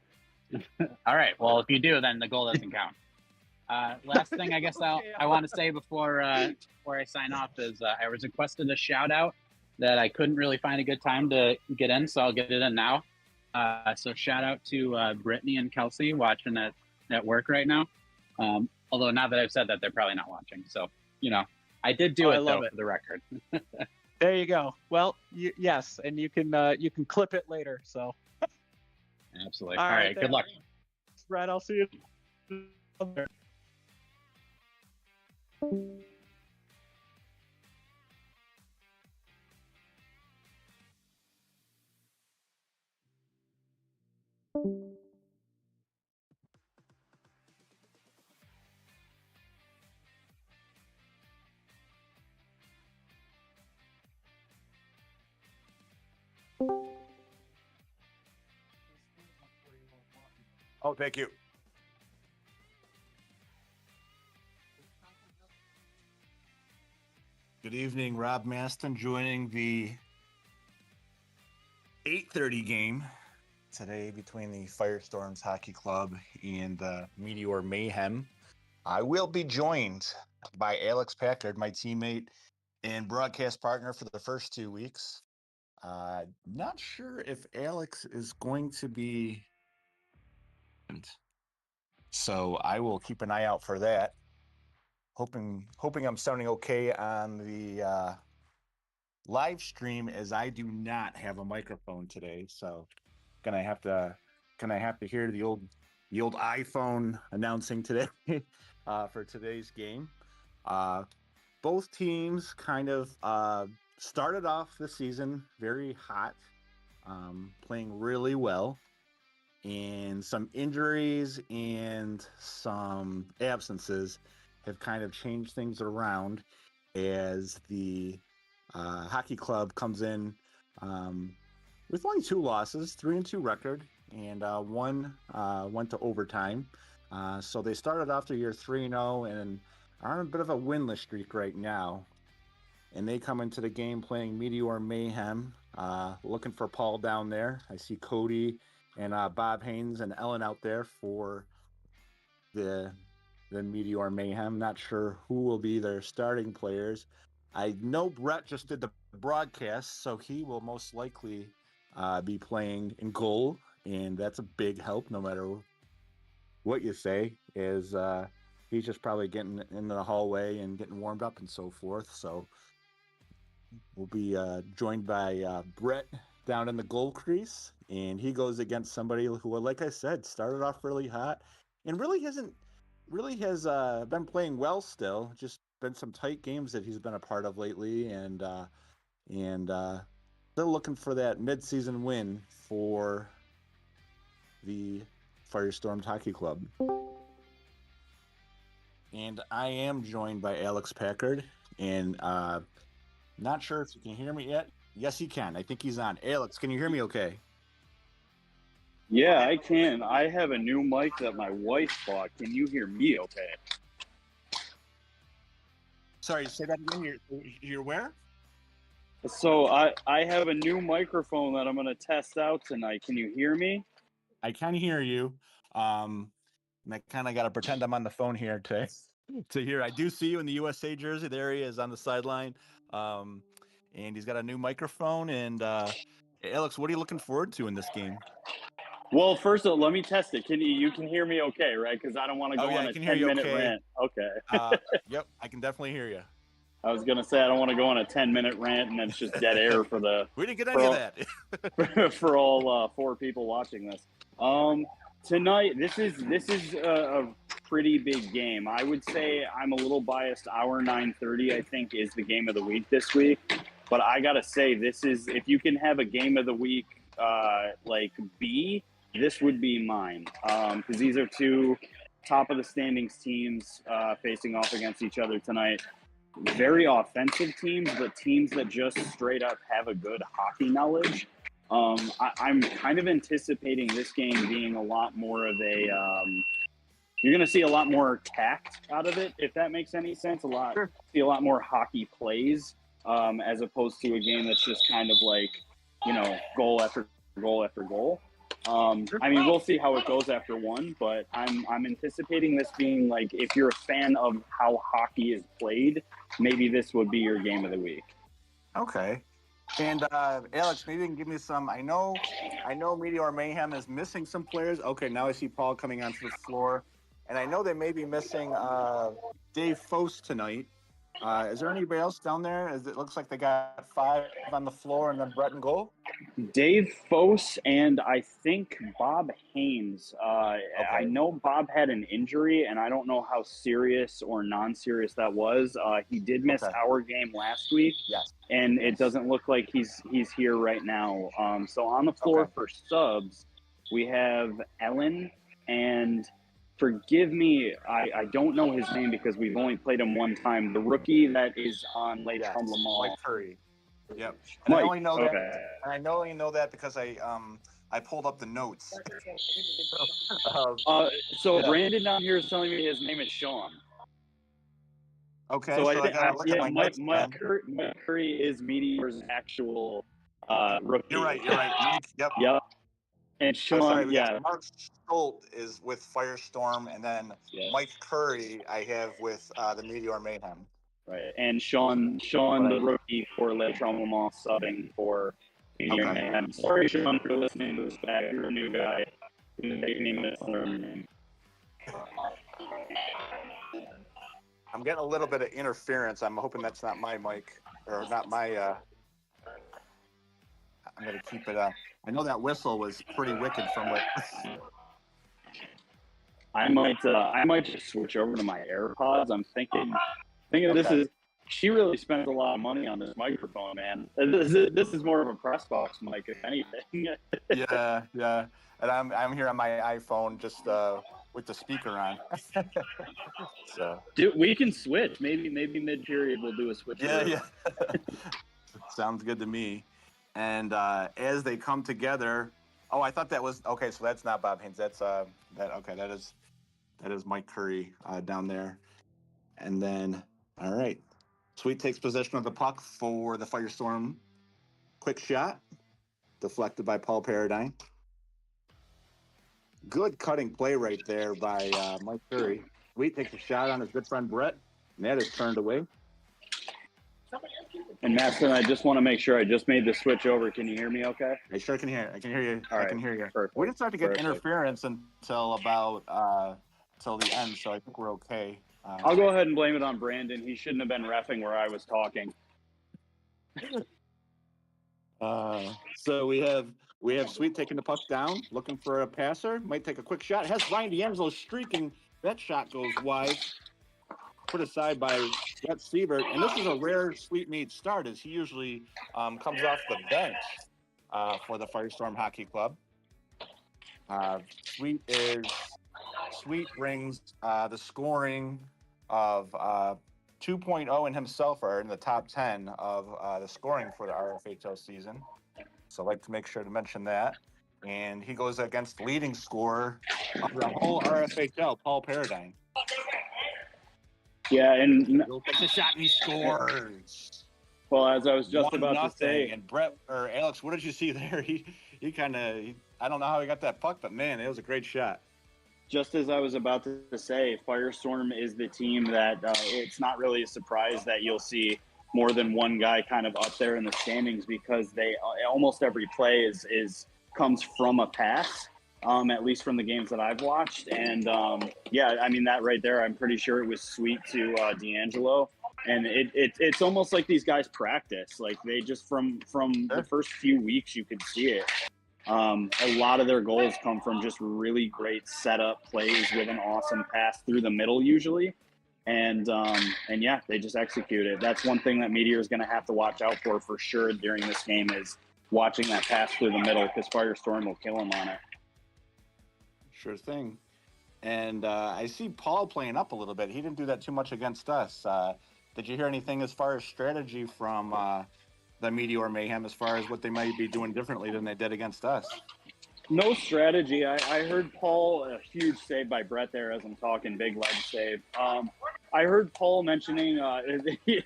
All right. Well, if you do, then the goal doesn't count. Last thing I guess I want to say before I sign off is I was requested a shout out that I couldn't really find a good time to get in, so I'll get it in now. So shout out to Brittany and Kelsey watching at work right now. Although now that I've said that, they're probably not watching. So, I did do
I
it,
love
though,
it.
for the record.
There you go. Well, yes, and you can clip it later. So.
Absolutely.
All
All right. Good luck.
Brad, I'll see you.
Oh, thank you.
Good evening, Rob Maston joining the 8:30 game today between the Firestorms Hockey Club and Meteor Mayhem. I will be joined by Alex Packard, my teammate and broadcast partner for the first 2 weeks. Not sure if Alex is going to be, so I will keep an eye out for that. Hoping I'm sounding okay on the live stream, as I do not have a microphone today, so gonna have to hear the old iPhone announcing today for today's game. Both teams kind of started off the season very hot, playing really well, and some injuries and some absences have kind of changed things around as the hockey club comes in with only 2 losses, 3-2 record, and one went to overtime. So they started off the year 3-0 and are on a bit of a winless streak right now. And they come into the game playing Meteor Mayhem, looking for Paul down there. I see Cody and Bob Haynes and Ellen out there for the Meteor Mayhem. Not sure who will be their starting players. I know Brett just did the broadcast, so he will most likely be playing in goal, and that's a big help no matter what you say, is he's just probably getting into the hallway and getting warmed up and so forth. So we'll be joined by Brett down in the goal crease, and he goes against somebody who, like I said, started off really hot and really has been playing well still. Just been some tight games that he's been a part of lately, and still looking for that mid-season win for the Firestorms Hockey Club. And I am joined by Alex Packard, and not sure if you can hear me yet. Yes, he can. I think he's on. Alex, can you hear me okay?
Yeah, I can. I have a new mic that my wife bought. Can you hear me okay?
Sorry, say that again. You're where?
So I have a new microphone that I'm going to test out tonight. Can you hear me?
I can hear you. And I kind of got to pretend I'm on the phone here to hear. I do see you in the USA jersey. There he is on the sideline. And he's got a new microphone. And Alex, what are you looking forward to in this game?
Well, first of all, let me test it. You can hear me okay, right? Because I don't want to go on a 10-minute rant. Okay.
Yep, I can definitely hear you.
I was going to say I don't want to go on a 10-minute rant and it's just dead air for the.
We didn't get any of
that. For all 4 people watching this. Tonight, this is a pretty big game. I would say I'm a little biased. Our 9:30, I think, is the game of the week this week. But I gotta say, this is, if you can have a game of the week like B, this would be mine. Because these are 2 top of the standings teams facing off against each other tonight. Very offensive teams, but teams that just straight up have a good hockey knowledge. I'm kind of anticipating this game being a lot more of a you're going to see a lot more tact out of it, if that makes any sense. See a lot more hockey plays as opposed to a game that's just kind of like, goal after goal after goal. I mean, we'll see how it goes after one, but I'm anticipating this being like, if you're a fan of how hockey is played, maybe this would be your game of the week.
Okay. And Alex, maybe you can give me some. I know Meteor Mayhem is missing some players. Okay, now I see Paul coming onto the floor. and I know they may be missing Dave Foast tonight. Is there anybody else down there? It looks like they got 5 on the floor and then Brett and goal.
Dave Foss and I think Bob Haynes. I know Bob had an injury, and I don't know how serious or non-serious that was. He did miss our game last week, and it doesn't look like he's here right now. So on the floor for subs, we have Ellen and forgive me, I don't know his name because we've only played him one time. The rookie that is on Lake Trumbull.
Mike Curry. Yep. And
Mike,
I only know that. And I only know that because I pulled up the notes.
So Brandon down here is telling me his name is Sean.
Okay.
So
I gotta look at my notes,
Mike Curry is Meteor's actual rookie.
You're right. Mike, yep.
Yep. And Sean,
Mark Stolt is with Firestorm, and then Mike Curry I have with the Meteor Mayhem.
Right, and Sean, the rookie for Le Tremblement, subbing for Meteor Mayhem. Sorry, Sean, for listening to this back. You're a new guy.
I'm getting a little bit of interference. I'm hoping that's not my mic or not my. I'm gonna keep it up. I know that whistle was pretty wicked from it.
I might just switch over to my AirPods. I'm thinking this is. She really spent a lot of money on this microphone, man. This is more of a press box mic, if anything.
yeah. And I'm here on my iPhone, just with the speaker on. So.
Dude, we can switch. Maybe mid period we'll do a switch.
Yeah. Sounds good to me. And as they come together, I thought that was okay. So that's not Bob Haynes. That's that is Mike Curry down there. And then, all right, Sweet takes possession of the puck for the Firestorm. Quick shot, deflected by Paul Paradine. Good cutting play right there by Mike Curry. Sweet takes a shot on his good friend Brett, and that is turned away.
And Maston, I just want to make sure I just made the switch over. Can you hear me okay?
I sure can hear. I can hear you.
All right.
I can hear you.
Perfect.
We didn't start to get interference until about till the end, so I think we're okay.
I'll go ahead and blame it on Brandon. He shouldn't have been reffing where I was talking.
So we have Sweet taking the puck down, looking for a passer. Might take a quick shot. Has Ryan D'Angelo streaking. That shot goes wide. Put aside by Brett Siebert. And this is a rare Sweet Mead start, as he usually comes off the bench for the Firestorm Hockey Club. Sweet brings the scoring of 2.0 and himself are in the top 10 of the scoring for the RFHL season. So I'd like to make sure to mention that. And he goes against the leading scorer of the whole RFHL, Paul Paradine.
Yeah, and
He'll take the shot and he scores.
Well, as I was just about to say,
and Brett or Alex, what did you see there? He kind of, I don't know how he got that puck, but man, it was a great shot.
Just as I was about to say, Firestorm is the team that it's not really a surprise that you'll see more than one guy kind of up there in the standings, because they almost every play comes from a pass, at least from the games that I've watched. And yeah, I mean, that right there, I'm pretty sure it was Sweet to D'Angelo. And it's almost like these guys practice. Like they just from the first few weeks, you could see it. A lot of their goals come from just really great setup plays with an awesome pass through the middle usually. And yeah, they just execute it. That's one thing that Meteor is going to have to watch out for sure during this game, is watching that pass through the middle, because Firestorm will kill him on it.
Sure thing. And I see Paul playing up a little bit. He didn't do that too much against us. Did you hear anything as far as strategy from the Meteor Mayhem, as far as what they might be doing differently than they did against us?
No strategy. I heard Paul, a huge save by Brett there as I'm talking, big leg save. I heard Paul mentioning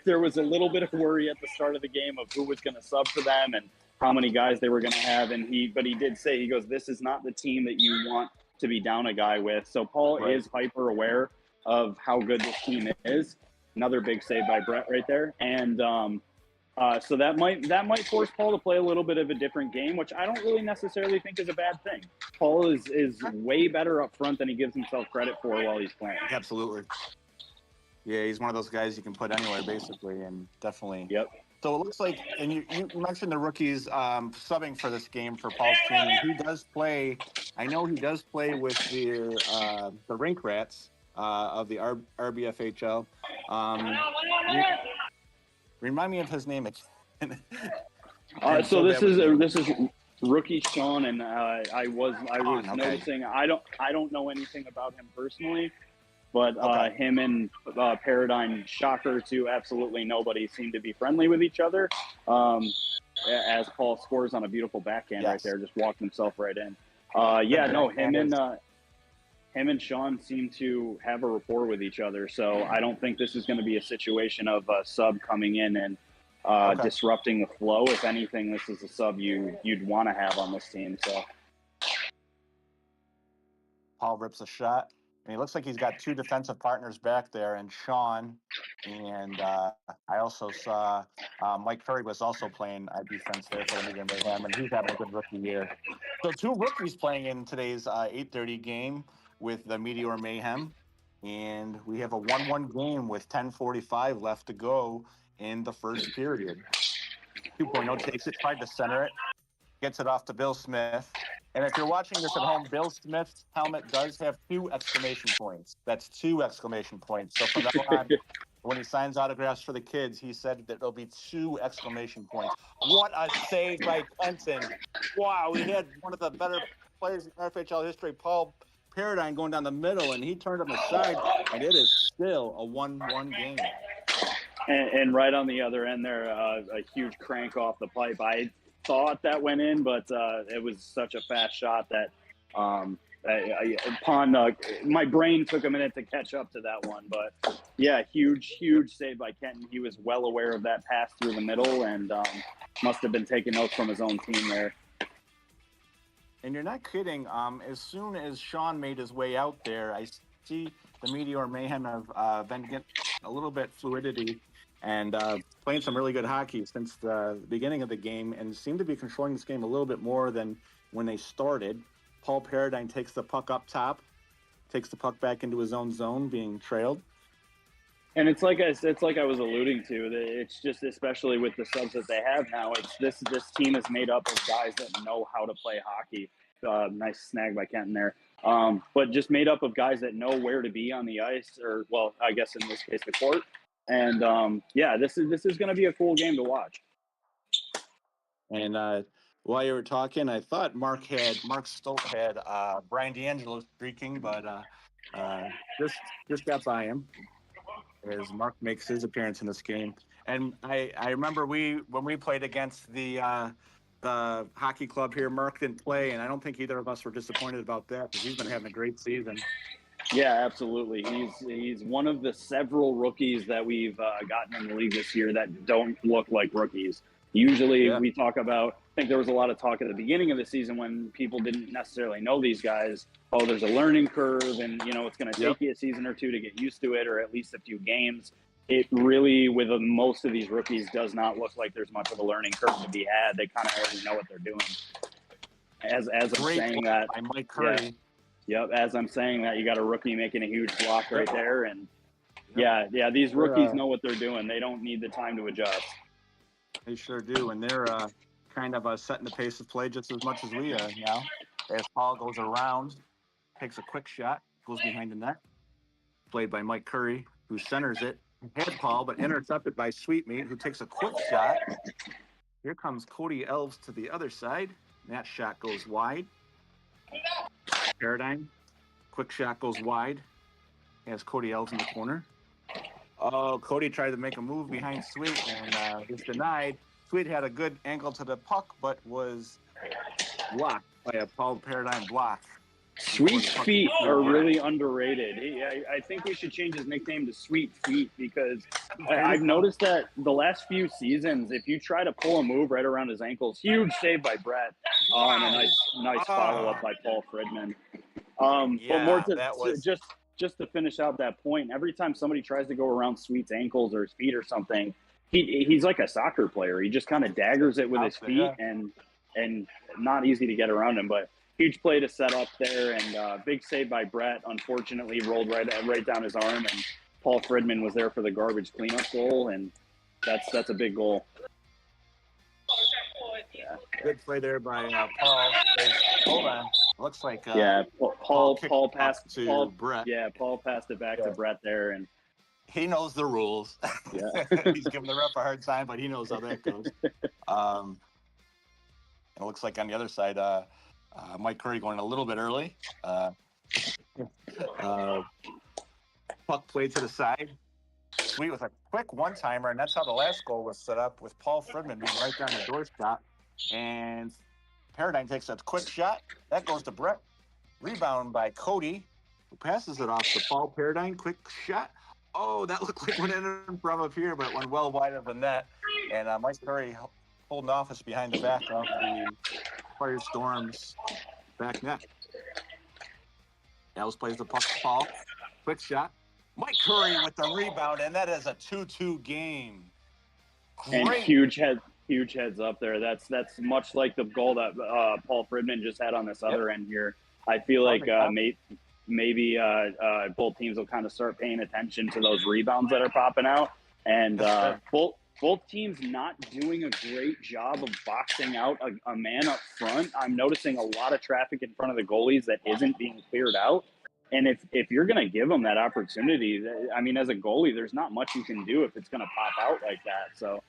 there was a little bit of worry at the start of the game of who was going to sub for them and how many guys they were going to have. But he did say, he goes, this is not the team that you want to be down a guy with. So Paul is hyper aware of how good this team is. Another big save by Brett right there. And So that might force Paul to play a little bit of a different game, which I don't really necessarily think is a bad thing. Paul is way better up front than he gives himself credit for while he's playing.
Absolutely. Yeah, he's one of those guys you can put anywhere, basically, and definitely.
Yep.
So it looks like, and you mentioned the rookies subbing for this game for Paul's team, and he does play. I know he does play with the Rink Rats of the RBFHL. Remind me of his name again.
So this is rookie Sean, and I was noticing. I don't know anything about him personally. But him and Paradigm, shocker to absolutely nobody, seem to be friendly with each other. As Paul scores on a beautiful backhand right there, just walked himself right in. Him and Sean seem to have a rapport with each other. So I don't think this is going to be a situation of a sub coming in and disrupting the flow. If anything, this is a sub you'd want to have on this team. So
Paul rips a shot. And he looks like he's got two defensive partners back there, and Sean, and I also saw Mike Curry was also playing defense there for the Medium Mayhem, and he's having a good rookie year. So two rookies playing in today's 8:30 game with the Meteor Mayhem, and we have a 1-1 game with 10:45 left to go in the first period. 2.0 takes it, tried to center it, gets it off to Bill Smith. And if you're watching this at home, Bill Smith's helmet does have 2 exclamation points. That's 2 exclamation points. So from now on, when he signs autographs for the kids, he said that there'll be 2 exclamation points. What a save by Clinton. Wow, we had one of the better players in RFHL history, Paul Paradigm, going down the middle, and he turned him aside, and it is still a 1-1 game.
And right on the other end there, a huge crank off the pipe. I thought that went in, but it was such a fast shot that my brain took a minute to catch up to that one. But yeah, huge save by Kenton. He was well aware of that pass through the middle and must have been taking notes from his own team there.
And you're not kidding. As soon as Sean made his way out there, I see the Meteor Mayhem have been getting a little bit fluidity and playing some really good hockey since the beginning of the game, and seem to be controlling this game a little bit more than when they started. Paul Paradigm takes the puck up top, takes the puck back into his own zone, being trailed.
And it's like I was alluding to. It's just, especially with the subs that they have now, it's this team is made up of guys that know how to play hockey. Nice snag by Kenton there. But just made up of guys that know where to be on the ice, or, well, I guess in this case, the court. And this is going to be a cool game to watch.
And while you were talking, I thought Mark Stolt had Brian D'Angelo streaking, but just got by him as Mark makes his appearance in this game. And I remember when we played against the hockey club here, Mark didn't play, and I don't think either of us were disappointed about that because he's been having a great season.
Yeah, absolutely. He's one of the several rookies that we've gotten in the league this year that don't look like rookies. Usually we talk about, I think there was a lot of talk at the beginning of the season when people didn't necessarily know these guys. Oh, there's a learning curve and, it's going to take you a season or two to get used to it, or at least a few games. It really, with most of these rookies, does not look like there's much of a learning curve to be had. They kind of already know what they're doing. As I'm saying that,
Mike Curry.
As I'm saying that, you got a rookie making a huge block right there. And these rookies know what they're doing. They don't need the time to adjust.
They sure do. And they're kind of setting the pace of play just as much as we are now. As Paul goes around, takes a quick shot, goes behind the net. Played by Mike Curry, who centers it. Head Paul, but intercepted by Sweetmeat, who takes a quick shot. Here comes Cody Elves to the other side. That shot goes wide. Paradigm, quick shot goes wide. Has Cody Elves in the corner. Oh, Cody tried to make a move behind Sweet and was denied. Sweet had a good angle to the puck, but was blocked by a Paul Paradigm block.
Sweet's feet are really underrated. I think we should change his nickname to Sweet Feet because I've noticed that the last few seasons, if you try to pull a move right around his ankles, huge save by Brett, and a nice follow-up by Paul Fridman. But more to just to finish out that point, every time somebody tries to go around Sweet's ankles or his feet or something, he's like a soccer player. He just kind of daggers it with his feet, and not easy to get around him. But huge play to set up there, and big save by Brett. Unfortunately, rolled right down his arm, and Paul Fridman was there for the garbage cleanup goal, and that's a big goal.
Yeah. Good play there by Paul. Hold on. Looks like
Paul passed
to Brett.
Yeah, Paul passed it back to Brett there, and
he knows the rules.
Yeah.
He's giving the ref a hard time, but he knows how that goes. It looks like on the other side, Mike Curry going a little bit early. Puck played to the side. Sweet with a quick one-timer, and that's how the last goal was set up, with Paul Fridman being right down the doorstop. And Paradigm takes a quick shot. That goes to Brett. Rebound by Cody, who passes it off to Paul Paradigm. Quick shot. Oh, that looked like one in from up here, but it went well wide of the net. And Mike Curry holding office behind the back of the Firestorm's back net. Ellis plays the puck to Paul. Quick shot. Mike Curry with the rebound, and that is a 2-2 game.
Great. And huge heads up there. That's much like the goal that Paul Fridman just had on this other end here. I feel like maybe both teams will kind of start paying attention to those rebounds that are popping out, and both teams not doing a great job of boxing out a man up front. I'm noticing a lot of traffic in front of the goalies that isn't being cleared out. And if you're going to give them that opportunity, I mean, as a goalie, there's not much you can do if it's going to pop out like that. So,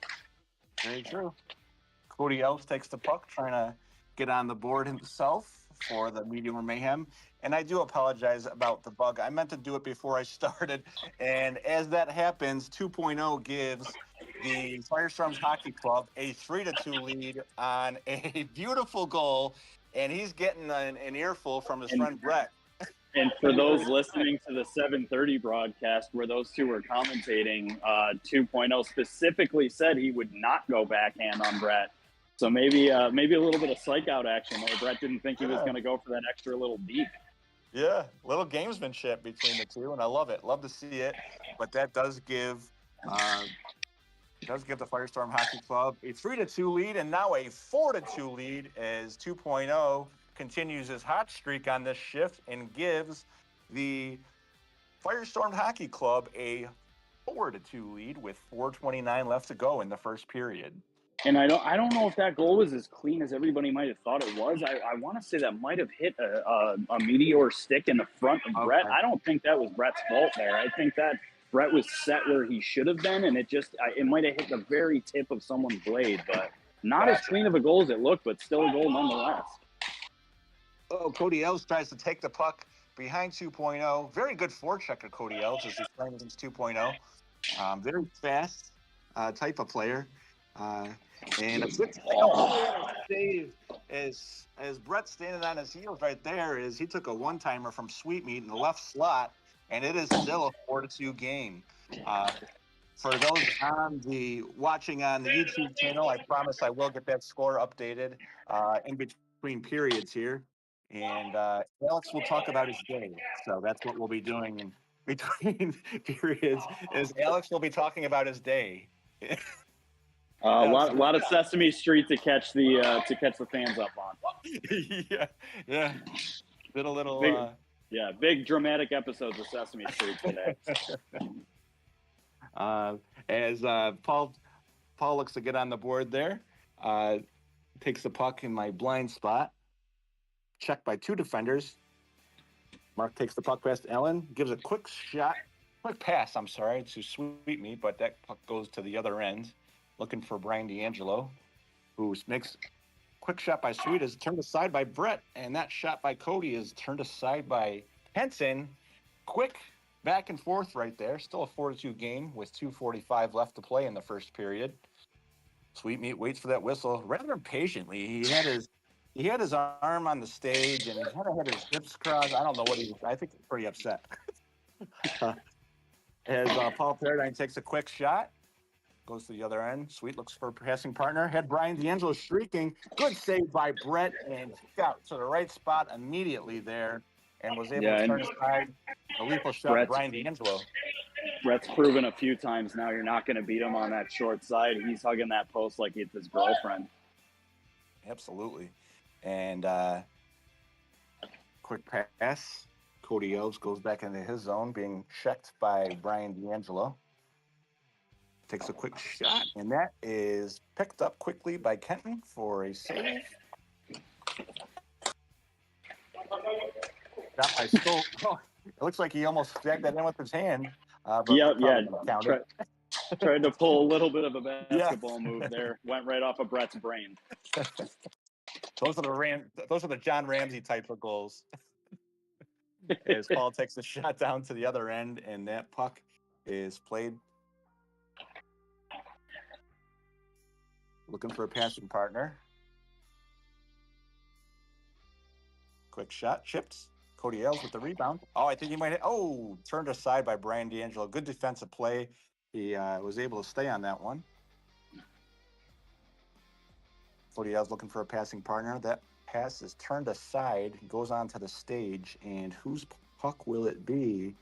very true. Cody Ellis takes the puck, trying to get on the board himself for the Meteor Mayhem. And I do apologize about the bug. I meant to do it before I started. And as that happens, 2.0 gives the Firestorms Hockey Club a 3-2 lead on a beautiful goal. And he's getting an earful from his friend Brett.
And for those listening to the 7:30 broadcast where those two were commentating, 2.0 specifically said he would not go backhand on Brett. So maybe a little bit of psych out action there. Brett didn't think he was going to go for that extra little deep.
Yeah, little gamesmanship between the two, and I love it. Love to see it. But that does give the Firestorm Hockey Club a 3-2 lead, and now a 4-2 lead as 2.0 continues his hot streak on this shift and gives the Firestorm Hockey Club a 4-2 lead with 4:29 left to go in the first period.
And I don't know if that goal was as clean as everybody might have thought it was. I want to say that might have hit a meteor stick in the front of Brett. I don't think that was Brett's fault there. I think that Brett was set where he should have been, and it might have hit the very tip of someone's blade, but not as clean of a goal as it looked, but still a goal nonetheless.
Oh, Cody Ellis tries to take the puck behind 2.0. Very good forecheck of Cody Ellis as he's playing against 2.0. Very fast type of player. And a good save as Brett's standing on his heels right there is he took a one-timer from Sweetmeat in the left slot, and it is still a 4-2 game. For those watching on the YouTube channel, I promise I will get that score updated in between periods here. And Alex will talk about his day. So that's what we'll be doing in between periods is Alex will be talking about his day.
A lot of Sesame Street to catch the fans up on.
yeah. Did a little
big dramatic episodes of Sesame Street today.
As Paul looks to get on the board there, takes the puck in my blind spot. Checked by two defenders. Mark takes the puck past Ellen, gives a quick pass, to Sweetmeat, but that puck goes to the other end. Looking for Brian D'Angelo, who makes quick shot by Sweet is turned aside by Brett, and that shot by Cody is turned aside by Henson. Quick back and forth right there. Still a 4-2 game with 2:45 left to play in the first period. Sweetmeat waits for that whistle rather impatiently. He had his arm on the stage and he kind of had his hips crossed. I don't know what I think he's pretty upset. As Paul Paradigm takes a quick shot, goes to the other end. Sweet looks for a passing partner. Had Brian D'Angelo shrieking. Good save by Brett, and he got to the right spot immediately there and was able to turn aside a lethal shot by Brian D'Angelo.
Brett's proven a few times now you're not going to beat him on that short side. He's hugging that post like it's his girlfriend.
Absolutely. And quick pass. Cody Elves goes back into his zone, being checked by Brian D'Angelo. Takes a quick shot, and that is picked up quickly by Kenton for a save. Got by Stoll. Oh, it looks like he almost jacked that in with his hand.
Yeah. Tried to pull a little bit of a basketball move there. Went right off of Brett's brain.
Those are the John Ramsey type of goals. As Paul takes the shot down to the other end, and that puck is played. Looking for a passing partner. Quick shot, chipped. Cody Ells with the rebound. Oh, I think he might. Turned aside by Brian D'Angelo. Good defensive play. He was able to stay on that one. Cody Ells looking for a passing partner. That pass is turned aside. Goes onto the stage, and whose puck will it be?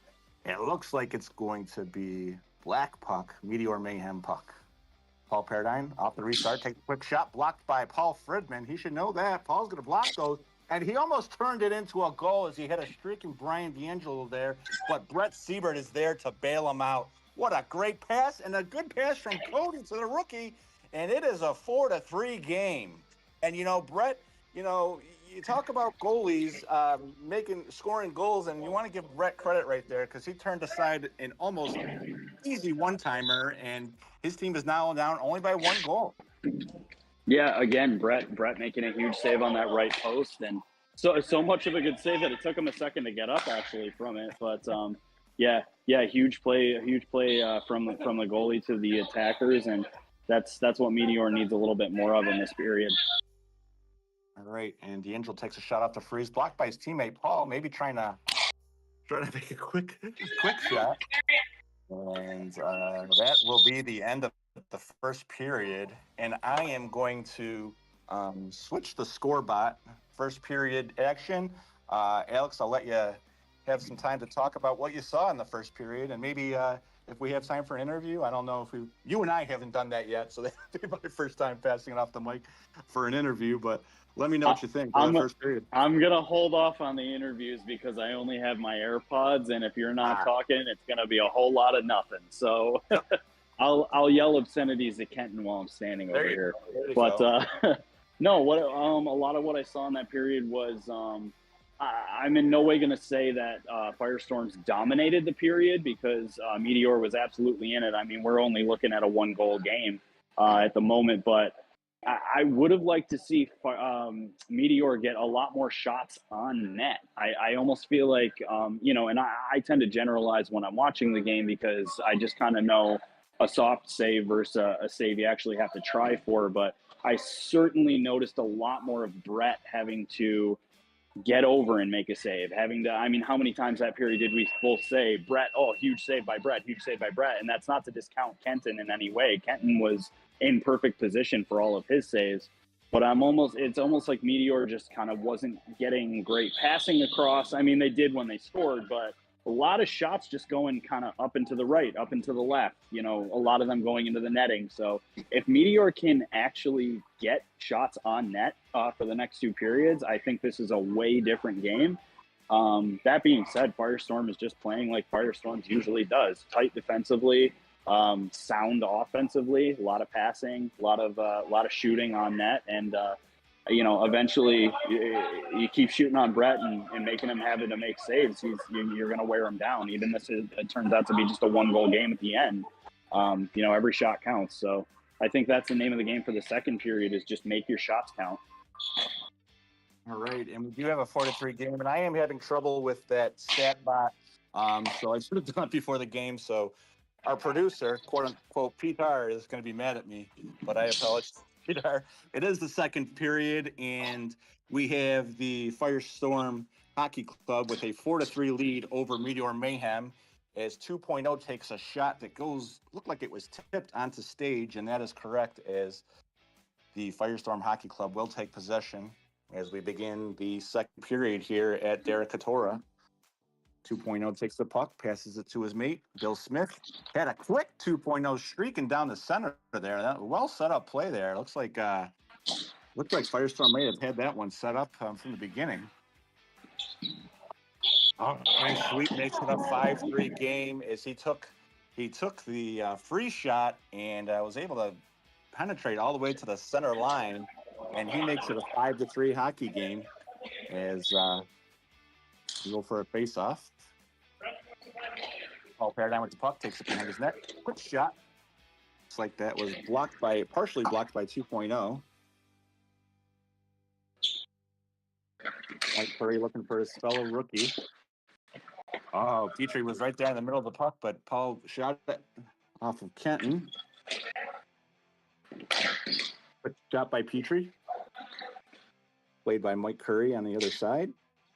It looks like it's going to be Black Puck, Meteor Mayhem puck. Paul Paradine off the restart, takes a quick shot, blocked by Paul Fridman. He should know that. Paul's going to block those. And he almost turned it into a goal as he had a streaking Brian D'Angelo there. But Brett Siebert is there to bail him out. What a great pass, and a good pass from Cody to the rookie. And it is a 4-3 game. And, Brett, you talk about goalies scoring goals, and you want to give Brett credit right there because he turned aside an almost easy one-timer, and his team is now down only by 1 goal.
Yeah, again, Brett making a huge save on that right post, and so much of a good save that it took him a second to get up actually from it. But huge play from the goalie to the attackers, and that's what Meteor needs a little bit more of in this period.
All right, and D'Angelo takes a shot off the freeze, blocked by his teammate Paul, maybe trying to make a quick shot. And that will be the end of the first period. And I am going to switch the score bot. First period action. Alex, I'll let you have some time to talk about what you saw in the first period. And maybe if we have time for an interview, I don't know if you and I haven't done that yet. So that'll be my first time passing it off the mic for an interview. But let me know what you think of the first period.
I'm going to hold off on the interviews because I only have my AirPods. And if you're not talking, it's going to be a whole lot of nothing. So I'll yell obscenities at Kenton while I'm standing over here. But no, a lot of what I saw in that period was I'm in no way going to say that Firestorms dominated the period because Meteor was absolutely in it. I mean, we're only looking at a 1-goal game at the moment, but I would have liked to see Meteor get a lot more shots on net. I almost feel like, and I tend to generalize when I'm watching the game because I just kind of know a soft save versus a save you actually have to try for. But I certainly noticed a lot more of Brett having to get over and make a save. How many times that period did we both say, Brett, huge save by Brett, huge save by Brett? And that's not to discount Kenton in any way. Kenton was in perfect position for all of his saves. But it's almost like Meteor just kind of wasn't getting great passing across. I mean, they did when they scored, but a lot of shots just going kind of up and to the right, up and to the left, a lot of them going into the netting. So if Meteor can actually get shots on net for the next 2 periods, I think this is a way different game. That being said, Firestorm is just playing like Firestorms usually does. Tight defensively, sound offensively, a lot of passing, a lot of shooting on net. And, eventually you keep shooting on Brett and making him have to make saves. You're going to wear him down. Even if it turns out to be just a 1-goal game at the end. Every shot counts. So I think that's the name of the game for the second period is just make your shots count.
All right. And we do have a 4-3 game, and I am having trouble with that stat bot. So I should have done it before the game. So our producer, quote unquote, Peter, is going to be mad at me, but I apologize. Peter, it is the second period, and we have the Firestorm Hockey Club with a 4-3 lead over Meteor Mayhem as 2.0 takes a shot that looked like it was tipped onto stage, and that is correct, as the Firestorm Hockey Club will take possession as we begin the second period here at Derek Katora. 2.0 takes the puck, passes it to his mate. Bill Smith had a quick 2.0 streaking down the center there. That well set up play there. Looks like Firestorm may have had that one set up from the beginning. Oh, and Sweet makes it a 5-3 game as he took the free shot and was able to penetrate all the way to the center line, and he makes it a 5-3 hockey game as we go for a face-off. Paul Paradigm with the puck, takes it behind his net. Quick shot. Looks like that was partially blocked by 2.0. Mike Curry looking for his fellow rookie. Oh, Petrie was right there in the middle of the puck, but Paul shot it off of Kenton. Quick shot by Petrie. Played by Mike Curry on the other side.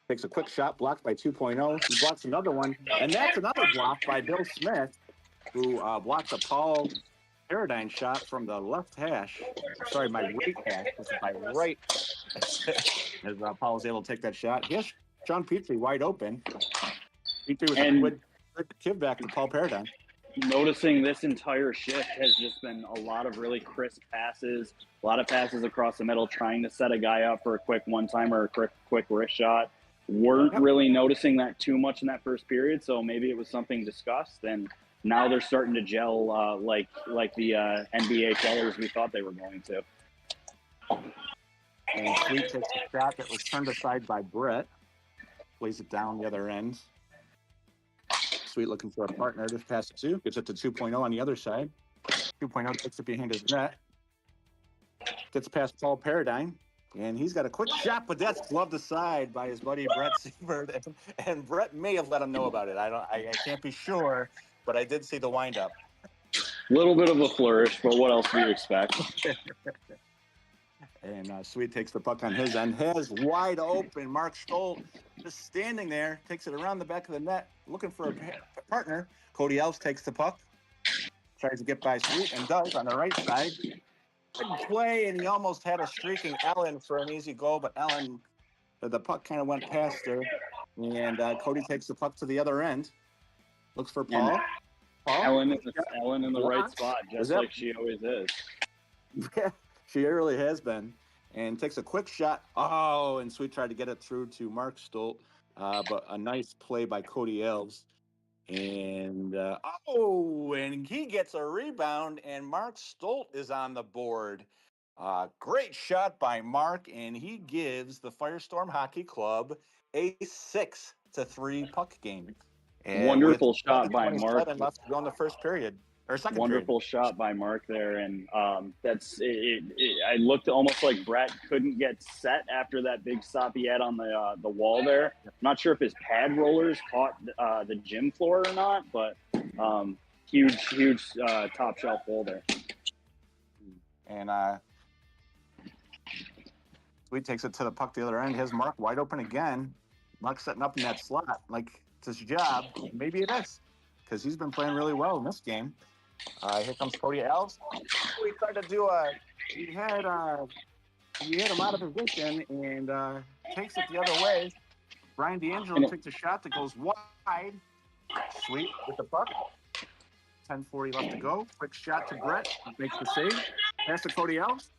Takes a quick shot, blocked by 2.0. He blocks another one, and that's another block by Bill Smith, who blocks a Paul Paradigm shot from the left hash. Sorry, my right hash. This is my right. As Paul was able to take that shot. Here's Sean Petrie wide open. Petrie with a good give back to Paul Paradigm.
Noticing this entire shift has just been a lot of really crisp passes, a lot of passes across the middle, trying to set a guy up for a quick one-timer or a quick wrist shot. Weren't really noticing that too much in that first period, so maybe it was something discussed, and now they're starting to gel like the NBA gellers we thought they were going to.
And Sweet takes a shot that was turned aside by Brett. Plays it down the other end. Sweet looking for a partner. Just pass it to. Gives it to 2.0 on the other side. 2.0 takes it behind his net. Gets past Paul Paradigm. And he's got a quick shot, but that's gloved aside by his buddy Brett Siebert. And Brett may have let him know about it. I can't be sure, but I did see the windup.
Little bit of a flourish, but what else do you expect?
And Sweet takes the puck on his end. Has wide open. Mark Stoll just standing there. Takes it around the back of the net. Looking for a partner. Cody Elves takes the puck. Tries to get by Sweet and does on the right side. Good play, and he almost had a streaking Ellen for an easy goal, but Ellen, the puck kind of went past her. And Cody takes the puck to the other end. Looks for Paul.
Ellen in the right spot, just like she always is.
Yeah, she really has been. And takes a quick shot. Oh, and Sweet tried to get it through to Mark Stolt, but a nice play by Cody Elves. And and he gets a rebound, and Mark Stolt is on the board. Great shot by Mark, and he gives the Firestorm Hockey Club a 6-3 puck game. And
wonderful shot by Mark.
Left to go in the first period or second
wonderful
period.
Shot by Mark there, and that's it. I looked almost like Brett couldn't get set after that big stop he had on the wall there. I'm not sure if his pad rollers caught the gym floor or not, but huge top shelf goal there.
And Sweet takes it to the puck the other end. Has Mark wide open again. Mark setting up in that slot like it's his job. Maybe it is, because he's been playing really well in this game. Here comes Cody Elves. We tried to do he had him out of position and takes it the other way. Brian D'Angelo takes a shot that goes wide. Sweet with the puck. 10:40 left to go. Quick shot to Brett. Makes the save. Pass to Cody Elves.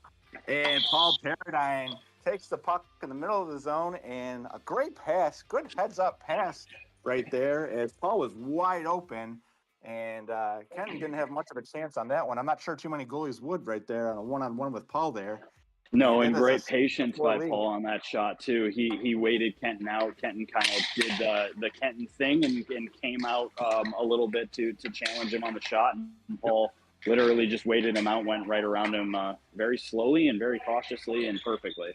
And Paul Paradigm takes the puck in the middle of the zone, and a great pass. Good heads-up pass right there as Paul was wide open. And Kenton didn't have much of a chance on that one. I'm not sure too many goalies would right there on a one-on-one with Paul there.
No, and great patience by Paul on that shot too. He waited Kenton out. Kenton kind of did the Kenton thing and came out a little bit to challenge him on the shot. And Paul literally just waited him out, went right around him very slowly and very cautiously and perfectly.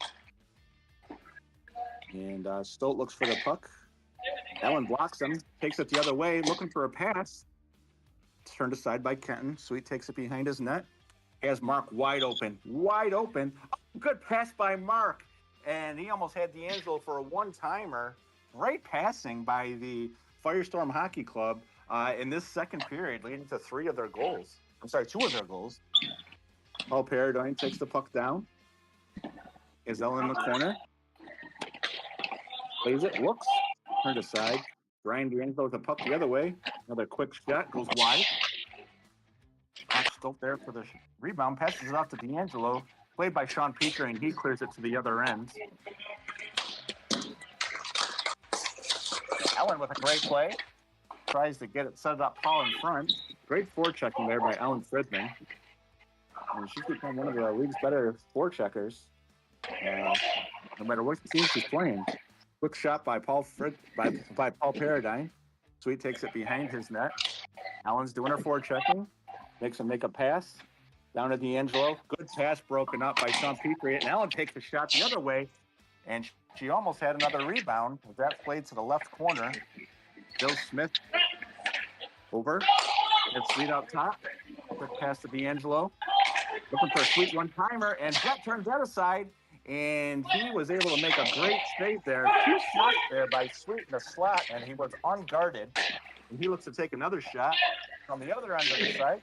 And Stolt looks for the puck. Allen blocks him, takes it the other way, looking for a pass. Turned aside by Kenton. Sweet takes it behind his net. Has Mark wide open. Oh, good pass by Mark. And he almost had D'Angelo for a one-timer. Great passing by the Firestorm Hockey Club in this second period, leading to two of their goals. Paul Paradigm takes the puck down. Is Ellen in the corner. Plays it, looks, turned aside. Brian D'Angelo with the puck the other way. Another quick shot goes wide. Scope there for the rebound. Passes it off to D'Angelo. Played by Sean Petrie, and he clears it to the other end. Ellen with a great play. Tries to get it set up Paul in front. Great forechecking there by Ellen Fridman. And she's become one of the league's better forecheckers. No matter what team she's playing. Quick shot by Paul by Paul Paradine. Sweet takes it behind his net. Allen's doing her forechecking. Makes him make a pass. Down to D'Angelo. Good pass broken up by Sean Petrie. And Allen takes the shot the other way. And she almost had another rebound. That played to the left corner. Bill Smith over. It's Sweet up top. Quick pass to D'Angelo. Looking for a Sweet one-timer. And Jet turns that aside. And he was able to make a great save there. 2 shots there by Sweet in the slot. And he was unguarded. And he looks to take another shot from the other end of the site.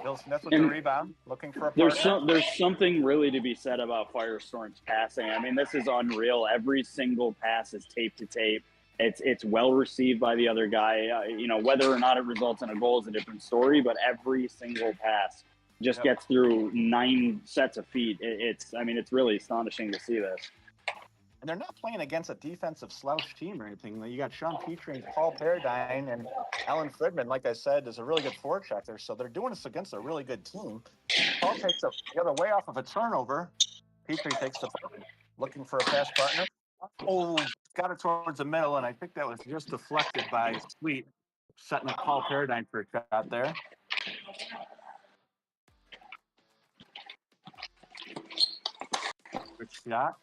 Bill Smith with the rebound, looking for a partner.
There's something really to be said about Firestorm's passing. I mean, this is unreal. Every single pass is tape to tape. It's well received by the other guy. Whether or not it results in a goal is a different story, but every single pass just gets through 9 sets of feet. It's really astonishing to see this.
And they're not playing against a defensive slouch team or anything. You got Sean Petrie and Paul Paradine, and Ellen Fridman, like I said, is a really good forechecker. So they're doing this against a really good team. Paul takes it the other way off of a turnover. Petrie takes the looking for a pass partner. Oh, got it towards the middle, and I think that was just deflected by Sweet, setting up Paul Paradine for a shot there. Good shot.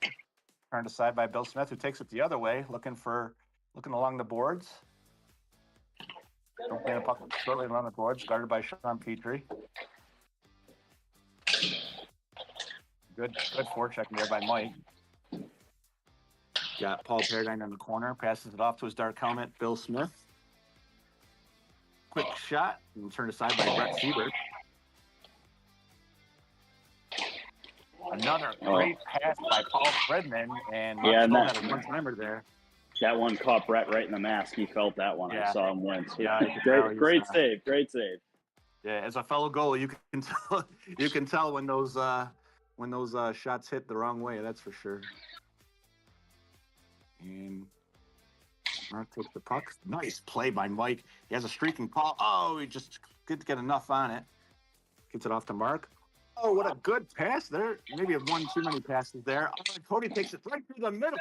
Turned aside by Bill Smith, who takes it the other way, looking along the boards. Don't play the puck shortly along the boards, guarded by Sean Petrie. Good forechecking there by Mike. Got Paul Paradine in the corner, passes it off to his dark helmet, Bill Smith. Quick shot, and turned aside by Brett Siebert. Another great pass by Paul Fredman, and had a one-timer there.
That one caught Brett right in the mask. He felt that one.
Yeah.
I saw him wince.
Yeah,
great save. Great save.
Yeah, as a fellow goalie, you can tell when those shots hit the wrong way. That's for sure. And Mark takes the puck. Nice play by Mike. He has a streaking Paul. Oh, he just couldn't get enough on it. Gets it off to Mark. Oh, what a good pass there. Maybe one too many passes there. Oh, Cody takes it right through the middle.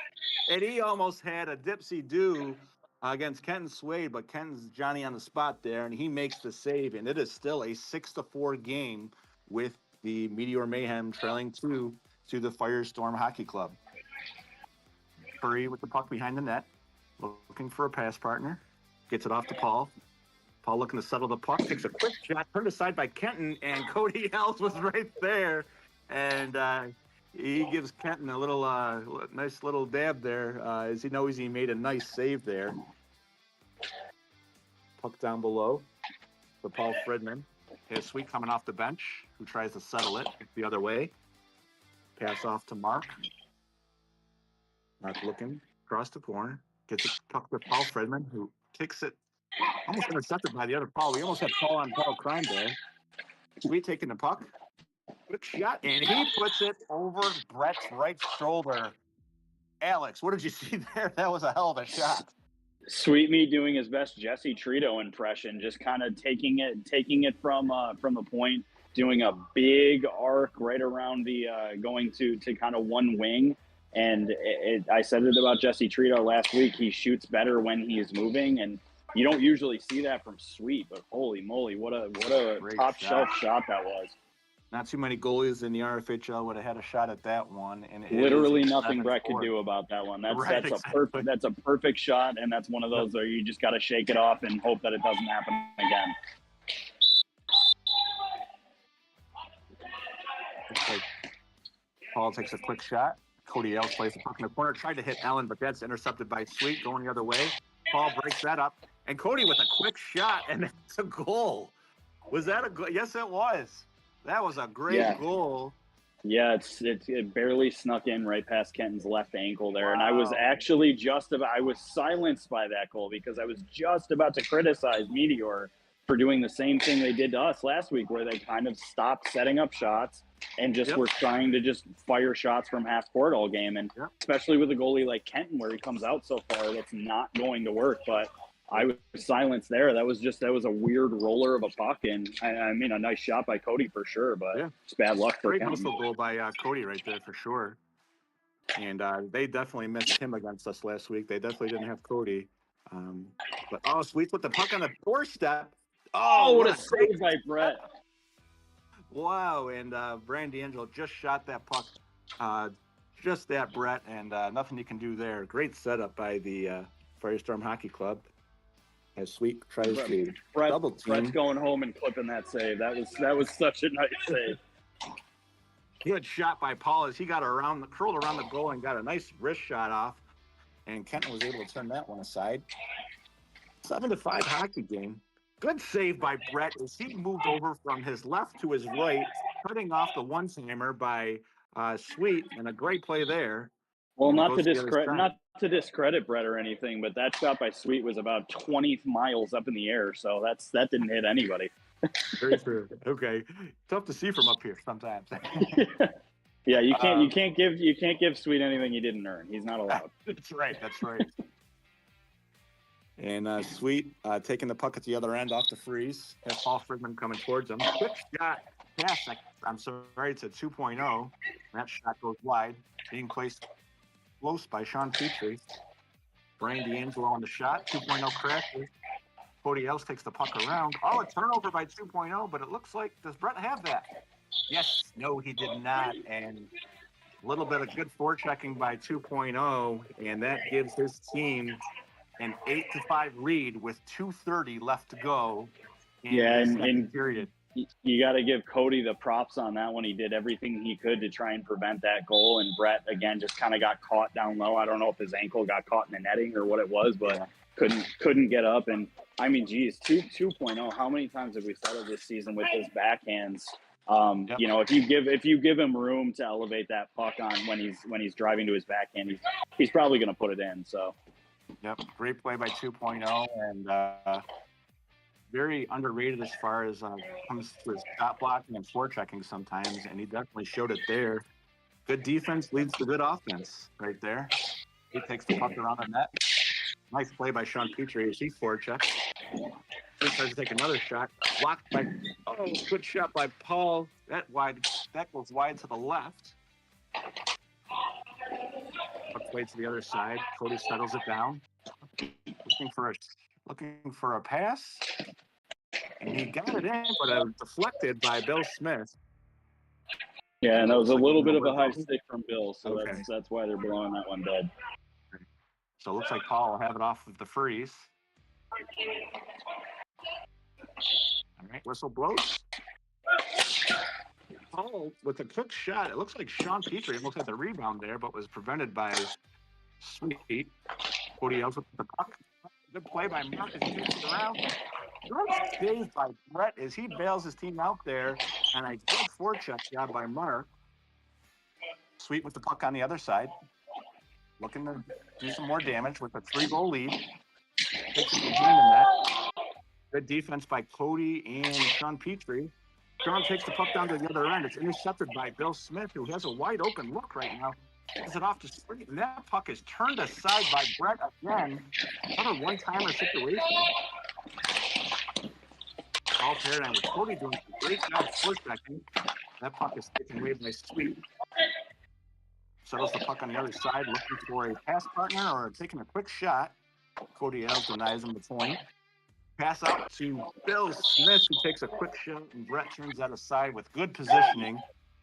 And he almost had a dipsy-do against Kenton Swade, but Kenton's Johnny on the spot there, and he makes the save. And it is still a 6-4 game with the Meteor Mayhem trailing 2 to the Firestorm Hockey Club. Curry with the puck behind the net, looking for a pass partner. Gets it off to Paul. Paul looking to settle the puck, takes a quick shot, turned aside by Kenton, and Cody Ells was right there. And he gives Kenton a little nice little dab there, as he knows he made a nice save there. Puck down below for Paul Fridman. His Sweet coming off the bench, who tries to settle it the other way. Pass off to Mark. Mark looking across the corner, gets it puck to Paul Fridman, who kicks it. Almost intercepted by the other Paul. We almost had Paul on Paul crime there. Sweet taking the puck. Quick shot, and he puts it over Brett's right shoulder. Alex, what did you see there? That was a hell of a shot.
Sweet Me doing his best Jesse Trito impression, just kind of taking it from the point, doing a big arc right around the going to kind of one wing. And I said it about Jesse Trito last week. He shoots better when he's moving, and you don't usually see that from Sweet, but holy moly, what a top shelf shot that was.
Not too many goalies in the RFHL would have had a shot at that one. And
literally nothing Brett could do about that one. That's a perfect shot, and that's one of those where you just got to shake it off and hope that it doesn't happen again.
Paul takes a quick shot. Cody Ells plays the puck in the corner, tried to hit Allen, but that's intercepted by Sweet, going the other way. Paul breaks that up, and Cody with a quick shot, and that's a goal. Was that a goal? Yes, it was. That was a great goal
Yeah, it barely snuck in right past Kenton's left ankle there, and I was
Wow.
actually I was silenced by that goal because I was just about to criticize Meteor for doing the same thing they did to us last week, where they kind of stopped setting up shots and just were trying to just fire shots from half court all game, and especially with a goalie like Kenton, where he comes out so far, that's not going to work. But I was silenced there. That was a weird roller of a puck, and I mean a nice shot by Cody for sure, but it's bad luck for
Great
him.
hustle goal by Cody right there for sure. And they definitely missed him against us last week. They definitely didn't have Cody. But Sweet with the puck on the doorstep.
Oh, what a save by Brett.
Wow, and Brian D'Angelo just shot that puck. Just that, Brett, and nothing you can do there. Great setup by the Firestorm Hockey Club. As Sweet tries to double team.
Brett's going home and clipping that save. That was such a nice save.
Good shot by Paul as he got curled around the goal and got a nice wrist shot off. And Kenton was able to turn that one aside. 7-5 hockey game. Good save by Brett as he moved over from his left to his right, cutting off the one-timer by Sweet, and a great play there.
Well, not to discredit Brett or anything, but that shot by Sweet was about 20 miles up in the air, so that didn't hit anybody.
Very true. Okay, tough to see from up here sometimes.
Yeah, you can't give Sweet anything he didn't earn. He's not allowed.
That's right. And Sweet taking the puck at the other end off the freeze. Has Paul Friedman coming towards him. Quick shot pass. I'm sorry, it's a 2.0. That shot goes wide, being placed close by Sean Petrie. Brian D'Angelo on the shot. 2.0 crashes. Cody Ellis takes the puck around. A turnover by 2.0, but it looks like, does Brett have that? Yes. No, he did not. And a little bit of good forechecking by 2.0, and that gives his team an 8-5 lead with 2:30 left to go in the second period.
You got to give Cody the props on that one. He did everything he could to try and prevent that goal, and Brett again just kind of got caught down low. I don't know if his ankle got caught in the netting or what it was, but couldn't get up. And I mean, geez, 2.0. How many times have we said it this season with his backhands? You know, if you give him room to elevate that puck on when he's driving to his backhand, he's probably going to put it in. So.
Yep, great play by 2.0, and very underrated as far as comes to his shot blocking and forechecking sometimes, and he definitely showed it there. Good defense leads to good offense right there. He takes the puck around the net. Nice play by Sean Petrie as he forechecks. He tries to take another shot. Blocked by good shot by Paul. That goes wide to the left. Play to the other side. Cody settles it down. Looking for a pass. And he got it in, but deflected by Bill Smith.
Yeah, and that was a little bit of a high stick from Bill, so that's why they're blowing that one dead.
So it looks like Paul will have it off of the freeze. All right, whistle blows. Paul with a quick shot. It looks like Sean Petrie almost had the rebound there, but was prevented by Sweet. Cody Ellis with the puck. Good play by Mark as he takes it around. Good save by Brett as he bails his team out there, and a good forecheck job by Mark. Sweet with the puck on the other side. Looking to do some more damage with a 3-goal lead. Takes it behind the net. Good defense by Cody and Sean Petrie. Sean takes the puck down to the other end. It's intercepted by Bill Smith, who has a wide open look right now. Gets it off to Sweet, and that puck is turned aside by Brett again. Another one-timer situation. All paradigm with Cody doing a great job forechecking. That puck is taken away by Sweet. Settles the puck on the other side, looking for a pass partner or taking a quick shot. Cody Ellis denies him the point. Pass out to Bill Smith, who takes a quick shot, and Brett turns that aside with good positioning.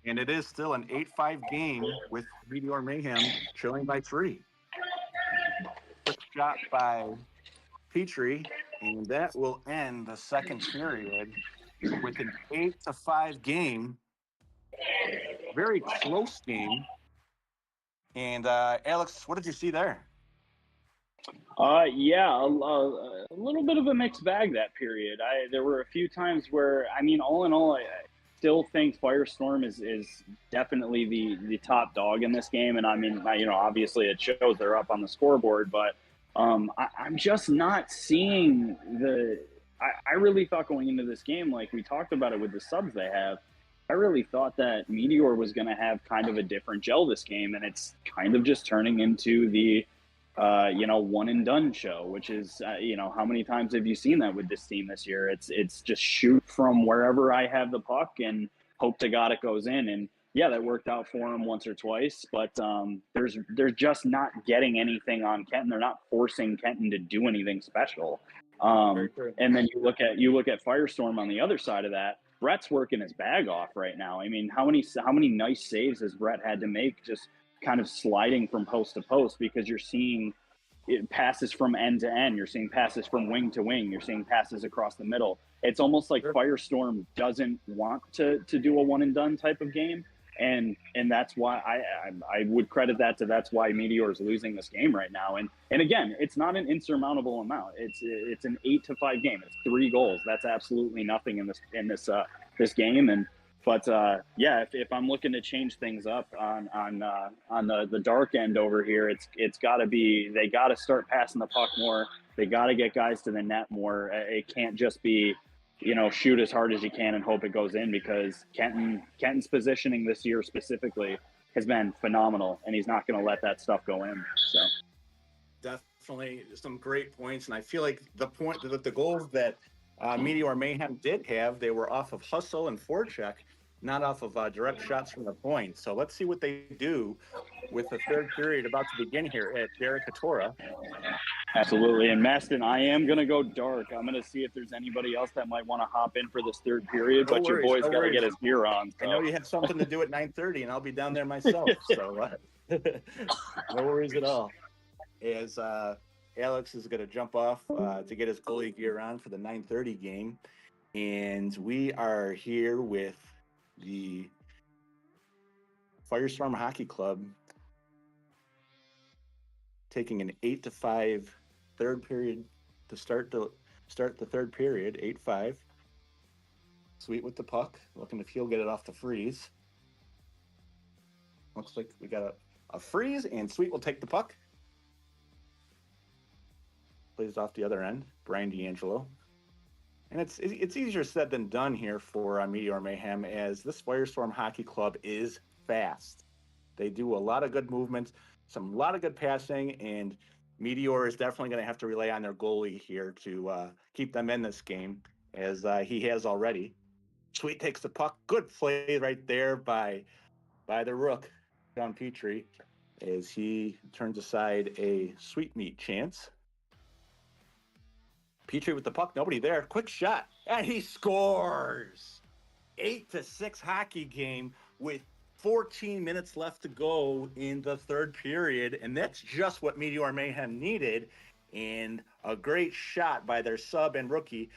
And it is still an 8-5 game with Meteor Mayhem trailing by 3. Quick shot by Petrie, and that will end the second period with an 8-5 game. Very close game. And Alex, what did you see there?
Yeah, a little bit of a mixed bag that period. There were a few times where, I mean, all in all, still think Firestorm is definitely the top dog in this game. And I mean, obviously it shows they're up on the scoreboard, but I'm just not seeing I really thought going into this game, like we talked about it with the subs they have, I really thought that Meteor was going to have kind of a different gel this game, and it's kind of just turning into the one and done show, which is, how many times have you seen that with this team this year? It's just shoot from wherever I have the puck and hope to God it goes in. And yeah, that worked out for them once or twice, but they're just not getting anything on Kenton. They're not forcing Kenton to do anything special. And then you look at Firestorm on the other side of that. Brett's working his bag off right now. I mean, how many nice saves has Brett had to make just kind of sliding from post to post, because you're seeing passes from end to end. You're seeing passes from wing to wing. You're seeing passes across the middle. It's almost like Firestorm doesn't want to do a one and done type of game. And that's why I would credit that to that's why Meteor is losing this game right now. And again, it's not an insurmountable amount. It's an 8-5 game. It's 3 goals. That's absolutely nothing in this game. But if I'm looking to change things up on the dark end over here, it's got to be, they got to start passing the puck more. They got to get guys to the net more. It can't just be, shoot as hard as you can and hope it goes in, because Kenton's positioning this year specifically has been phenomenal, and he's not going to let that stuff go in. So
definitely some great points, and I feel like the goals that Meteor Mayhem did have, they were off of hustle and forecheck, not off of direct shots from the point. So let's see what they do with the third period about to begin here at Derek Katora.
Absolutely. And Maston, I am going to go dark. I'm going to see if there's anybody else that might want to hop in for this third period, but your boy's got to get his gear on. So.
I know you have something to do at 9:30, and I'll be down there myself. So no worries at all. As Alex is going to jump off to get his goalie gear on for the 9:30 game. And we are here with the Firestorm Hockey Club taking an 8-5 third period to start the third period, 8-5. Sweet with the puck, looking if he'll get it off the freeze. Looks like we got a freeze, and Sweet will take the puck. Plays off the other end, Brian D'Angelo. And it's easier said than done here for Meteor Mayhem, as this Firestorm Hockey Club is fast. They do a lot of good movements, a lot of good passing, and Meteor is definitely going to have to rely on their goalie here to keep them in this game, as he has already. Sweet takes the puck. Good play right there by the Rook, John Petrie, as he turns aside a Sweet Meat chance. Petrie with the puck, nobody there. Quick shot, and he scores. 8-6 hockey game with 14 minutes left to go in the third period, and that's just what Meteor Mayhem needed. And a great shot by their sub and rookie,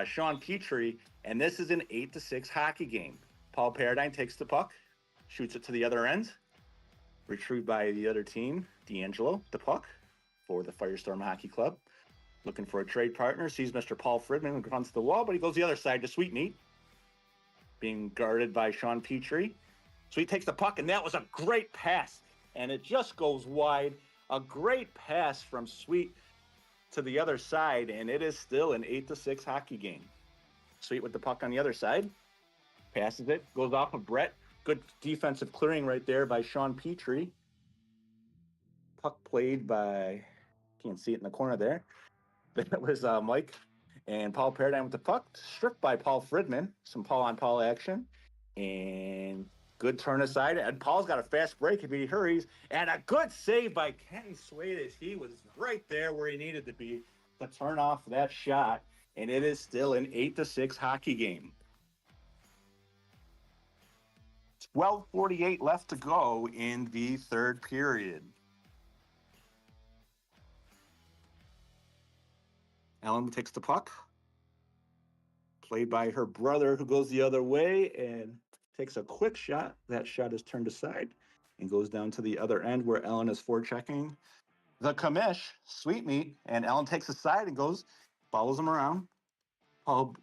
Sean Petrie, and this is an 8-6 hockey game. Paul Paradine takes the puck, shoots it to the other end. Retrieved by the other team, D'Angelo, the puck for the Firestorm Hockey Club. Looking for a trade partner, sees Mr. Paul Fridman who runs the wall, but he goes the other side to Sweet Meat, being guarded by Sean Petrie. Sweet takes the puck, and that was a great pass, and it just goes wide. A great pass from Sweet to the other side, and it is still an 8-6 hockey game. Sweet with the puck on the other side, passes it, goes off of Brett. Good defensive clearing right there by Sean Petrie. Puck played by, can't see it in the corner there. That was Mike and Paul Paradine with the puck, stripped by Paul Fridman. Some Paul-on-Paul action, and good turn aside. And Paul's got a fast break if he hurries, and a good save by Kenton Swade, as he was right there where he needed to be to turn off that shot. And it is still an 8-6 hockey game. 12:48 left to go in the third period. Ellen takes the puck, played by her brother, who goes the other way and takes a quick shot. That shot is turned aside and goes down to the other end, where Ellen is forechecking the commish, Sweet Meat, and Ellen takes a side and follows him around. Paul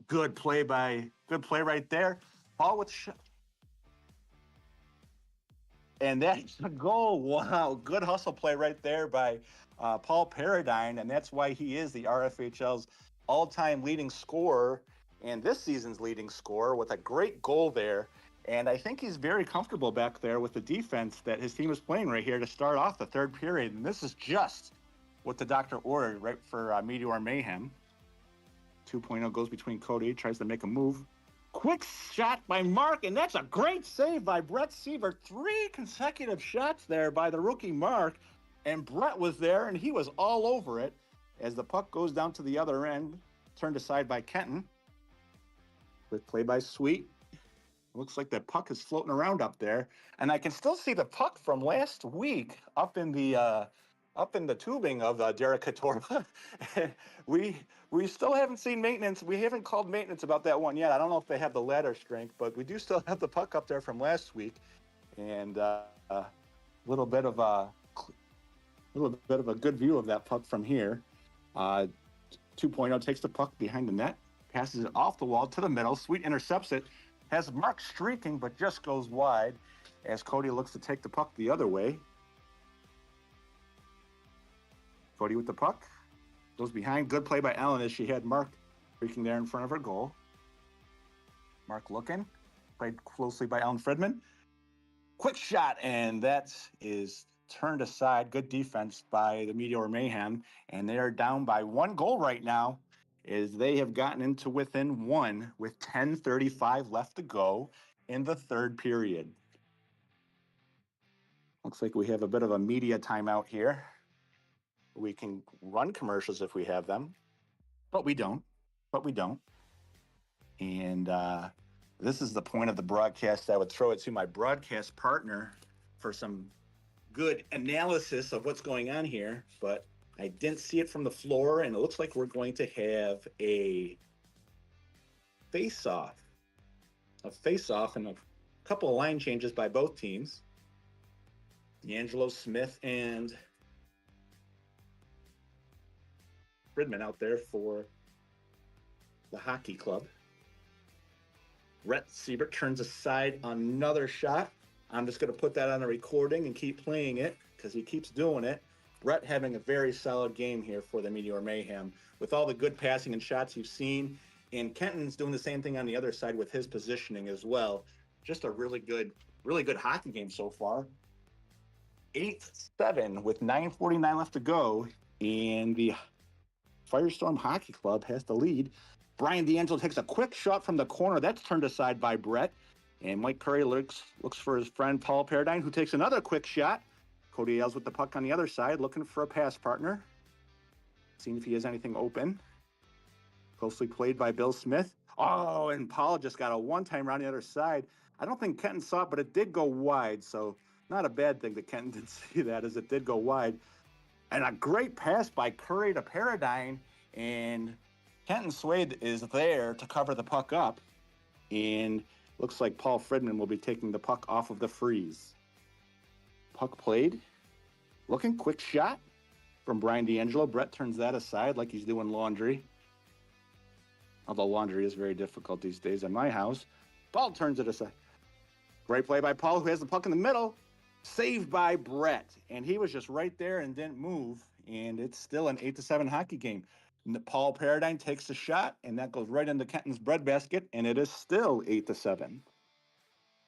Good play right there. Paul with and that's a goal. Wow, good hustle play right there by Paul Paradine, and that's why he is the RFHL's all-time leading scorer and this season's leading scorer with a great goal there. And I think he's very comfortable back there with the defense that his team is playing right here to start off the third period. And this is just what the doctor ordered right for Meteor Mayhem. 2.0 goes between Cody, tries to make a move. Quick shot by Mark, and that's a great save by Brett Siebert. 3 consecutive shots there by the rookie Mark, and Brett was there, and he was all over it as the puck goes down to the other end, turned aside by Kenton. Quick play by Sweet. Looks like that puck is floating around up there, and I can still see the puck from last week up in the tubing of Derek Katorba. we still haven't seen maintenance. We haven't called maintenance about that one yet. I don't know if they have the ladder strength, but we do still have the puck up there from last week, and a little bit of a good view of that puck from here. 2.0 takes the puck behind the net, passes it off the wall to the middle. Sweet intercepts it. Has Mark streaking, but just goes wide as Cody looks to take the puck the other way. Cody with the puck. Goes behind. Good play by Ellen as she had Mark streaking there in front of her goal. Mark looking. Played closely by Ellen Fridman. Quick shot, and that is turned aside. Good defense by the Meteor Mayhem. And they are down by 1 goal right now, as they have gotten into within 1 with 10:35 left to go in the third period. Looks like we have a bit of a media timeout here. We can run commercials if we have them, but we don't. And this is the point of the broadcast. I would throw it to my broadcast partner for some good analysis of what's going on here, but I didn't see it from the floor, and it looks like we're going to have a face-off and a couple of line changes by both teams. D'Angelo Smith and Fridman out there for the hockey club. Brett Siebert turns aside on another shot. I'm just going to put that on a recording and keep playing it because he keeps doing it. Brett having a very solid game here for the Meteor Mayhem with all the good passing and shots you've seen. And Kenton's doing the same thing on the other side with his positioning as well. Just a really good hockey game so far. 8-7 with 9:49 left to go. And the Firestorm Hockey Club has the lead. Brian D'Angelo takes a quick shot from the corner. That's turned aside by Brett. And Mike Curry looks for his friend Paul Paradine, who takes another quick shot. Cody Ailes with the puck on the other side, looking for a pass partner. Seeing if he has anything open. Closely played by Bill Smith. Oh, and Paul just got a one-time around the other side. I don't think Kenton saw it, but it did go wide. So not a bad thing that Kenton didn't see that, as it did go wide. And a great pass by Curry to Paradine. And Kenton Swade is there to cover the puck up. And looks like Paul Fridman will be taking the puck off of the freeze. Puck played. Looking, quick shot from Brian D'Angelo. Brett turns that aside like he's doing laundry. Although laundry is very difficult these days at my house. Paul turns it aside. Great play by Paul, who has the puck in the middle. Saved by Brett. And he was just right there and didn't move. And it's still an 8-7 hockey game. Paul Paradine takes the shot, and that goes right into Kenton's breadbasket, and it is still 8-7.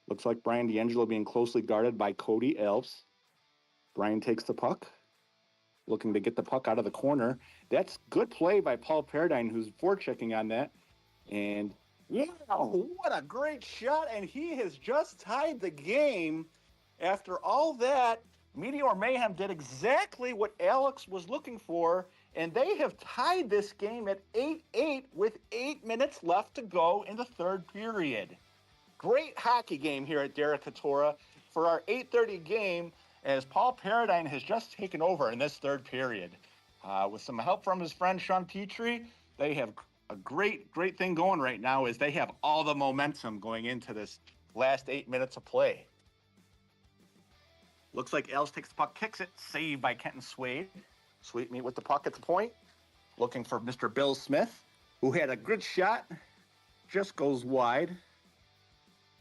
Looks like Brian D'Angelo being closely guarded by Cody Elves. Brian takes the puck, looking to get the puck out of the corner. That's good play by Paul Paradine, who's forechecking on that. And wow, what a great shot, and he has just tied the game. After all that, Meteor Mayhem did exactly what Alex was looking for, and they have tied this game at 8-8 with 8 minutes left to go in the third period. Great hockey game here at Derek Katora for our 8:30 game, as Paul Paradine has just taken over in this third period. With some help from his friend Sean Petrie, they have a great thing going right now, as they have all the momentum going into this last 8 minutes of play. Looks like Els takes the puck, kicks it, saved by Kenton Swade. Sweetmeat with the puck at the point, looking for Mr. Bill Smith, who had a good shot, just goes wide.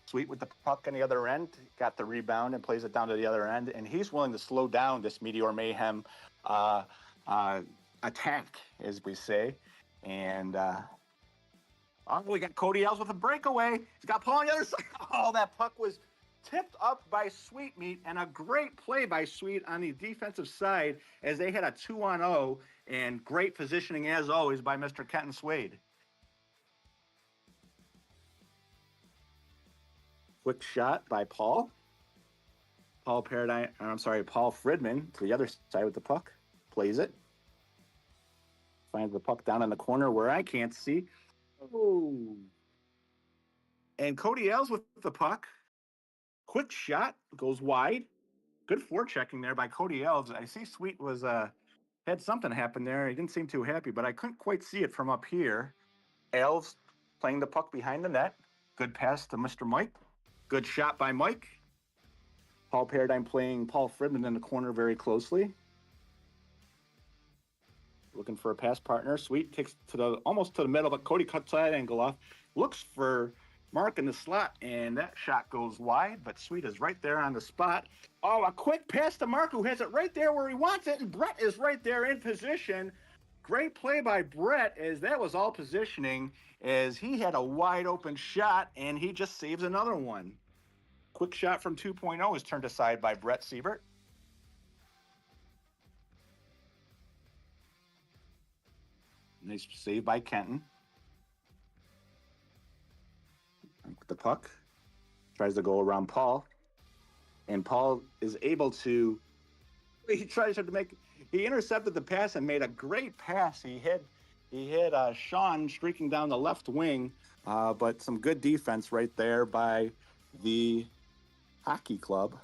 Sweet with the puck on the other end, got the rebound and plays it down to the other end. And he's willing to slow down this Meteor Mayhem attack, as we say. And we got Cody Els with a breakaway. He's got Paul on the other side. Oh, that puck was tipped up by Sweetmeat, and a great play by Sweet on the defensive side as they had a 2-on-0, and great positioning, as always, by Mr. Kenton Swade. Quick shot by Paul. Paul Fridman to the other side with the puck. Plays it. Finds the puck down in the corner where I can't see. Oh. And Cody Els with the puck. Quick shot. Goes wide. Good forechecking there by Cody Els. I see Sweet was had something happen there. He didn't seem too happy, but I couldn't quite see it from up here. Els playing the puck behind the net. Good pass to Mr. Mike. Good shot by Mike. Paul Paradigm playing Paul Fridman in the corner very closely. Looking for a pass partner. Sweet takes almost to the middle, but Cody cuts that angle off. Looks for Mark in the slot, and that shot goes wide, but Sweet is right there on the spot. Oh, a quick pass to Mark, who has it right there where he wants it, and Brett is right there in position. Great play by Brett, as that was all positioning, as he had a wide open shot, and he just saves another one. Quick shot from 2.0 is turned aside by Brett Siebert. Nice save by Kenton. The puck tries to go around Paul, and Paul is able to. He intercepted the pass and made a great pass. He hit Sean streaking down the left wing, but some good defense right there by the hockey club,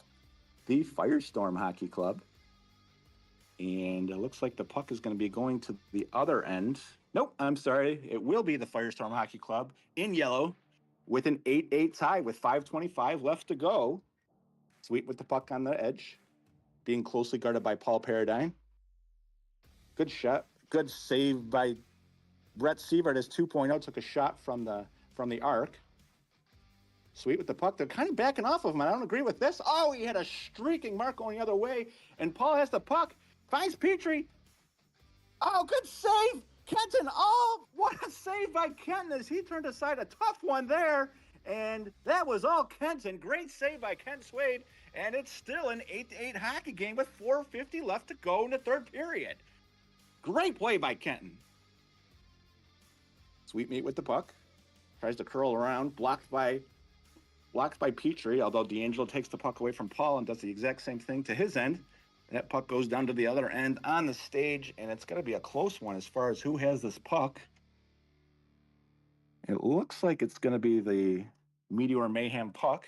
the Firestorm Hockey Club. And it looks like the puck is going to be going to the other end. Nope, I'm sorry. It will be the Firestorm Hockey Club in yellow with an 8-8 tie with 5:25 left to go. Sweet with the puck on the edge, being closely guarded by Paul Paradigm. Good shot. Good save by Brett Siebert as 2.0 took a shot from the arc. Sweet with the puck. They're kind of backing off of him. I don't agree with this. Oh, he had a streaking mark going the other way, and Paul has the puck. Finds Petrie. Oh, good save. Kenton. Oh, what a save by Kenton as he turned aside a tough one there. And that was all Kenton. Great save by Ken Swade. And it's still an 8-8 hockey game with 4:50 left to go in the third period. Great play by Kenton. Sweetmeat with the puck. Tries to curl around. Blocked by Petrie, although D'Angelo takes the puck away from Paul and does the exact same thing to his end. That puck goes down to the other end on the stage, and it's going to be a close one as far as who has this puck. It looks like it's going to be the Meteor Mayhem puck.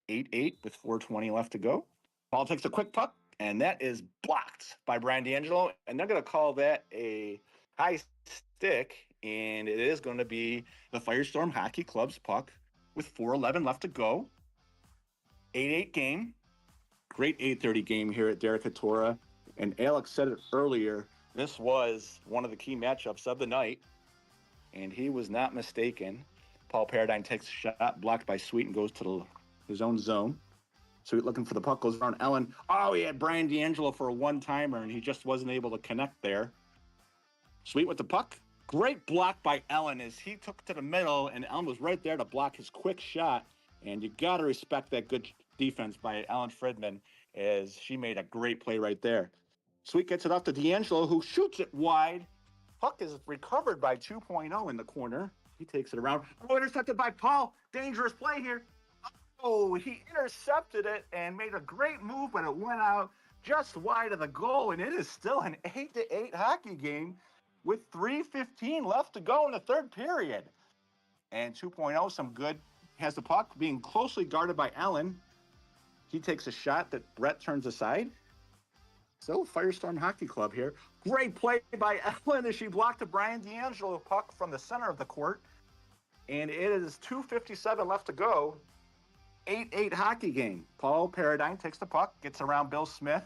8-8 with 4:20 left to go. Paul takes a quick puck, and that is blocked by Brian D'Angelo, and they're going to call that a high stick, and it is going to be the Firestorm Hockey Club's puck with 4:11 left to go. 8-8 game. Great 8:30 game here at Derek Hattora. And Alex said it earlier, this was one of the key matchups of the night, and he was not mistaken. Paul Paradigm takes a shot, blocked by Sweet, and goes to his own zone. Sweet looking for the puck, goes around Ellen. Oh, he had Brian D'Angelo for a one-timer, and he just wasn't able to connect there. Sweet with the puck. Great block by Ellen as he took to the middle, and Ellen was right there to block his quick shot. And you got to respect that good defense by Ellen Fridman as she made a great play right there. Sweet gets it off to D'Angelo, who shoots it wide. Puck is recovered by 2.0 in the corner. He takes it around. Oh, intercepted by Paul. Dangerous play here. Oh, he intercepted it and made a great move, but it went out just wide of the goal. And it is still an 8-8 hockey game with 3:15 left to go in the third period. And 2.0, some good. Has the puck, being closely guarded by Allen. He takes a shot that Brett turns aside. So Firestorm Hockey Club here. Great play by Ellen as she blocked the Brian D'Angelo puck from the center of the court. And it is 2:57 left to go. 8-8 hockey game. Paul Paradigm takes the puck, gets around Bill Smith,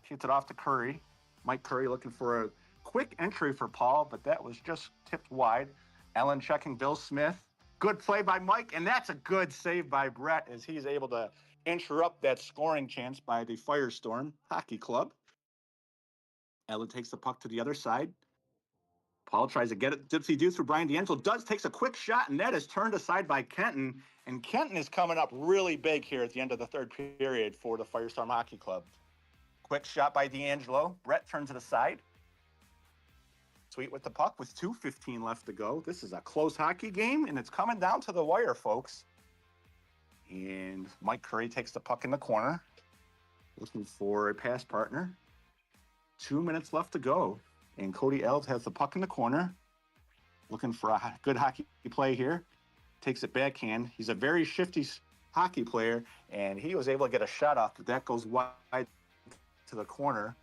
shoots it off to Curry. Mike Curry looking for a quick entry for Paul, but that was just tipped wide. Ellen checking Bill Smith. Good play by Mike, and that's a good save by Brett as he's able to interrupt that scoring chance by the Firestorm Hockey Club. Ellen takes the puck to the other side. Paul tries to get it. Dipsy Deuce for Brian D'Angelo. Takes a quick shot, and that is turned aside by Kenton. And Kenton is coming up really big here at the end of the third period for the Firestorm Hockey Club. Quick shot by D'Angelo. Brett turns it aside. Sweet with the puck with 2:15 left to go. This is a close hockey game, and it's coming down to the wire, folks. And Mike Curry takes the puck in the corner, looking for a pass partner. 2 minutes left to go. And Cody Elves has the puck in the corner, looking for a good hockey play here. Takes it backhand. He's a very shifty hockey player, and he was able to get a shot off, but that goes wide to the corner,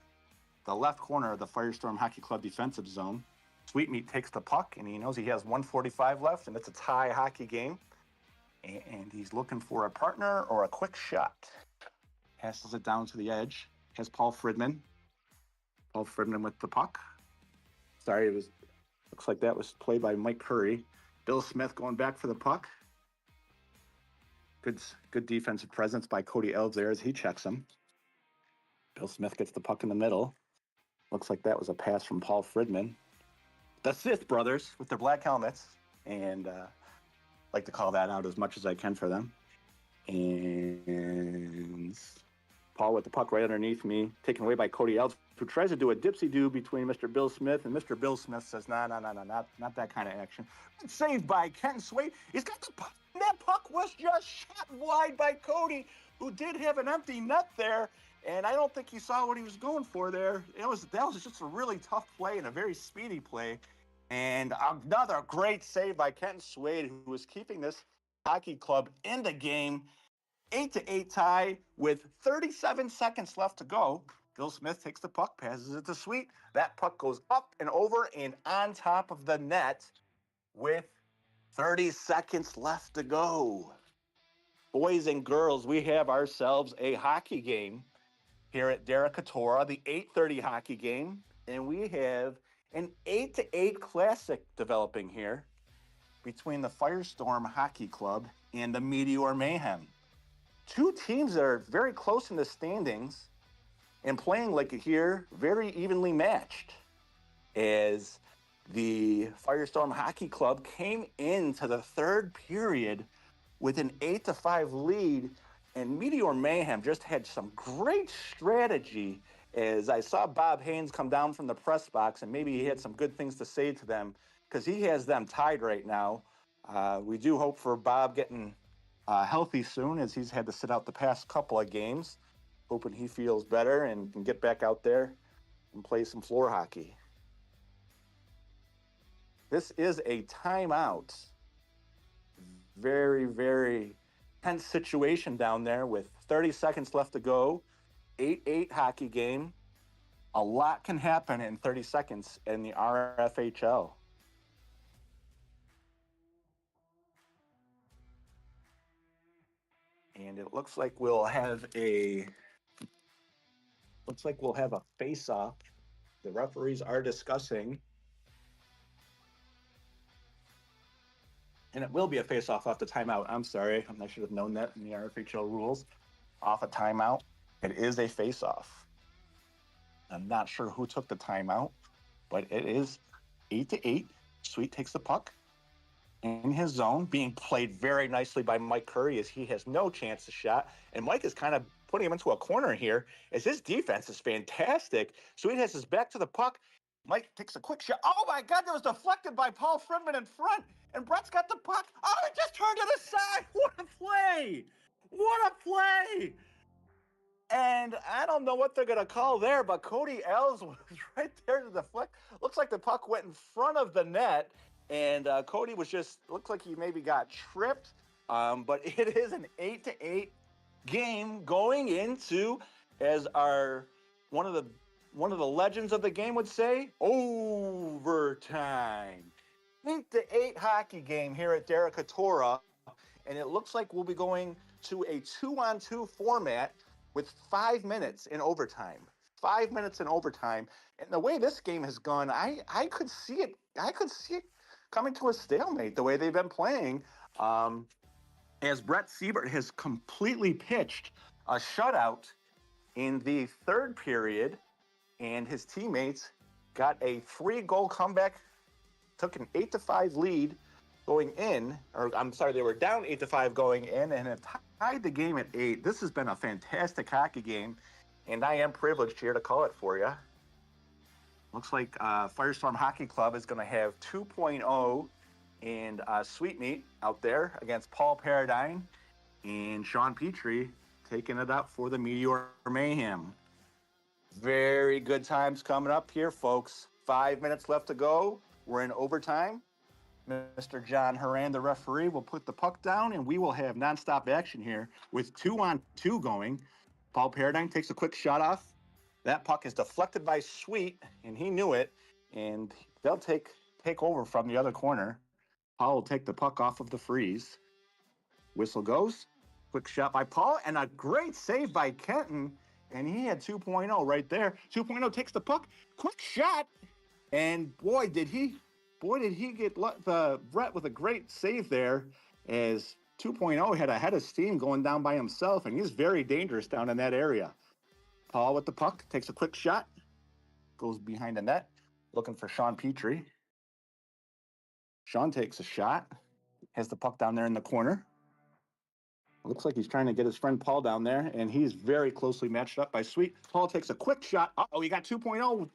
the left corner of the Firestorm Hockey Club defensive zone. Sweetmeat takes the puck, and he knows he has 1:45 left, and it's a tie hockey game. And he's looking for a partner or a quick shot. Passes it down to the edge. Has Paul Fridman. Paul Fridman with the puck. Sorry, looks like that was played by Mike Curry. Bill Smith going back for the puck. Good defensive presence by Cody Elves there as he checks him. Bill Smith gets the puck in the middle. Looks like that was a pass from Paul Fridman. The Sith brothers with their black helmets. And like to call that out as much as I can for them. And Paul with the puck right underneath me, taken away by Cody Elves, who tries to do a dipsy-do between Mr. Bill Smith, and Mr. Bill Smith says, no, not that kind of action. Saved by Kenton Swade. He's got the puck. That puck was just shot wide by Cody, who did have an empty net there, and I don't think he saw what he was going for there. That was just a really tough play and a very speedy play. And another great save by Kenton Swade, who was keeping this hockey club in the game. 8-8 tie with 37 seconds left to go. Bill Smith takes the puck, passes it to Sweet. That puck goes up and over and on top of the net with 30 seconds left to go. Boys and girls, we have ourselves a hockey game here at Derecatora, the 8:30 hockey game, and we have an 8-8 classic developing here between the Firestorm Hockey Club and the Meteor Mayhem. Two teams that are very close in the standings and playing like here, very evenly matched, as the Firestorm Hockey Club came into the third period with an 8-5 lead, and Meteor Mayhem just had some great strategy, as I saw Bob Haynes come down from the press box, and maybe he had some good things to say to them, because he has them tied right now. We do hope for Bob getting healthy soon, as he's had to sit out the past couple of games. Hoping he feels better and can get back out there and play some floor hockey. This is a timeout. Very, very tense situation down there with 30 seconds left to go. 8-8 hockey game. A lot can happen in 30 seconds in the RFHL. And it looks like we'll have a face-off. The referees are discussing. And it will be a face-off off the timeout. I'm sorry. I should have known that in the RFHL rules. Off a timeout. It is a face-off. I'm not sure who took the timeout, but it is 8-8. Sweet takes the puck in his zone, being played very nicely by Mike Curry, as he has no chance to shot. And Mike is kind of putting him into a corner here, as his defense is fantastic. Sweet has his back to the puck. Mike takes a quick shot. Oh my God, that was deflected by Paul Fridman in front. And Brett's got the puck. Oh, it just turned to the side. What a play. What a play. And I don't know what they're going to call there, but Cody Ells was right there to deflect. Looks like the puck went in front of the net. And Cody looks like he maybe got tripped. But it is an 8-8 game going into, as one of the legends of the game would say, overtime. 8-8 hockey game here at Derecatora, and it looks like we'll be going to a 2-on-2 format with 5 minutes in overtime. 5 minutes in overtime, and the way this game has gone, I could see it coming to a stalemate the way they've been playing. As Brett Siebert has completely pitched a shutout in the third period, and his teammates got a 3-goal comeback, took an 8-5 lead going in, or I'm sorry, they were down 8-5 going in and have tied the game at 8. This has been a fantastic hockey game, and I am privileged here to call it for you. Looks like Firestorm Hockey Club is going to have 2.0 and Sweetmeat out there against Paul Paradine and Sean Petrie taking it up for the Meteor Mayhem. Very good times coming up here, folks. 5 minutes left to go. We're in overtime. Mr. John Horan, the referee, will put the puck down, and we will have nonstop action here with 2-on-2 going. Paul Paradine takes a quick shot off. That puck is deflected by Sweet, and he knew it, and they'll take over from the other corner. Paul will take the puck off of the freeze. Whistle goes. Quick shot by Paul, and a great save by Kenton, and he had 2.0 right there. 2.0 takes the puck. Quick shot, and boy, did he get the Brett with a great save there, as 2.0 had a head of steam going down by himself, and he's very dangerous down in that area. Paul with the puck, takes a quick shot, goes behind the net, looking for Sean Petrie. Sean takes a shot, has the puck down there in the corner. Looks like he's trying to get his friend Paul down there, and he's very closely matched up by Sweet. Paul takes a quick shot. Uh-oh, he got 2.0,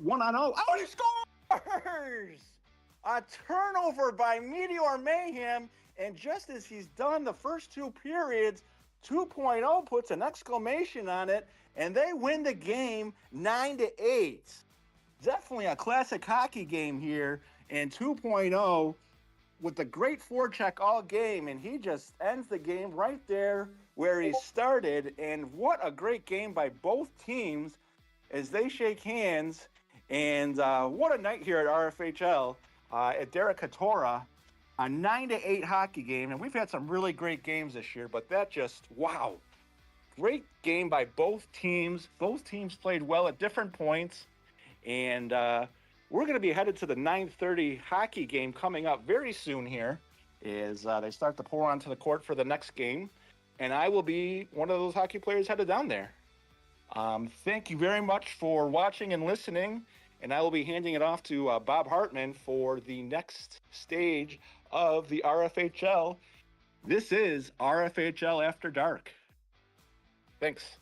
1-on-0. Oh, he scores! A turnover by Meteor Mayhem, and just as he's done the first 2 periods, 2.0 puts an exclamation on it, and they win the game 9-8. Definitely a classic hockey game here, and 2.0 with a great forecheck all game, and he just ends the game right there where he started. And what a great game by both teams as they shake hands. And what a night here at RFHL at Derek Katora. A 9-8 hockey game, and we've had some really great games this year, but that just, wow. Great game by both teams. Both teams played well at different points, and we're going to be headed to the 9:30 hockey game coming up very soon here as they start to pour onto the court for the next game, and I will be one of those hockey players headed down there. Thank you very much for watching and listening, and I will be handing it off to Bob Hartman for the next stage of the RFHL. This is RFHL After Dark. Thanks.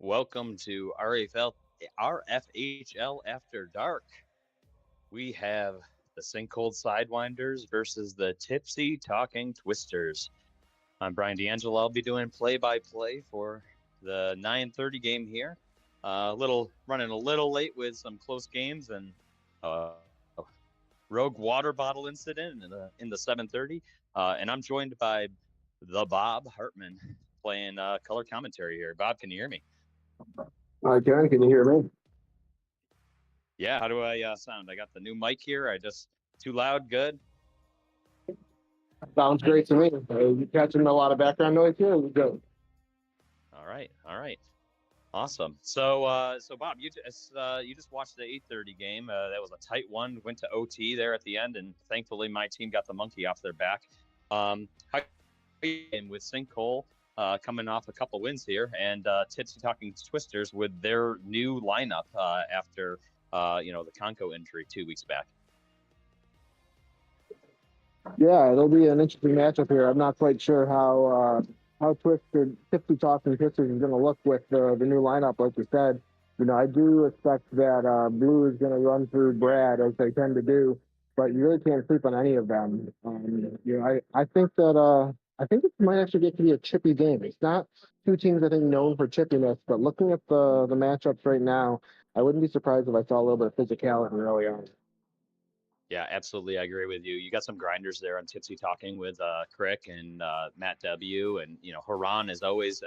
Welcome to RFHL After Dark. We have the Sinkhole Sidewinders versus the Tipsy Talking Twisters. I'm Brian D'Angelo. I'll be doing play-by-play for the 9:30 game here. Running a little late with some close games and a rogue water bottle incident in the 7:30. And I'm joined by the Bob Hartman playing color commentary here. Bob, can you hear me?
I can. Can you hear me?
Yeah, how do I sound? I got the new mic here. Too loud? Good?
Sounds great to me. You catching a lot of background noise here? Good.
All right. Awesome. So Bob, you just watched the 8:30 game. That was a tight one. Went to OT there at the end, and thankfully my team got the monkey off their back. How and with Sinkhole coming off a couple wins here, and Tipsy Talking Twisters with their new lineup after the Conco injury 2 weeks back.
Yeah, it'll be an interesting matchup here. I'm not quite sure how Tipsy Talking Twisters is going to look with the new lineup, like you said. I do expect that Blue is going to run through Brad as they tend to do, but you really can't sleep on any of them. I think it might actually get to be a chippy game. It's not two teams I think known for chippiness, but looking at the matchups right now, I wouldn't be surprised if I saw a little bit of physicality early on.
Yeah, absolutely. I agree with you. You got some grinders there on Tipsy Talking with Crick and Matt W. And, Haran is always,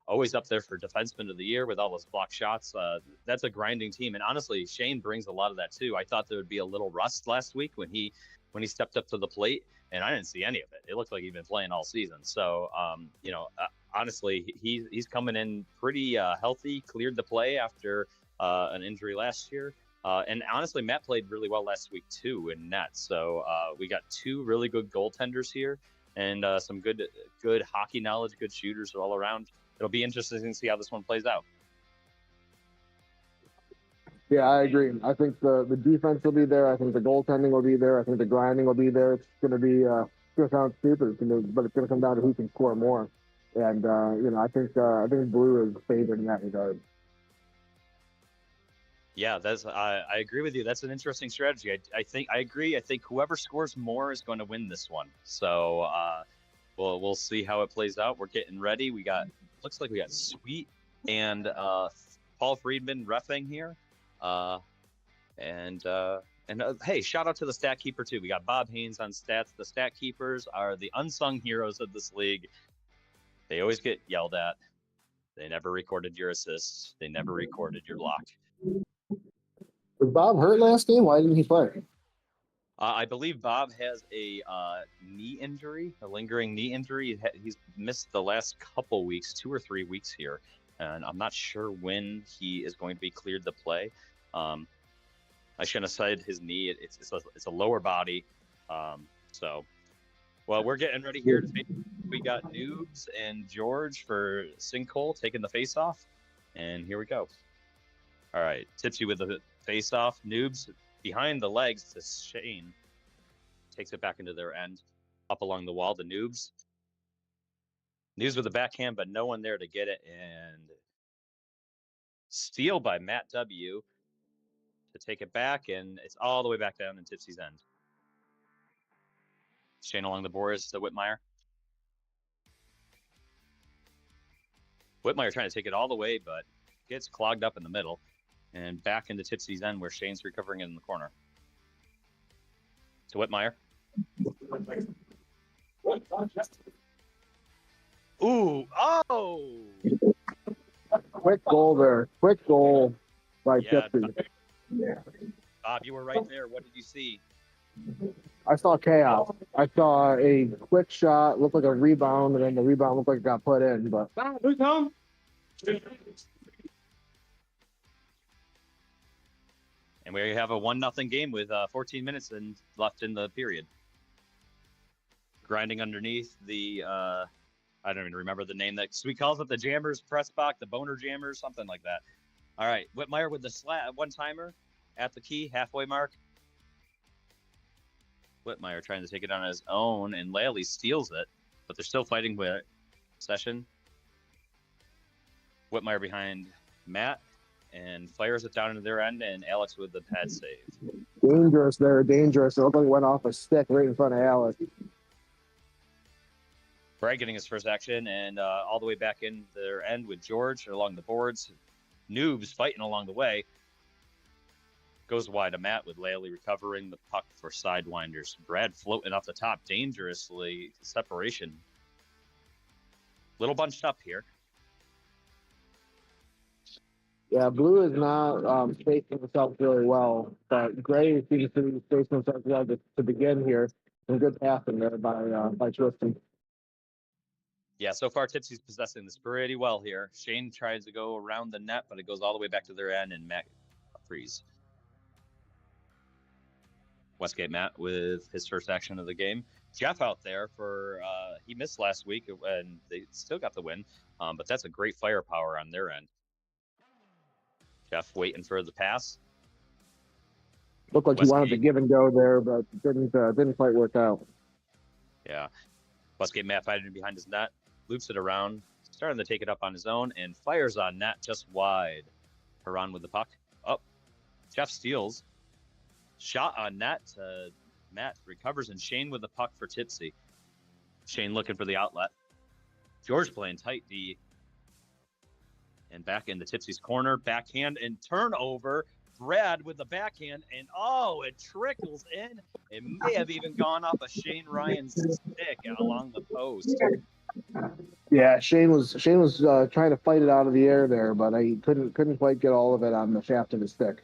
always up there for Defenseman of the Year with all those block shots. That's a grinding team. And honestly, Shane brings a lot of that too. I thought there would be a little rust last week when he stepped up to the plate, and I didn't see any of it. It looked like he'd been playing all season. So, honestly, he's coming in pretty healthy, cleared the play after an injury last year. And honestly, Matt played really well last week too in net. So we got two really good goaltenders here, and some good hockey knowledge, good shooters all around. It'll be interesting to see how this one plays out.
Yeah, I agree. I think the defense will be there. I think the goaltending will be there. I think the grinding will be there. It's going to be going to sound stupid, but it's going to come down to who can score more. And I think Blue is favored in that regard.
Yeah, I agree with you. That's an interesting strategy. I agree. I think whoever scores more is going to win this one. So we'll see how it plays out. We're getting ready. Looks like we got Sweet and Paul Friedman reffing here. Hey, shout out to the stat keeper too. We got Bob Haynes on stats. The stat keepers are the unsung heroes of this league. They always get yelled at. They never recorded your assists. They never recorded your block.
Was Bob hurt last game? Why didn't he play?
I believe Bob has a knee injury, a lingering knee injury. He's missed the last couple weeks, 2 or 3 weeks here, and I'm not sure when he is going to be cleared to play. I shouldn't have said his knee. It's a lower body. We're getting ready here. We got Noobs and George for Sinkhole taking the face-off, and here we go. All right, Tipsy with the face-off. Noobs behind the legs to Shane. Takes it back into their end. Up along the wall to Noobs. Noobs with the backhand, but no one there to get it. And steal by Matt W. to take it back, and it's all the way back down in Tipsy's end. Shane along the boards to Whitmire. Whitmire trying to take it all the way, but gets clogged up in the middle. And back into Tipsy's end where Shane's recovering in the corner. To Whitmire. Ooh, oh!
Quick goal there. Quick goal by Tipsy.
Bob, you were right there. What did you see?
I saw chaos. I saw a quick shot, looked like a rebound, and then the rebound looked like it got put in. But
Who's home?
And we have a 1-0 game with 14 minutes left in the period. Grinding underneath the, I don't even remember the name. That Sweet calls it the Jammers press box, the Boner Jammers, something like that. All right, Whitmire with the one-timer at the key, halfway mark. Whitmire trying to take it on his own, and Lally steals it, but they're still fighting with Session. Whitmire behind Matt, and fires it down into their end, and Alex with the pad save.
dangerous there, dangerous. It looked like it went off a stick right in front of Alex.
Brad getting his first action, and all the way back in their end with George along the boards. Noobs fighting along the way. Goes wide to Matt with Laley recovering the puck for Sidewinders. Brad floating off the top dangerously. Separation. Little bunched up here.
Yeah, Blue is not spacing himself really well, but Gray seems to be spacing himself well to begin here. Some good passing there by Tristan.
Yeah, so far Tipsy's possessing this pretty well here. Shane tries to go around the net, but it goes all the way back to their end, and Matt frees. Westgate Matt with his first action of the game. Jeff out there for he missed last week, and they still got the win, but that's a great firepower on their end. Jeff waiting for the pass.
Looked like he wanted to give and go there, but didn't quite work out.
Yeah. Westgate Matt fighting behind his net, loops it around, starting to take it up on his own, and fires on net just wide. Haran with the puck. Up. Jeff steals. Shot on net. Matt recovers, and Shane with the puck for Tipsy. Shane looking for the outlet. George playing tight D. And back into Tipsy's corner. Backhand and turnover. Brad with the backhand, and it trickles in. It may have even gone off of Shane Ryan's stick along the post.
Yeah, Shane was trying to fight it out of the air there, but he couldn't quite get all of it on the shaft of his stick.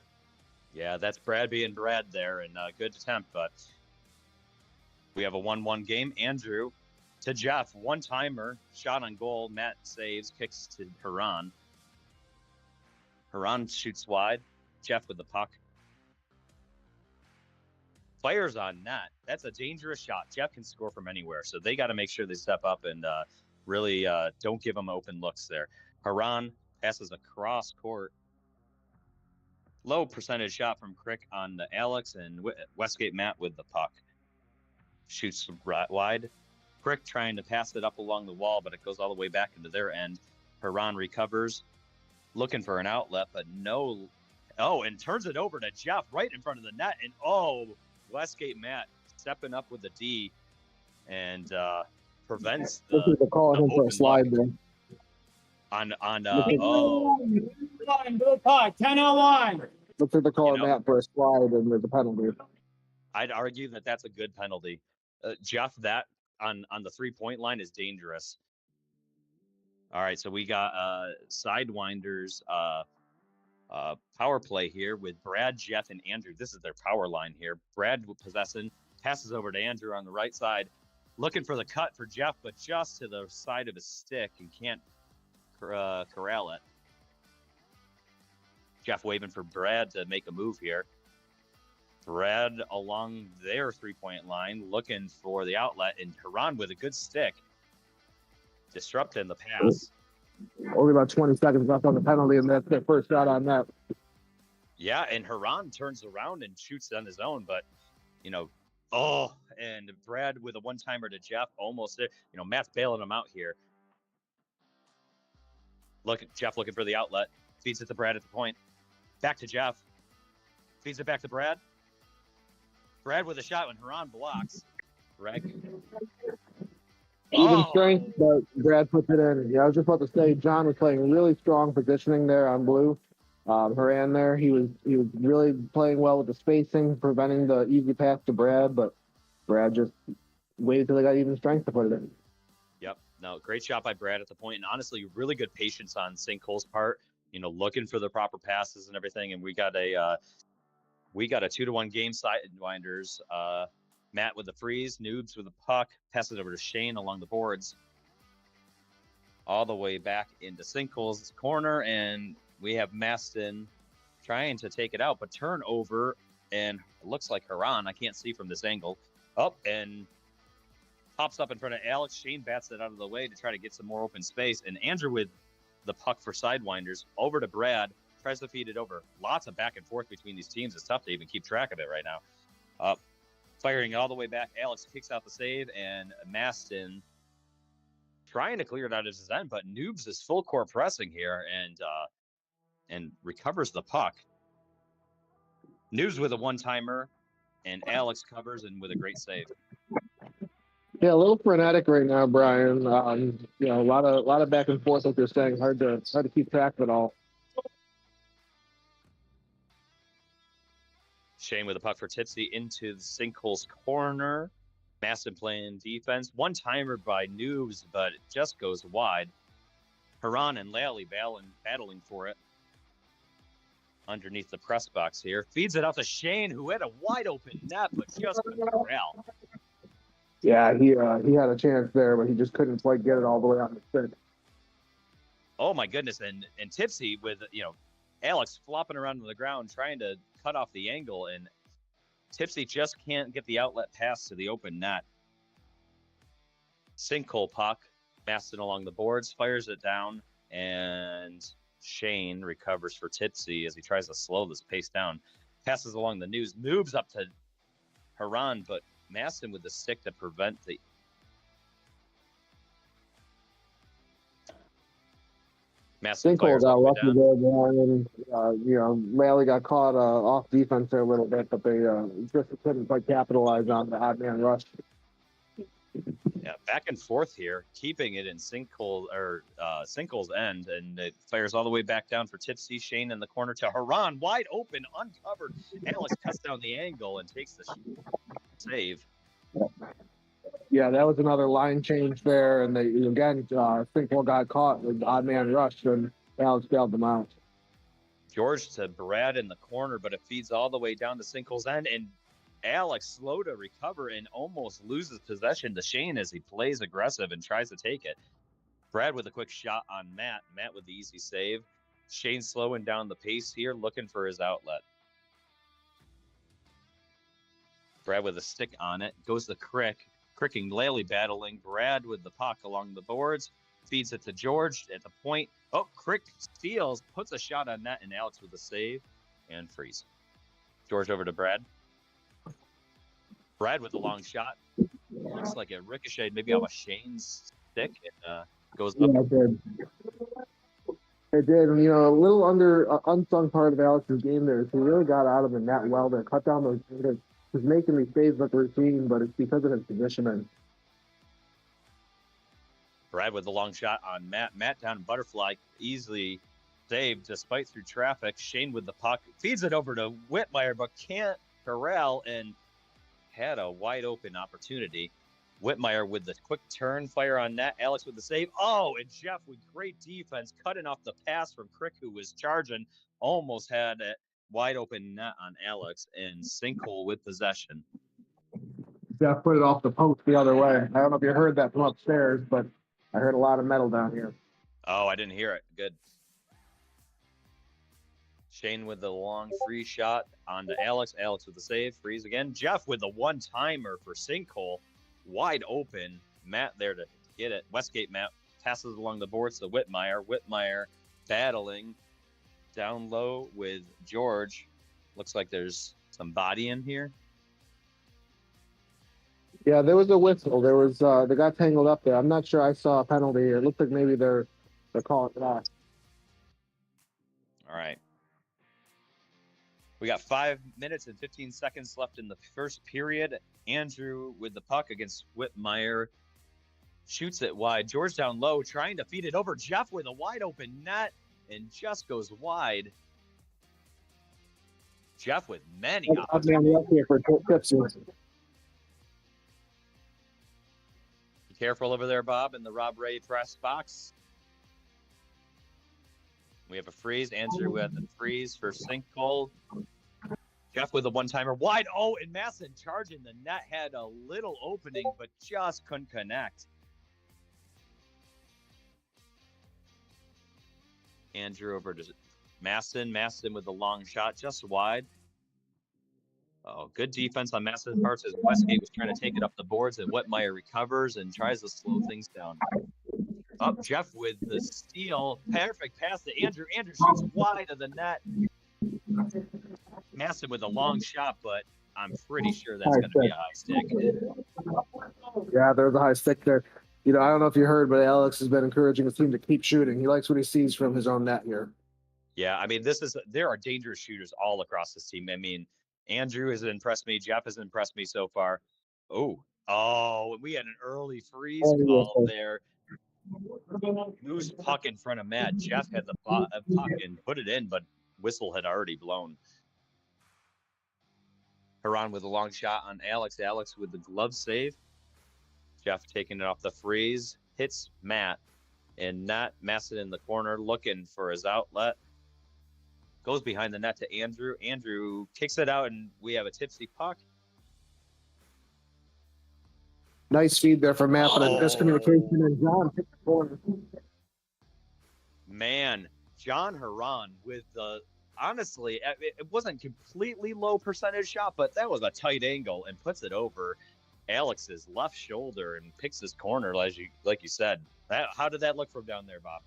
Yeah, that's Brad being Brad there, and good attempt, but we have a 1-1 game. Andrew to Jeff, one-timer, shot on goal. Matt saves, kicks to Haran. Haran shoots wide. Jeff with the puck. Fires on net. That's a dangerous shot. Jeff can score from anywhere, so they got to make sure they step up and really don't give them open looks there. Haran passes across court. Low percentage shot from Crick on the Alex, and Westgate Matt with the puck. Shoots wide. Crick trying to pass it up along the wall, but it goes all the way back into their end. Haran recovers, looking for an outlet, but no. And turns it over to Jeff right in front of the net. And Westgate Matt stepping up with the D and prevents the
calling him for a slide there.
Blue puck, 10-01.
Looks like they're calling Matt for a slide, and there's a penalty.
I'd argue that that's a good penalty. Jeff, that on the 3-point line is dangerous. All right, so we got Sidewinders power play here with Brad, Jeff, and Andrew. This is their power line here. Brad possessing, passes over to Andrew on the right side, looking for the cut for Jeff, but just to the side of his stick and can't corral it. Jeff waving for Brad to make a move here. Brad along their 3-point line, looking for the outlet, and Haran with a good stick, disrupting the pass.
Only about 20 seconds left on the penalty, and that's their first shot on that.
Yeah, and Haran turns around and shoots on his own, but, and Brad with a one-timer to Jeff, almost there. Matt's bailing him out here. Jeff looking for the outlet, feeds it to Brad at the point. Back to Jeff, feeds it back to Brad. Brad with a shot when Haran blocks. Greg.
Even strength, but Brad puts it in. Yeah, I was just about to say, John was playing really strong positioning there on Blue. Haran there, he was really playing well with the spacing, preventing the easy pass to Brad, but Brad just waited till they got even strength to put it in.
Yep. No, great shot by Brad at the point, and honestly, really good patience on St. Cole's part. Looking for the proper passes and everything, and we got a We got a 2-1 game, sidewinders. Matt with the freeze, Noobs with the puck, passes over to Shane along the boards, all the way back into Sinkle's corner, and we have Maston trying to take it out, but turnover, and it looks like Haran. I can't see from this angle. Up and pops up in front of Alex. Shane bats it out of the way to try to get some more open space, and Andrew with the puck for sidewinders over to Brad, tries to feed it over. Lots of back and forth between these teams. It's tough to even keep track of it right now. Firing all the way back. Alex kicks out the save, and Maston trying to clear it out of his end, but Noobs is full court pressing here and recovers the puck. Noobs with a one-timer, and Alex covers and with a great save.
Yeah, a little frenetic right now, Brian. You know, a lot of back and forth, like you're saying. Hard to keep track of it all.
Shane with a puck for Tipsy into the Sinkhole's corner. Maston playing defense. One-timer by Noobs, but it just goes wide. Haran and Lally battling for it underneath the press box here. Feeds it out to Shane, who had a wide-open net, but just couldn't corral.
Yeah, he had a chance there, but he just couldn't quite get it all the way on the stick.
Oh, my goodness. And Tipsy with, Alex flopping around on the ground trying to cut off the angle, and Tipsy just can't get the outlet pass to the open net. Sinkhole puck, Maston along the boards, fires it down, and Shane recovers for Tipsy as he tries to slow this pace down. Passes along the news, moves up to Haran, but Maston with the stick to prevent the... Maston
Sinkhole got lucky there, Brian. You know, Lally got caught off defense there a little bit, but they just couldn't quite capitalize on the odd man rush.
Yeah, back and forth here, keeping it in Sinkhole's end, and it fires all the way back down for Tipsy. Shane in the corner to Haran, wide open, uncovered. Alex cuts down the angle and takes the save.
Yeah, that was another line change there, and they again Sinkhole got caught with odd man rush, and Alex bailed them out.
George to Brad in the corner, but it feeds all the way down to Sinkhole's end, and Alex slow to recover and almost loses possession to Shane as he plays aggressive and tries to take it. Brad with a quick shot on Matt. Matt with the easy save. Shane slowing down the pace here, looking for his outlet. Brad with a stick on it. Goes to Cricking Lally battling. Brad with the puck along the boards. Feeds it to George at the point. Oh, Crick steals. Puts a shot on net, and Alex with a save and freeze. George over to Brad. Brad with the long shot. Looks like it ricocheted maybe off a Shane's stick and goes up.
Yeah, it did. It did. And, you know, a little unsung part of Alex's game there is he really got out of the net well there, cut down those fingers. He's making these saves look routine, but it's because of his positioning.
Brad with the long shot on Matt. Matt down butterfly, easily saved despite through traffic. Shane with the puck. Feeds it over to Whitmire, but can't corral and had a wide open opportunity. Whitmire with the quick turn, fire on net. Alex with the save. Oh, and Jeff with great defense, cutting off the pass from Crick, who was charging. Almost had a wide open net on Alex, and Sinkhole with possession.
Jeff put it off the post the other way. I don't know if you heard that from upstairs, but I heard a lot of metal down here.
Oh, I didn't hear it. Good. Shane with the long free shot onto Alex. Alex with the save. Freeze again. Jeff with the one-timer for Sinkhole. Wide open. Matt there to get it. Westgate Matt passes along the boards to Whitmire. Whitmire battling down low with George. Looks like there's some body in here.
Yeah, there was a whistle. There was they got tangled up there. I'm not sure I saw a penalty. It looks like maybe they're calling it off.
All right. We got 5 minutes and 15 seconds left in the first period. Andrew with the puck against Whitmire. Shoots it wide. George down low, trying to feed it over. Jeff with a wide open net and just goes wide. Jeff with many opportunities. Be careful over there, Bob, in the Rob Ray press box. We have a freeze. Andrew with the freeze for Sinkhole. Jeff with a one-timer wide. Oh, and Masson charging. The net had a little opening, but just couldn't connect. Andrew over to Masson. Masson with the long shot, just wide. Oh, good defense on Masson's part as Westgate was trying to take it up the boards, and Whitmire recovers and tries to slow things down. Up Jeff with the steal. Perfect pass to Andrew. Andrew shoots wide of the net. Masson with a long shot, but I'm pretty sure that's going to be a high stick.
Yeah, there's a high stick there. I don't know if you heard, but Alex has been encouraging his team to keep shooting. He likes what he sees from his own net here.
Yeah, I mean, there are dangerous shooters all across this team. I mean, Andrew has impressed me. Jeff has impressed me so far. Oh, we had an early freeze call there. Moves puck in front of Matt. Jeff had the puck and put it in, but whistle had already blown. Haran with a long shot on Alex. Alex with the glove save. Jeff taking it off the freeze. Hits Matt. And not Masson in the corner looking for his outlet. Goes behind the net to Andrew. Andrew kicks it out, and we have a tipsy puck.
Nice feed there from Matt, but a miscommunication, and John hit the corner.
Man, John Haran with the, honestly, it wasn't completely low percentage shot, but that was a tight angle and puts it over Alex's left shoulder and picks his corner, like you said. How did that look from down there, Bob?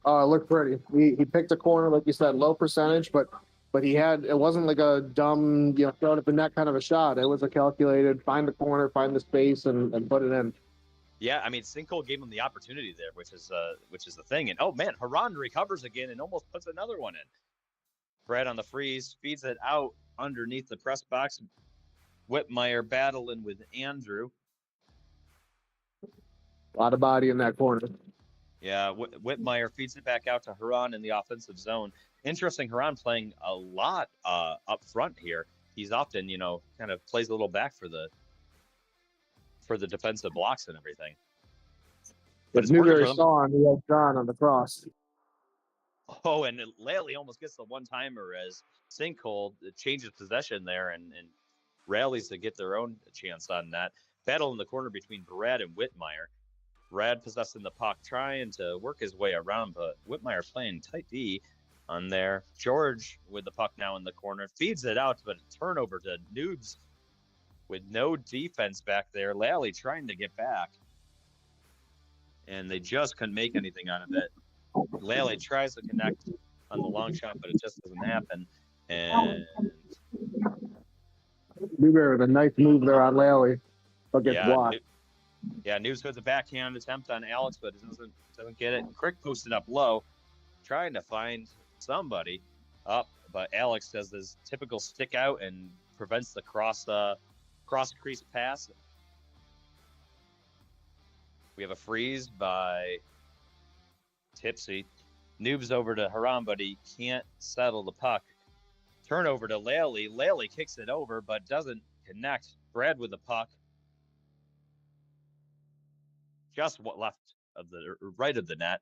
It looked pretty. He picked a corner, like you said, low percentage, but it wasn't like a dumb, throw it at the net kind of a shot. It was a calculated, find the corner, find the space, and put it in.
Yeah, I mean, Sinkhole gave him the opportunity there, which is the thing. And oh man, Haran recovers again and almost puts another one in. Brad on the freeze, feeds it out underneath the press box. Whitmire battling with Andrew.
A lot of body in that corner.
Yeah, Whitmire feeds it back out to Haran in the offensive zone. Interesting, Haran playing a lot up front here. He's often, kind of plays a little back for the defensive blocks and everything. But it's
Newberry saw on the John on the cross.
Oh, and Laley almost gets the one-timer as Sinkhole changes possession there and rallies to get their own chance on that. Battle in the corner between Brad and Whitmire. Brad possessing the puck, trying to work his way around, but Whitmire playing tight D on there. George with the puck now in the corner, feeds it out, but a turnover to Noobs with no defense back there. Lally trying to get back, and they just couldn't make anything out of it. Lally tries to connect on the long shot, but it just doesn't happen. And
Newberry with a nice move there on Lally, but gets blocked.
Noobs with a backhand attempt on Alex, but it doesn't get it. Crick posted up low, trying to find somebody up, but Alex does this typical stick out and prevents the cross crease pass. We have a freeze by Tipsy. Noobs over to Haran, but he can't settle the puck. Turnover to Laley. Laley kicks it over, but doesn't connect. Brad with the puck. Just what left of the right of the net.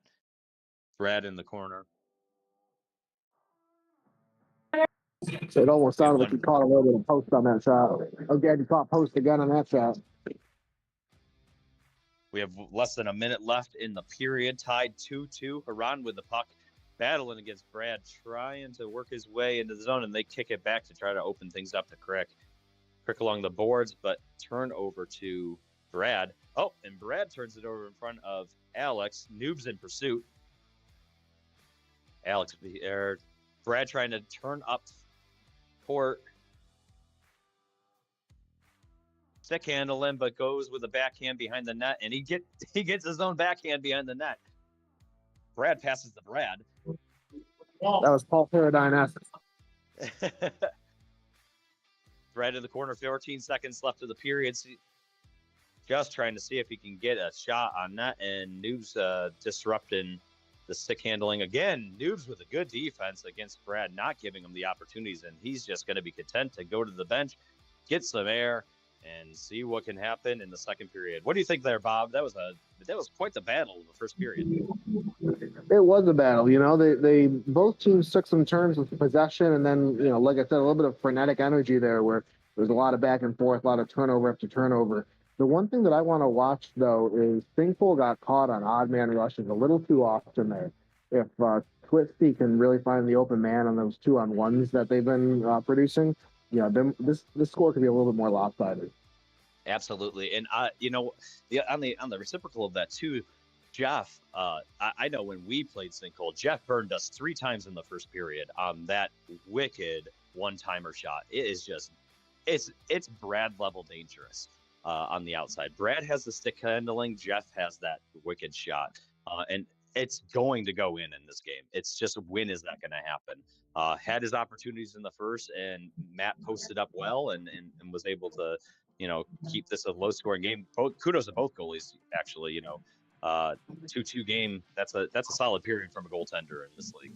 Brad in the corner.
So it almost sounded like he caught a little bit of post on that shot. Again, he caught post again on that shot.
We have less than a minute left in the period, tied 2-2. Haran with the puck, battling against Brad, trying to work his way into the zone, and they kick it back to try to open things up to Crick. Crick along the boards, but turn over to Brad. Oh, and Brad turns it over in front of Alex. Noobs in pursuit. Brad trying to turn up court. Stick handling, but goes with a backhand behind the net, and he gets his own backhand behind the net. Brad passes to Brad.
That was Paul Paradine-esque.
Brad in the corner, 14 seconds left of the period. Just trying to see if he can get a shot on that, and Noobs disrupting the stick handling again. Noobs with a good defense against Brad, not giving him the opportunities, and he's just going to be content to go to the bench, get some air, and see what can happen in the second period. What do you think there, Bob? That was quite the battle in the first period.
It was a battle, They both teams took some turns with possession, and then like I said, a little bit of frenetic energy there, where there's a lot of back and forth, a lot of turnover after turnover. The one thing that I want to watch though is Thinkful got caught on odd man rushes a little too often there. If Twisty can really find the open man on those 2-on-1s that they've been producing, then this score could be a little bit more lopsided.
Absolutely, and on the reciprocal of that too, Jeff. I know when we played Sinkhole, Jeff burned us 3 times in the first period on that wicked one-timer shot. It is just, it's Brad level dangerous on the outside. Brad has the stick handling. Jeff has that wicked shot, and it's going to go in this game. It's just, when is that going to happen? Had his opportunities in the first, and Matt posted up well and was able to keep this a low scoring game. Kudos to both goalies, actually. 2-2 game. That's a solid period from a goaltender in this league.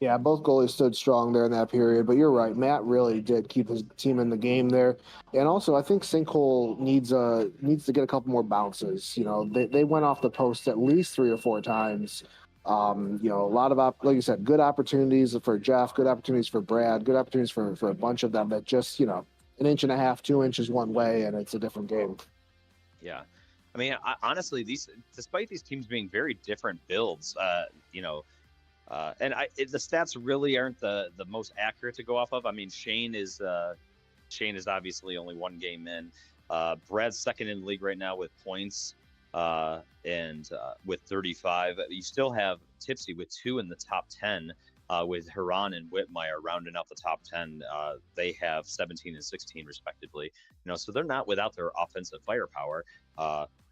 Yeah, both goalies stood strong there in that period, but you're right. Matt really did keep his team in the game there. And also, I think Sinkhole needs to get a couple more bounces. They went off the post at least 3 or 4 times. A lot of, like you said, good opportunities for Jeff, good opportunities for Brad, good opportunities for a bunch of them that just, an inch and a half, 2 inches one way, and it's a different game.
Yeah. I mean, honestly, despite these teams being very different builds, and the stats really aren't the most accurate to go off of. I mean, Shane is obviously only 1 game in. Brad's second in the league right now with points, and with 35. You still have Tipsy with 2 in the top 10, with Huron and Whitmire rounding out the top 10. They have 17 and 16 respectively. So they're not without their offensive firepower.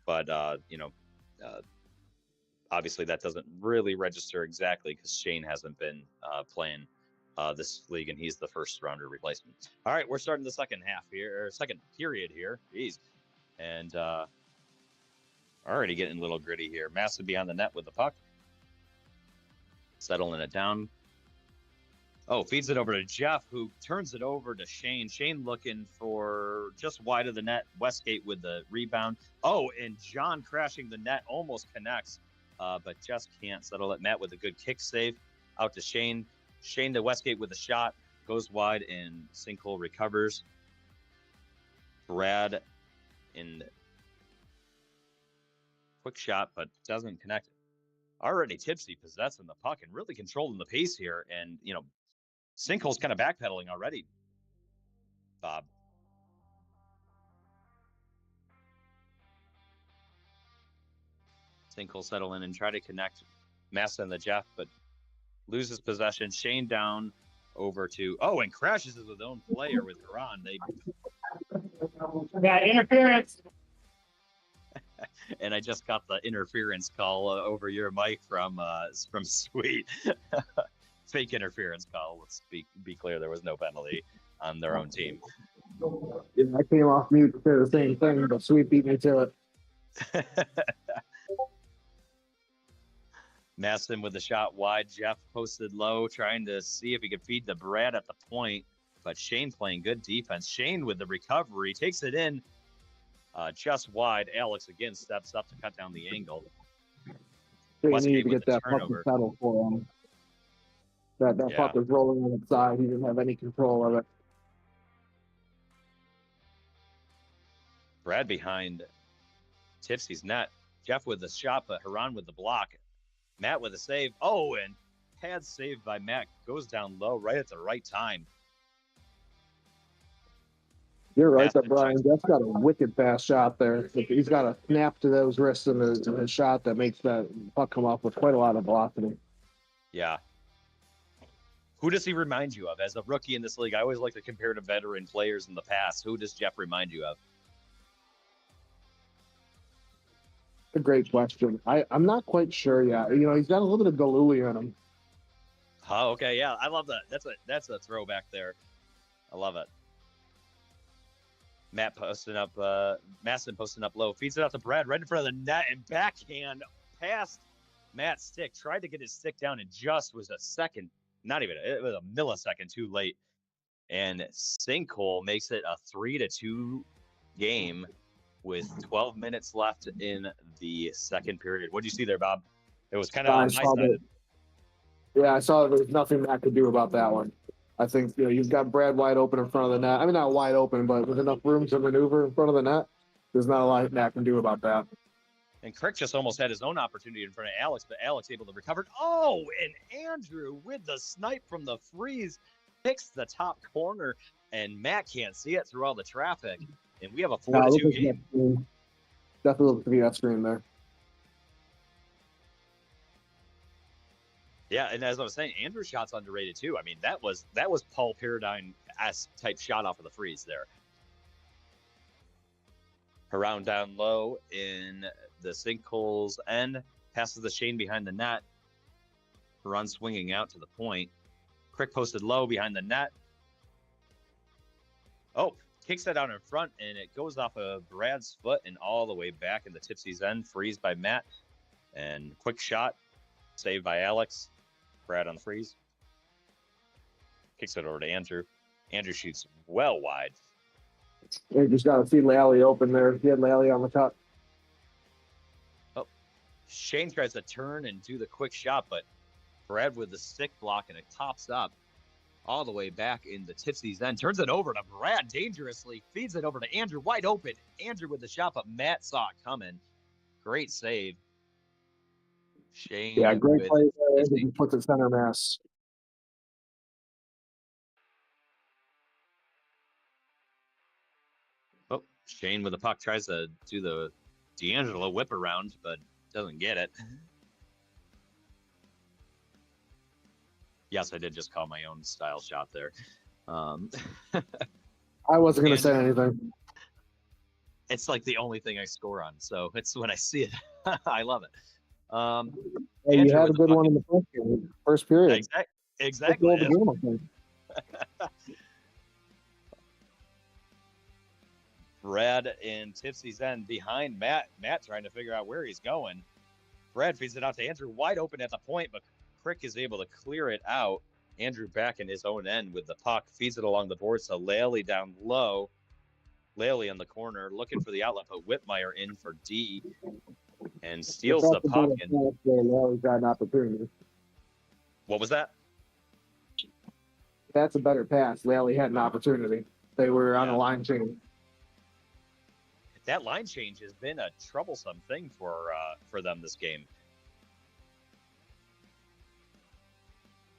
But obviously that doesn't really register exactly because Shane hasn't been playing this league, and he's the first rounder replacement. All right, we're starting the second half here, or second period here. Jeez. And already getting a little gritty here. Massive beyond the net with the puck. Settling it down. Oh, feeds it over to Jeff, who turns it over to Shane. Shane looking for just wide of the net. Westgate with the rebound. Oh, and John crashing the net, almost connects, but just can't settle it. Matt with a good kick save. Out to Shane. Shane to Westgate with a shot. Goes wide, and Sinkhole recovers. Brad in quick shot, but doesn't connect. Already Tipsy possessing the puck and really controlling the pace here. And, Sinkhole's kind of backpedaling already, Bob. Sinkhole settle in and try to connect Massa and the Jeff, but loses possession. Shane down over to, and crashes his own player with Huron. They
got interference.
And I just got the interference call over your mic from Sweet. Fake interference call. Let's be clear, there was no penalty on their own team.
Yeah, I came off mute to say the same thing, but Sweet beat me to it.
Masson with the shot wide. Jeff posted low, trying to see if he could feed the Brad at the point, but Shane playing good defense. Shane with the recovery takes it in just wide. Alex again steps up to cut down the angle.
They need to get that puck settled for him. That puck was rolling on its side. He didn't have any control of it.
Brad behind Tipsy's net. Jeff with the shot, but Huron with the block. Matt with a save. Oh, and pad saved by Matt. Goes down low right at the right time.
You're right, that Brian. Jeff's got a wicked fast shot there. He's got a snap to those wrists in his shot that makes that puck come off with quite a lot of velocity.
Yeah. Who does he remind you of? As a rookie in this league, I always like to compare to veteran players in the past. Who does Jeff remind you of?
A great question. I'm not quite sure yet. He's got a little bit of Galooly in him.
Oh, okay. Yeah, I love that. That's a throwback there. I love it. Matt posting up, Masson posting up low. Feeds it out to Brad right in front of the net and backhand past Matt's stick. Tried to get his stick down and just was a second. Not even, it was a millisecond too late. And Sinkhole makes it a 3-2 game with 12 minutes left in the second period. What do you see there, Bob? It was kind of
I
on my
saw
side.
that. Yeah, I saw there's nothing Matt could do about that one. I think you've got Brad wide open in front of the net. I mean, not wide open, but with enough room to maneuver in front of the net, there's not a lot Matt can do about that.
And Crick just almost had his own opportunity in front of Alex, but Alex able to recover. Oh, and Andrew with the snipe from the freeze picks the top corner, and Matt can't see it through all the traffic. And we have a 4-2 game.
Definitely look to be that screen there.
Yeah, and as I was saying, Andrew's shot's underrated too. I mean, that was Paul Paradigm-esque type shot off of the freeze there. Around down low in the sinkholes end, passes the Shane behind the net. Run swinging out to the point. Crick posted low behind the net. Oh, kicks that out in front, and it goes off of Brad's foot and all the way back in the Tipsy's end. Freeze by Matt, and quick shot, saved by Alex. Brad on the freeze. Kicks it over to Andrew. Andrew shoots well wide.
You just got to see Lally open there. He had Lally on the top.
Oh, Shane tries to turn and do the quick shot, but Brad with the stick block, and it tops up all the way back in the Tipsy's end. Turns it over to Brad dangerously. Feeds it over to Andrew wide open. Andrew with the shot, but Matt saw it coming. Great save. Shane.
Yeah, great play there. He puts it center mass.
Oh, Shane with the puck tries to do the D'Angelo whip around, but doesn't get it. Yes, I did just call my own style shot there.
I wasn't going to say anything.
It's like the only thing I score on, so it's when I see it, I love it.
Hey, you had a good one in the first period.
Exactly. Brad in Tipsy's end behind Matt. Matt trying to figure out where he's going. Brad feeds it out to Andrew wide open at the point, but Crick is able to clear it out. Andrew back in his own end with the puck, feeds it along the boards to Lally down low. Lally in the corner looking for the outlet, but Whitmire in for D and steals the puck. And
Lally's got an opportunity.
What was that?
That's a better pass. Lally had an opportunity. They were on a line change.
That line change has been a troublesome thing for them this game.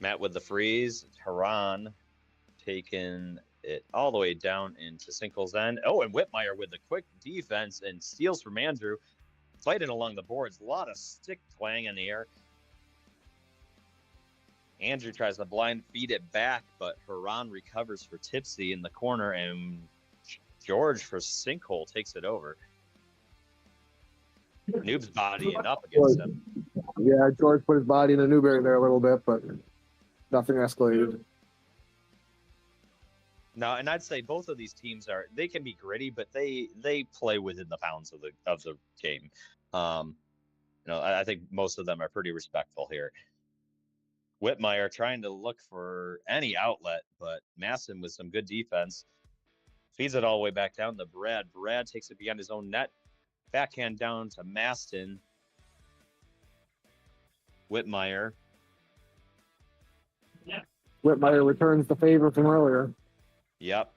Matt with the freeze. Haran taking it all the way down into Sinkle's end. Oh, and Whitmire with the quick defense and steals from Andrew. Fighting along the boards. A lot of stick twang in the air. Andrew tries to blind feed it back, but Haran recovers for Tipsy in the corner, and George for Sinkhole takes it over. Noob's bodying up against him.
Yeah, George put his body in a Newberry there a little bit, but nothing escalated.
No, and I'd say both of these teams they can be gritty, but they play within the bounds of the game. I think most of them are pretty respectful here. Whitmire trying to look for any outlet, but Masson with some good defense feeds it all the way back down to Brad. Brad takes it beyond his own net. Backhand down to Maston. Whitmire.
Whitmire returns the favor from earlier.
Yep.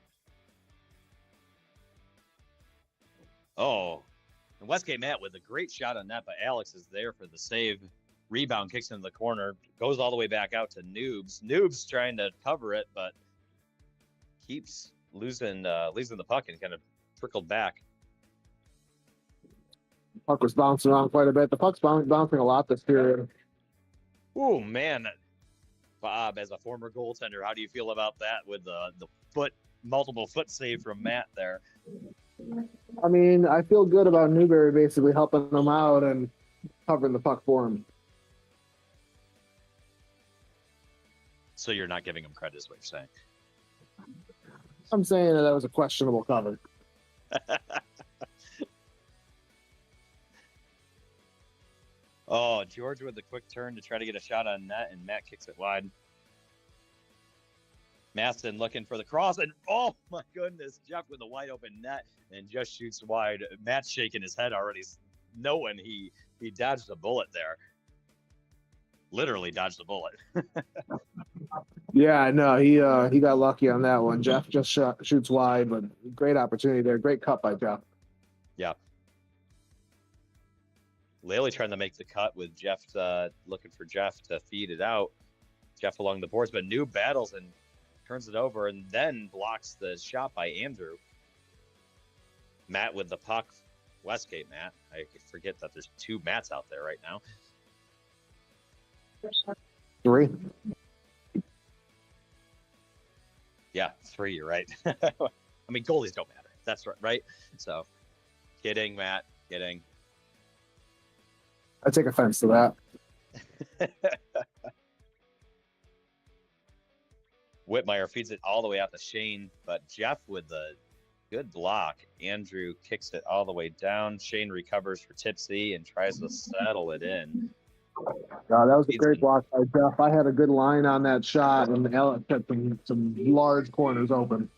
Oh, and Westgate Matt with a great shot on that, but Alex is there for the save. Rebound kicks into the corner, goes all the way back out to Noobs. Noobs trying to cover it, but keeps losing the puck and kind of trickled back.
Puck was bouncing around quite a bit. The puck's bouncing a lot this period.
Oh man, Bob, as a former goaltender, how do you feel about that with the multiple foot save from Matt there?
I mean, I feel good about Newberry basically helping them out and covering the puck for him.
So you're not giving him credit, is what you're saying?
I'm saying that was a questionable cover.
Oh, George with the quick turn to try to get a shot on net, and Matt kicks it wide. Maston looking for the cross, and oh my goodness, Jeff with a wide open net and just shoots wide. Matt's shaking his head already, knowing he dodged a bullet there. literally dodged the bullet.
Yeah, no, he got lucky on that one. Jeff just shoots wide, but great opportunity there. Great cut by Jeff.
Yeah. Laley trying to make the cut with Jeff, looking for Jeff to feed it out. Jeff along the boards, but New battles and turns it over and then blocks the shot by Andrew. Matt with the puck. Westgate Matt. I forget that there's 2 Matts out there right now.
3.
Yeah, 3, you're right. I mean, goalies don't matter. That's right? So, kidding, Matt. Kidding.
I take offense to that.
Whitmire feeds it all the way out to Shane, but Jeff with the good block. Andrew kicks it all the way down. Shane recovers for Tipsy and tries to settle it in.
That was a great block by Jeff. I had a good line on that shot, and Alex had some large corners open.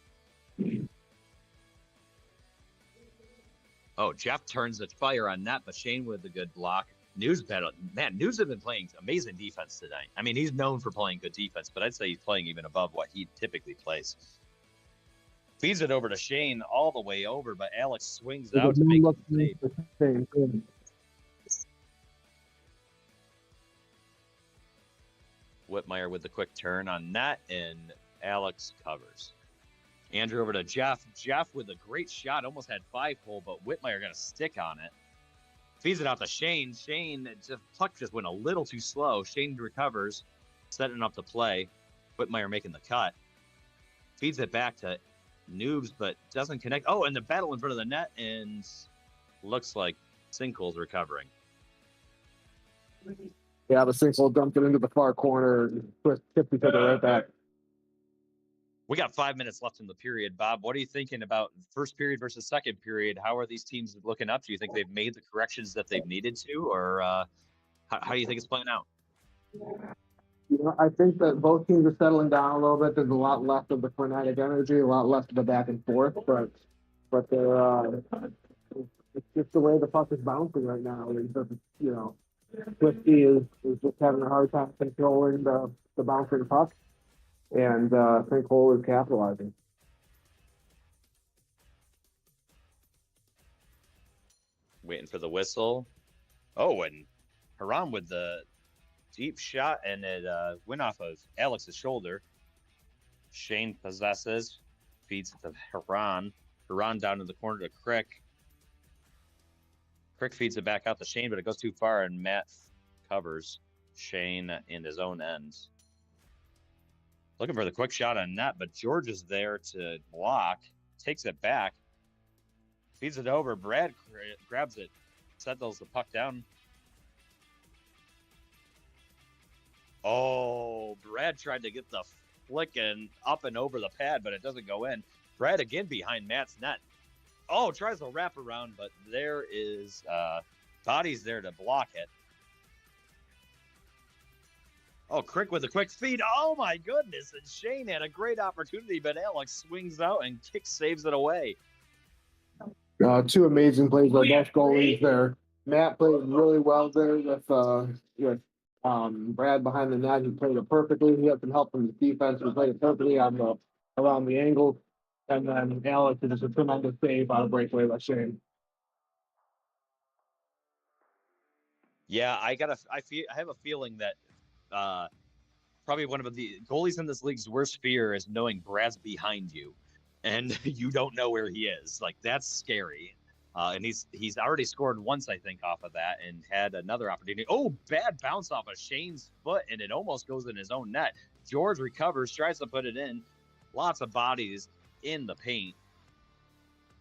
Oh, Jeff turns the fire on that, but Shane with the good block. News battle. Man, News have been playing amazing defense tonight. I mean, he's known for playing good defense, but I'd say he's playing even above what he typically plays. Feeds it over to Shane all the way over, but Alex swings out to make the save. Whitmire with the quick turn on net, and Alex covers. Andrew over to Jeff. Jeff with a great shot, almost had 5-hole, but Whitmire got a stick on it. Feeds it out to Shane. Shane, the puck just went a little too slow. Shane recovers, setting up the play. Whitmire making the cut. Feeds it back to Noobs, but doesn't connect. Oh, and the battle in front of the net, and looks like Sinkle's recovering.
Yeah, the Sinkhole dumped it into the far corner. Tipsy took it right back.
We got 5 minutes left in the period. Bob, what are you thinking about first period versus second period? How are these teams looking up? Do you think they've made the corrections that they've needed to, or how do you think it's playing out?
You know, I think that both teams are settling down a little bit. There's a lot less of the frenetic energy, a lot less of the back and forth, but they're it's just the way the puck is bouncing right now. You know, Whiskey is just having a hard time controlling the bouncing puck, and Sinkhole is capitalizing.
Waiting for the whistle. Oh, and Haram with the deep shot, and it went off of Alex's shoulder. Shane possesses, feeds to Haran. Haran down to the corner to Crick. Crick feeds it back out to Shane, but it goes too far, and Matt covers Shane in his own end. Looking for the quick shot on net, but George is there to block. Takes it back. Feeds it over. Brad grabs it. Settles the puck down. Oh, Brad tried to get the flick and up and over the pad, but it doesn't go in. Brad again behind Matt's net. Oh, tries to wrap around, but there is bodies there to block it. Oh, Crick with a quick feed. Oh, my goodness. And Shane had a great opportunity, but Alex swings out and saves it away.
2 amazing plays by both goalies there. Matt played really well there with Brad behind the net. He played it perfectly. He had some help from the defense. He played it perfectly around the angle. And then Alex did just a tremendous save on a breakaway by Shane.
Yeah, I have a feeling that probably one of the goalies in this league's worst fear is knowing Brad's behind you, and you don't know where he is. Like, that's scary. And he's already scored once, I think, off of that, and had another opportunity. Oh, bad bounce off of Shane's foot, and it almost goes in his own net. George recovers, tries to put it in. Lots of bodies in the paint.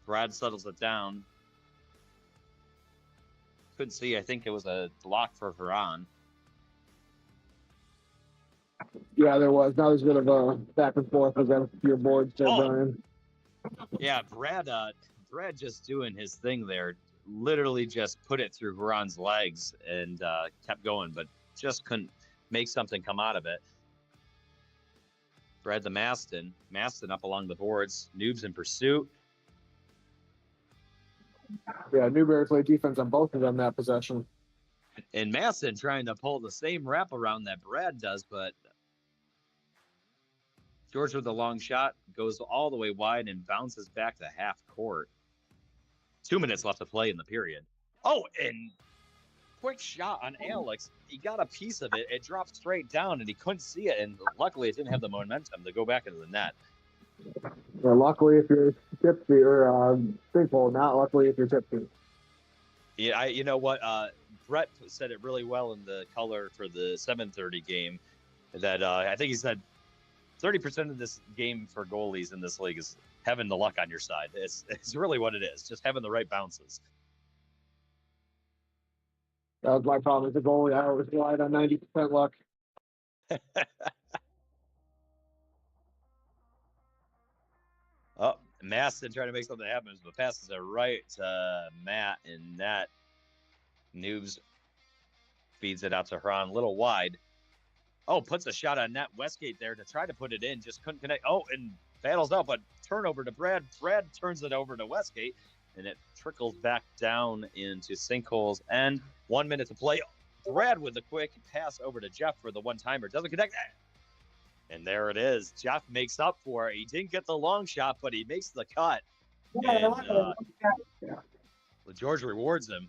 Brad settles it down. Couldn't see. I think it was a block for Haran.
Yeah, there was. Now there's a bit of a back and forth against your boards there, Brian.
Yeah, Brad just doing his thing there. Literally just put it through Haran's legs and kept going, but just couldn't make something come out of it. Brad the Maston up along the boards. Noobs in pursuit.
Yeah, Newberry played defense on both of them that possession.
And Masson trying to pull the same wraparound that Brad does, but George with a long shot goes all the way wide and bounces back to half court. 2 minutes left to play in the period. Oh, and quick shot on Alex. He got a piece of it. It dropped straight down, and he couldn't see it. And luckily, it didn't have the momentum to go back into the net.
Yeah, luckily if you're tipsy or sinkhole, not luckily if you're tipsy.
Yeah, you know what? Brett said it really well in the color for the 7:30 game. That I think he said 30% of this game for goalies in this league is having the luck on your side. It's really what it is, just having the right bounces.
That was my problem as a goalie. I always relied on 90% luck.
Oh, Maston trying to make something happen, but passes it right to Matt, and that Noobs feeds it out to Hran, a little wide. Oh, puts a shot on net. Westgate there to try to put it in, just couldn't connect. Oh, and battles out, but turnover to Brad. Brad turns it over to Westgate, and it trickles back down into Sinkhole's end. 1 minute to play. Brad with the quick pass over to Jeff for the one-timer. Doesn't connect. And there it is. Jeff makes up for it. He didn't get the long shot, but he makes the cut. And George rewards him.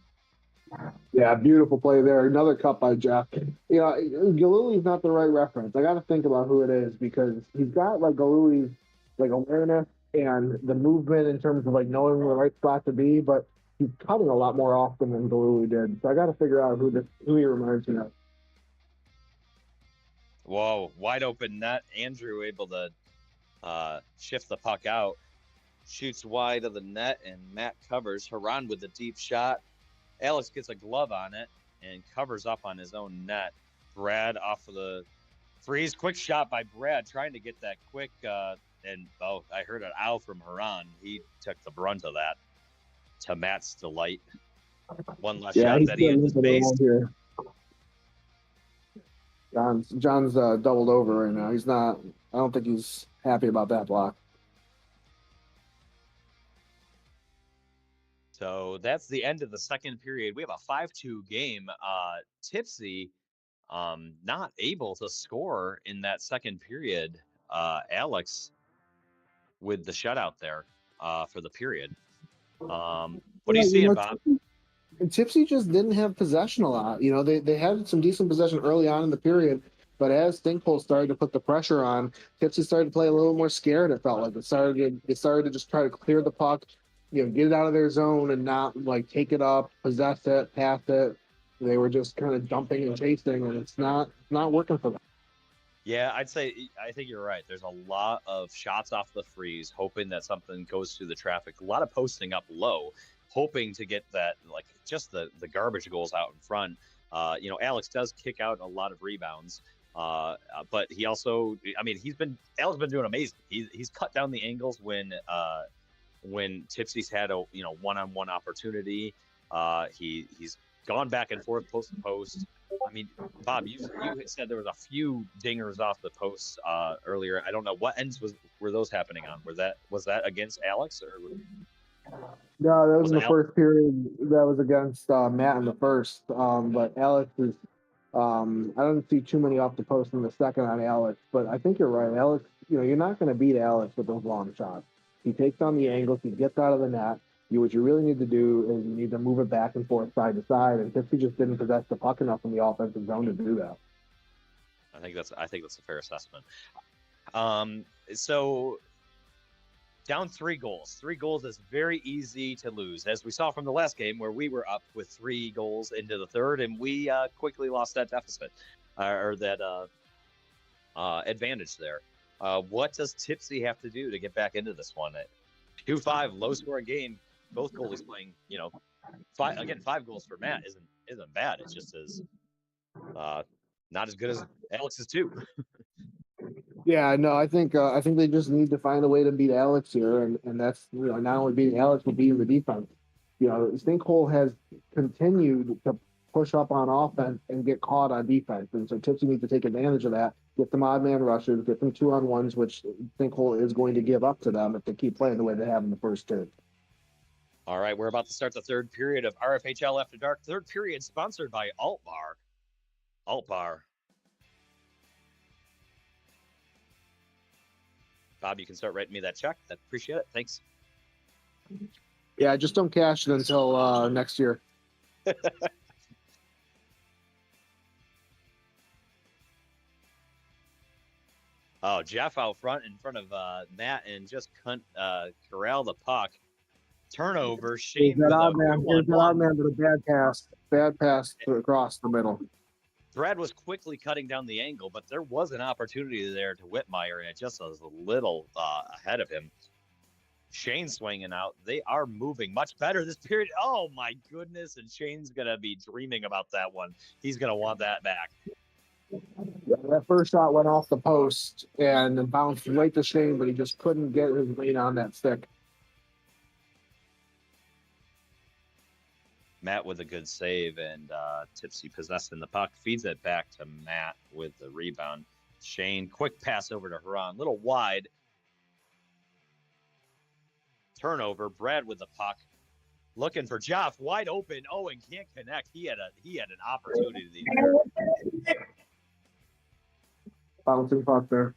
Yeah, beautiful play there. Another cut by Jeff. You know, Galuli's not the right reference. I got to think about who it is because he's got like Galuli's like awareness and the movement in terms of like knowing the right spot to be, but he's cutting a lot more often than Galuli did. So I got to figure out who he reminds me of.
Whoa, wide open net. Andrew able to shift the puck out. Shoots wide of the net, and Matt covers. Hran with the deep shot. Alex gets a glove on it and covers up on his own net. Brad off of the freeze. Quick shot by Brad, trying to get that quick. I heard an ow from Hran. He took the brunt of that, to Matt's delight. One last shot that he faced.
John's doubled over right now. He's not. I don't think he's happy about that block.
So that's the end of the second period. We have a 5-2 game. Tipsy not able to score in that second period. Alex with the shutout there for the period. What do you see, Bob?
Tipsy just didn't have possession a lot. You know, they had some decent possession early on in the period, but as Stinkpole started to put the pressure on, Tipsy started to play a little more scared. It felt like they started to just try to clear the puck, you know, get it out of their zone and not like take it up, possess it, pass it. They were just kind of dumping and chasing, and it's not working for them.
Yeah, I think you're right. There's a lot of shots off the freeze, hoping that something goes through the traffic. A lot of posting up low, hoping to get that, like, just the garbage goals out in front. Alex does kick out a lot of rebounds, but he also, Alex been doing amazing. He's cut down the angles when Tipsy's had a one-on-one opportunity. He's gone back and forth post to post. I mean, Bob, you said there was a few dingers off the posts earlier. I don't know what ends were those happening on. Was that against Alex or?
No, that was in the first period. That was against Matt in the first. But Alex is. I don't see too many off the post in the second on Alex, but I think you're right. Alex, you're not going to beat Alex with those long shots. He takes on the angles. He gets out of the net. What you really need to do is you need to move it back and forth, side to side, and Tipsy just didn't possess the puck enough in the offensive zone to do that.
I think that's a fair assessment. So down 3 goals. 3 goals is very easy to lose, as we saw from the last game where we were up with 3 goals into the third, and we quickly lost that deficit or that advantage there. What does Tipsy have to do to get back into this one? 2-5, low-scoring game. Both goalies playing, 5 goals for Matt isn't bad. It's just not as good as Alex's 2.
Yeah, no, I think they just need to find a way to beat Alex here, and that's not only beating Alex but beating the defense. Stinkhole has continued to push up on offense and get caught on defense, and so Tipsy needs to take advantage of that. Get some odd man rushes, get some 2-on-1s, which Stinkhole is going to give up to them if they keep playing the way they have in the first 2.
All right, we're about to start the third period of RFHL After Dark. Third period sponsored by Alt Bar. Alt Bar. Bob, you can start writing me that check. I appreciate it. Thanks.
Yeah, just don't cash it until next year.
Oh, Jeff out front in front of Matt and just couldn't corral the puck. Turnover. Shane with a
Here's that odd man with a bad pass. Bad pass across the middle.
Brad was quickly cutting down the angle, but there was an opportunity there to Whitmire, and it just was a little ahead of him. Shane swinging out. They are moving much better this period. Oh, my goodness. And Shane's going to be dreaming about that one. He's going to want that back.
Yeah, that first shot went off the post and bounced right to Shane, but he just couldn't get his weight on that stick.
Matt with a good save, and Tipsy possessing the puck. Feeds it back to Matt with the rebound. Shane, quick pass over to Huron. Little wide. Turnover. Brad with the puck. Looking for Jeff. Wide open. Oh, and can't connect. He had an opportunity there.
Bouncing puck there.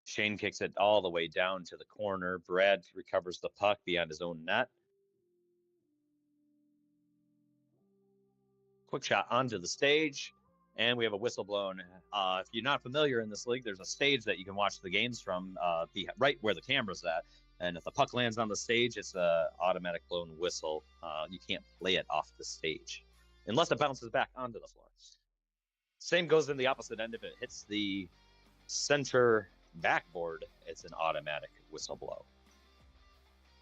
Shane kicks it all the way down to the corner. Brad recovers the puck beyond his own net. Quick shot onto the stage, and we have a whistle blown. If you're not familiar in this league, there's a stage that you can watch the games from right where the camera's at. And if the puck lands on the stage, it's an automatic blown whistle. You can't play it off the stage unless it bounces back onto the floor. Same goes in the opposite end. If it hits the center backboard, it's an automatic whistle blow.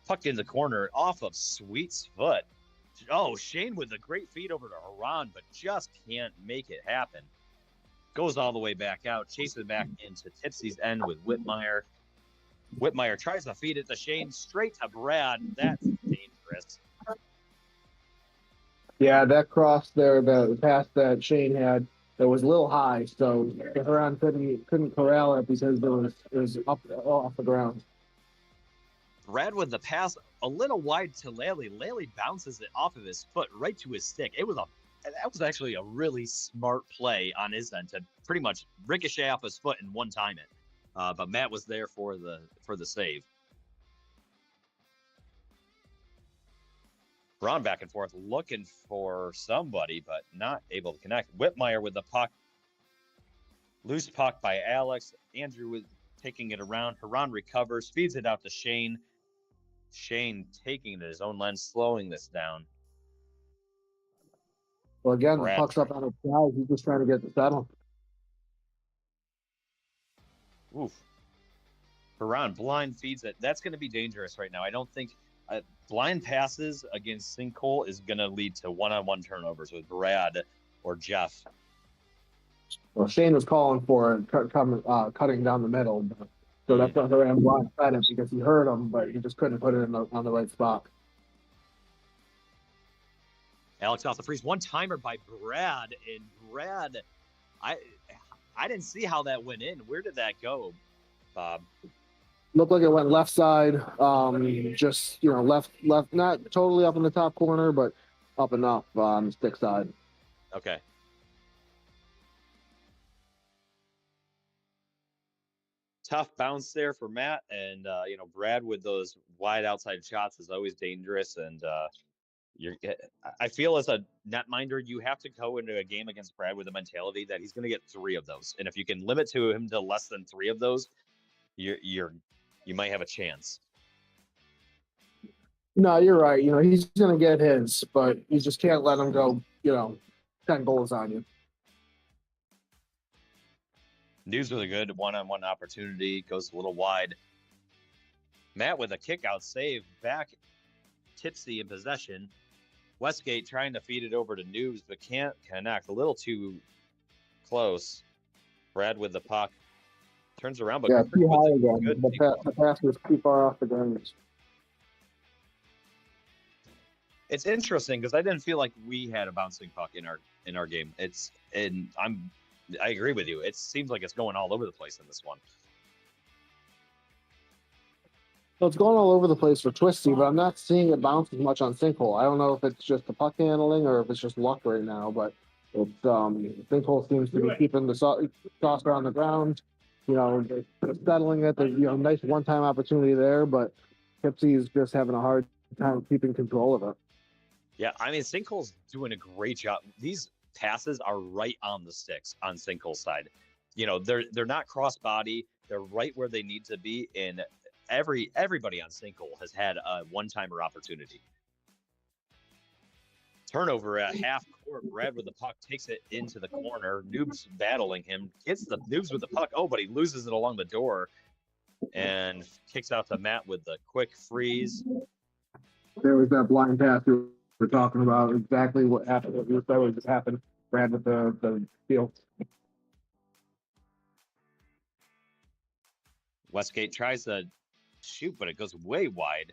Puck in the corner off of Sweet's foot. Oh, Shane with a great feed over to Haran, but just can't make it happen. Goes all the way back out, chasing back into Tipsy's end with Whitmire. Whitmire tries to feed it to Shane, straight to Brad. That's dangerous.
Yeah, that cross there, the pass that Shane had, that was a little high, so Huron couldn't corral it because it was up off the ground.
Brad with the pass a little wide to Laley. Laley bounces it off of his foot right to his stick. That was actually a really smart play on his end to pretty much ricochet off his foot and one time it. But Matt was there for the save. Braun back and forth looking for somebody, but not able to connect. Whitmire with the puck. Loose puck by Alex. Andrew with taking it around. Haran recovers, feeds it out to Shane. Shane taking it to his own lens, slowing this down.
Well, again,
Brad
the puck's up on his side. He's just trying to get the settle.
Oof. Haran blind feeds it. That's going to be dangerous right now. I don't think blind passes against Sinkhole is going to lead to one-on-one turnovers with Brad or Jeff.
Well, Shane was calling for it, cutting down the middle. So that's what Haran blind fed it because he heard him, but he just couldn't put it on the right spot.
Alex off the freeze. One-timer by Brad. And Brad, I didn't see how that went in. Where did that go, Bob?
Looked like it went left side, just left, not totally up in the top corner, but up enough on the stick side.
Okay. Tough bounce there for Matt, and Brad with those wide outside shots is always dangerous. And I feel as a netminder, you have to go into a game against Brad with a mentality that he's going to get 3 of those, and if you can limit him to less than 3 of those, you might have a chance.
No, you're right. He's going to get his, but you just can't let him go, 10 goals on you.
News with a good one-on-one opportunity. Goes a little wide. Matt with a kick-out save. Back Tipsy in possession. Westgate trying to feed it over to News, but can't connect. A little too close. Brad with the puck. Turns around, but
too high again. The pass was too far off the ground.
It's interesting because I didn't feel like we had a bouncing puck in our game. I'm I agree with you. It seems like it's going all over the place in this one.
So it's going all over the place for Twisty, but I'm not seeing it bounce as much on Sinkhole. I don't know if it's just the puck handling or if it's just luck right now, but it's Sinkhole seems to be keeping the saucer on the ground. You know, they're settling it. There's nice one-time opportunity there, but Tipsy is just having a hard time keeping control of it.
Yeah, I mean, Sinkhole's doing a great job. These passes are right on the sticks on Sinkhole's side. They're not cross-body. They're right where they need to be, and everybody on Sinkhole has had a one-timer opportunity. Turnover at half court. Brad with the puck takes it into the corner. Noob's battling him. Hits the Noob's with the puck. Oh, but he loses it along the door and kicks out to Matt with the quick freeze.
There was that blind pass we were talking about. Exactly what happened. What just happened. Brad with the steal.
Westgate tries to shoot, but it goes way wide.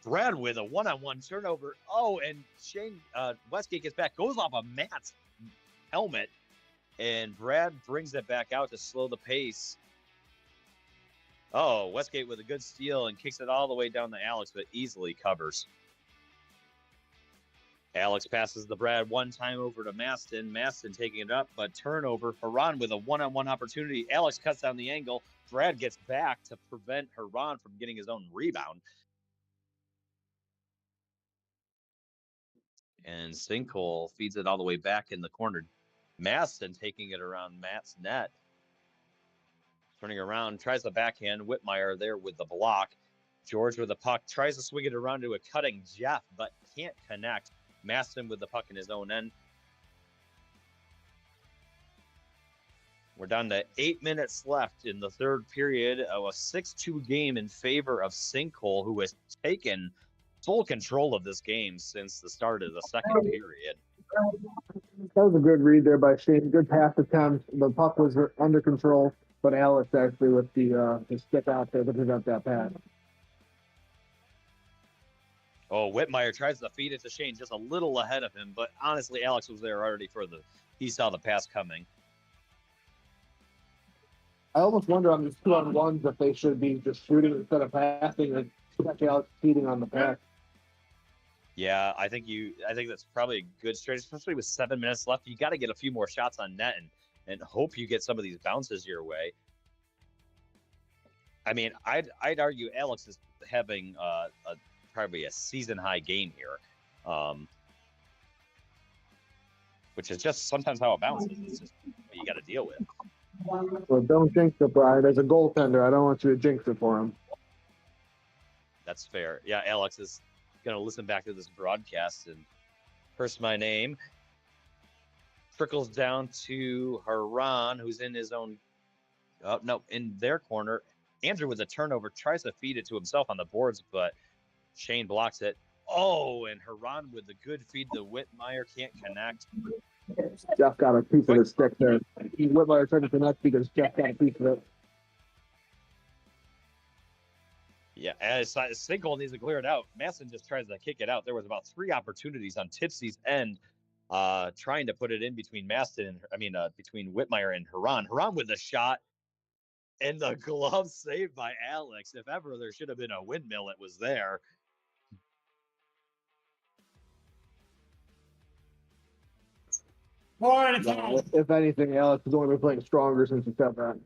Brad with a one-on-one turnover. Oh, and Shane Westgate gets back, goes off of Matt's helmet, and Brad brings it back out to slow the pace. Oh, Westgate with a good steal and kicks it all the way down to Alex, but easily covers. Alex passes the Brad one time over to Maston. Maston taking it up, but turnover. Haran with a one-on-one opportunity. Alex cuts down the angle. Brad gets back to prevent Haran from getting his own rebound. And Sinkhole feeds it all the way back in the corner. Maston taking it around Matt's net. Turning around, tries the backhand. Whitmire there with the block. George with the puck, tries to swing it around to a cutting Jeff, but can't connect. Maston with the puck in his own end. We're down to 8 minutes left in the third period of a 6-2 game in favor of Sinkhole, who has taken full control of this game since the start of the second period.
That was a good read there by Shane. Good pass attempt. The puck was under control, but Alex actually with the stick out there to prevent that pass.
Oh, Whitmire tries to feed it to Shane just a little ahead of him, but honestly, Alex was there already he saw the pass coming.
I almost wonder on these 2-on-1s if they should be just shooting instead of passing and especially Alex feeding on the pass.
Yeah, I think that's probably a good strategy, especially with 7 minutes left. You got to get a few more shots on net and hope you get some of these bounces your way. I mean, I'd argue Alex is having probably a season high game here, which is just sometimes how it bounces. It's just what you got to deal with.
Well, don't jinx it, Brian. As a goaltender, I don't want you to jinx it for him.
That's fair. Yeah, Alex is going to listen back to this broadcast and curse my name. Trickles down to Haran, who's in his own, in their corner. Andrew with a turnover tries to feed it to himself on the boards, but Shane blocks it. Oh, and Haran with the good feed to Whitmire can't connect.
Jeff got a piece of the stick there. Whitmire tried to connect because Jeff got a piece of it.
Yeah, as Sinkhole needs to clear it out. Masson just tries to kick it out. There was about 3 opportunities on Tipsy's end, trying to put it in between between Whitmire and Haran. Haran with the shot, and the glove saved by Alex. If ever there should have been a windmill, it was there.
If anything, Alex has only been playing stronger since he said that.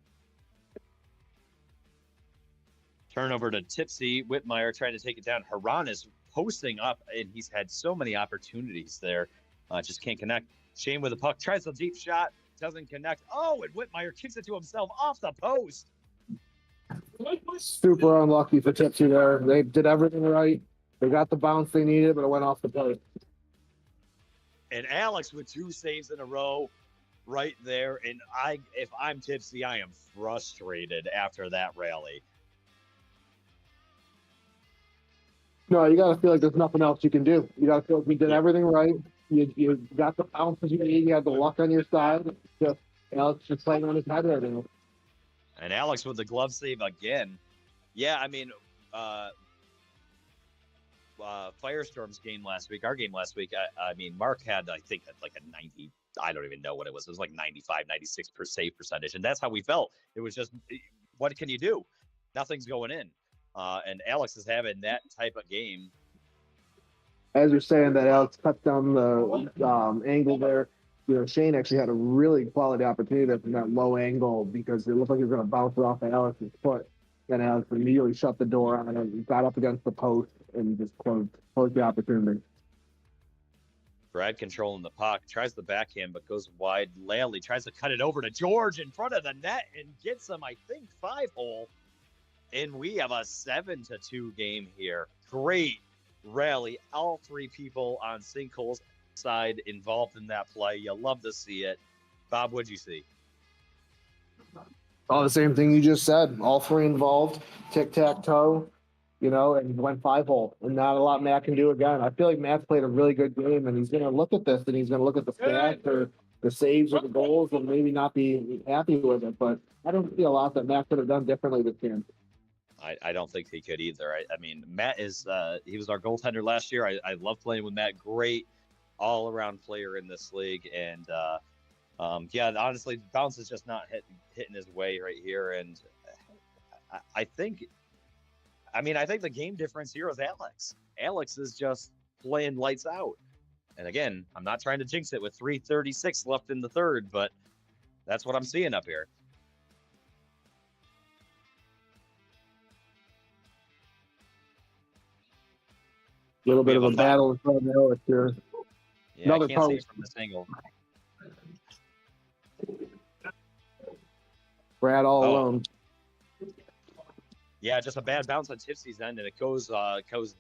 Turnover to Tipsy. Whitmire trying to take it down. Haran is posting up, and he's had so many opportunities there. Just can't connect. Shane with the puck. Tries a deep shot. Doesn't connect. Oh, and Whitmire kicks it to himself off the post.
Super unlucky for Tipsy there. They did everything right. They got the bounce they needed, but it went off the post.
And Alex with 2 saves in a row right there. And if I'm Tipsy, I am frustrated after that rally.
No, you got to feel like there's nothing else you can do. You got to feel like we did everything right. You got the bounces you need. You had the luck on your side. Just Alex just playing on his head right now.
And Alex with the glove save again. Yeah, I mean, Firestorm's game last week, our game last week, I mean, Mark had, I think, like a I don't even know what it was. It was like 95, 96% save percentage. And that's how we felt. It was just, what can you do? Nothing's going in. And Alex is having that type of game.
As you're saying that, Alex cut down the angle there. Shane actually had a really quality opportunity from that low angle because it looked like he was going to bounce it off of Alex's foot. Then Alex immediately shut the door on it and got up against the post and just closed the opportunity.
Brad controlling the puck, tries the backhand, but goes wide. Lally tries to cut it over to George in front of the net and gets him, I think, 5-hole. And we have a 7-2 game here. Great rally. All three people on Sinkhole's side involved in that play. You love to see it. Bob, what'd you see?
All the same thing you just said. All three involved. Tic-tac-toe. And went 5-hole. And not a lot Matt can do again. I feel like Matt's played a really good game, and he's going to look at this, and he's going to look at the stats or the saves or the goals and maybe not be happy with it. But I don't see a lot that Matt could have done differently this game.
I don't think he could either. I mean, Matt is he was our goaltender last year. I love playing with Matt. Great all-around player in this league. And, honestly, bounce is just not hitting his way right here. And I think the game difference here is Alex. Alex is just playing lights out. And again, I'm not trying to jinx it with 3:36 left in the third, but that's what I'm seeing up here.
A little bit of a battle in front of Alex here.
Yeah, I can't see it from this angle.
Brad all alone.
Yeah, just a bad bounce on Tipsy's end, and it goes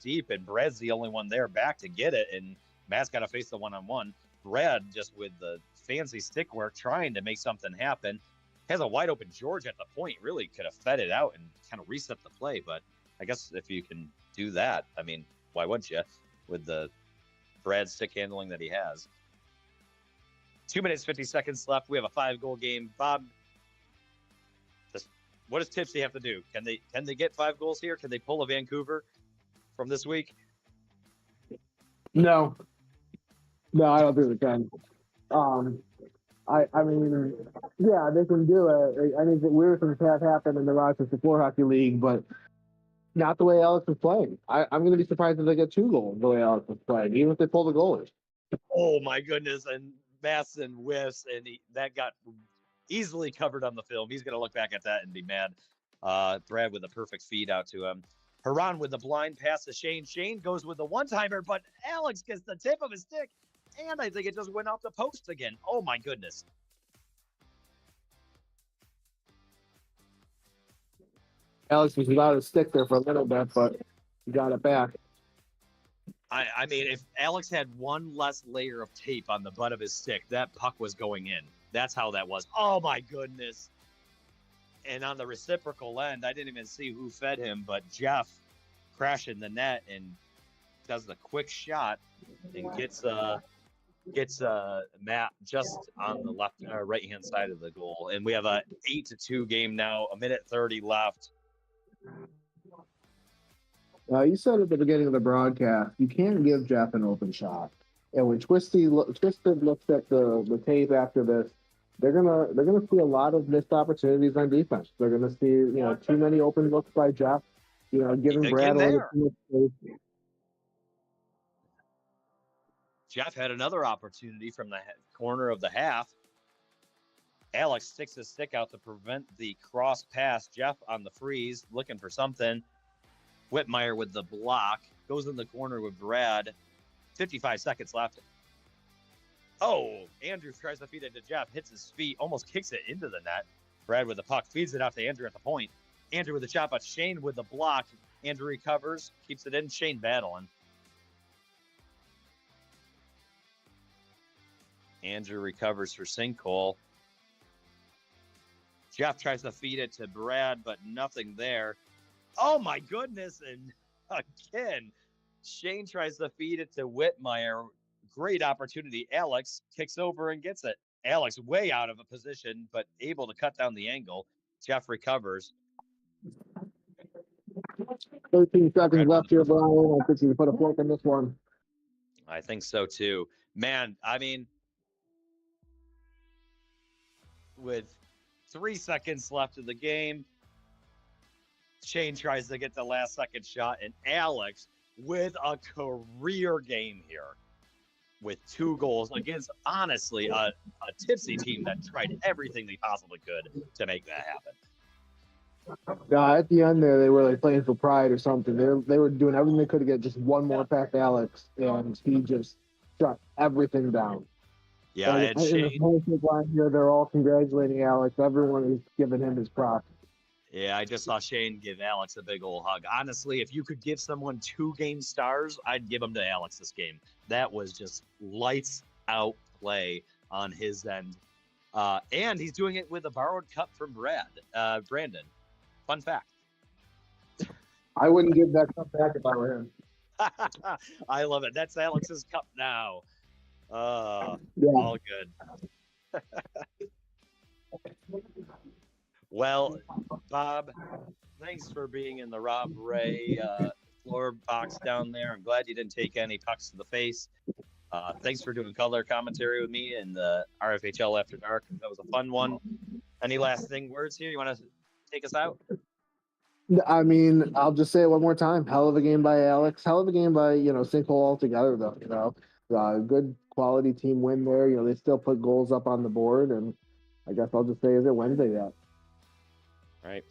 deep, and Brad's the only one there back to get it, and Matt's got to face the one-on-one. Brad, just with the fancy stick work, trying to make something happen, has a wide-open George at the point. Really could have fed it out and kind of reset the play, but I guess if you can do that, I mean, why wouldn't you, with the Brad stick handling that he has? 2 minutes, 50 seconds left. We have a 5-goal game. Bob, what does Tipsy have to do? Can they get 5 goals here? Can they pull a Vancouver from this week?
No, I don't think they can. I mean, yeah, they can do it. I mean, weird things have happened in the Rochester Floor Hockey League, but not the way Alex is playing. I'm going to be surprised if they get 2 goals the way Alex is playing, even if they pull the goalies.
Oh my goodness! And Masson whiffs, and that got easily covered on the film. He's going to look back at that and be mad. Brad with a perfect feed out to him. Haran with the blind pass to Shane. Shane goes with the one-timer, but Alex gets the tip of his stick, and I think it just went off the post again. Oh my goodness!
Alex was without his stick there for a little bit, but he got it back.
I mean, if Alex had one less layer of tape on the butt of his stick, that puck was going in. That's how that was. Oh, my goodness. And on the reciprocal end, I didn't even see who fed him, but Jeff crashing the net and does the quick shot and gets Matt just on the left right-hand side of the goal. And we have a 8-2 game now, 1:30 left.
You said at the beginning of the broadcast, you can't give Jeff an open shot. And when Twisted looks at the tape after this, they're gonna see a lot of missed opportunities on defense. They're gonna see too many open looks by Jeff. Giving Brad a little space.
Jeff had another opportunity from the corner of the half. Alex sticks his stick out to prevent the cross pass. Jeff on the freeze, looking for something. Whitmire with the block. Goes in the corner with Brad. 55 seconds left. Oh, Andrew tries to feed it to Jeff. Hits his feet. Almost kicks it into the net. Brad with the puck. Feeds it out to Andrew at the point. Andrew with the shot, but Shane with the block. Andrew recovers. Keeps it in. Shane battling. Andrew recovers for Sinkhole. Jeff tries to feed it to Brad, but nothing there. Oh, my goodness. And again, Shane tries to feed it to Whitmire. Great opportunity. Alex kicks over and gets it. Alex way out of a position, but able to cut down the angle. Jeff recovers.
13 seconds left here, Brian. I think you can put a fork in this one.
I think so, too. Man, I mean,
with 3 seconds left in the game. Shane tries to get the last second shot, and Alex with a career game here with 2 goals against, honestly, a tipsy team that tried everything they possibly could to make that happen.
Yeah, at the end there, they were like playing for pride or something. They were doing everything they could to get just one more past Alex, and he just shut everything down.
Yeah,
Like,
and
in the
Shane.
whole line here, they're all congratulating Alex. Everyone is giving him his props.
Yeah, I just saw Shane give Alex a big old hug. Honestly, if you could give someone 2 game stars, I'd give them to Alex this game. That was just lights out play on his end. And he's doing it with a borrowed cup from Brandon. Fun fact.
I wouldn't give that cup back if I were him.
I love it. That's Alex's cup now.
Yeah.
All good. Well, Bob, thanks for being in the Rob Ray floor box down there. I'm glad you didn't take any pucks to the face. Thanks for doing color commentary with me in the RFHL After Dark. That was a fun one. Any last words here? You want to take us out?
I mean, I'll just say it one more time. Hell of a game by Alex. Hell of a game by, Sinkhole altogether, though, good quality team win there. They still put goals up on the board, and I guess I'll just say, is it Wednesday yet?
All right.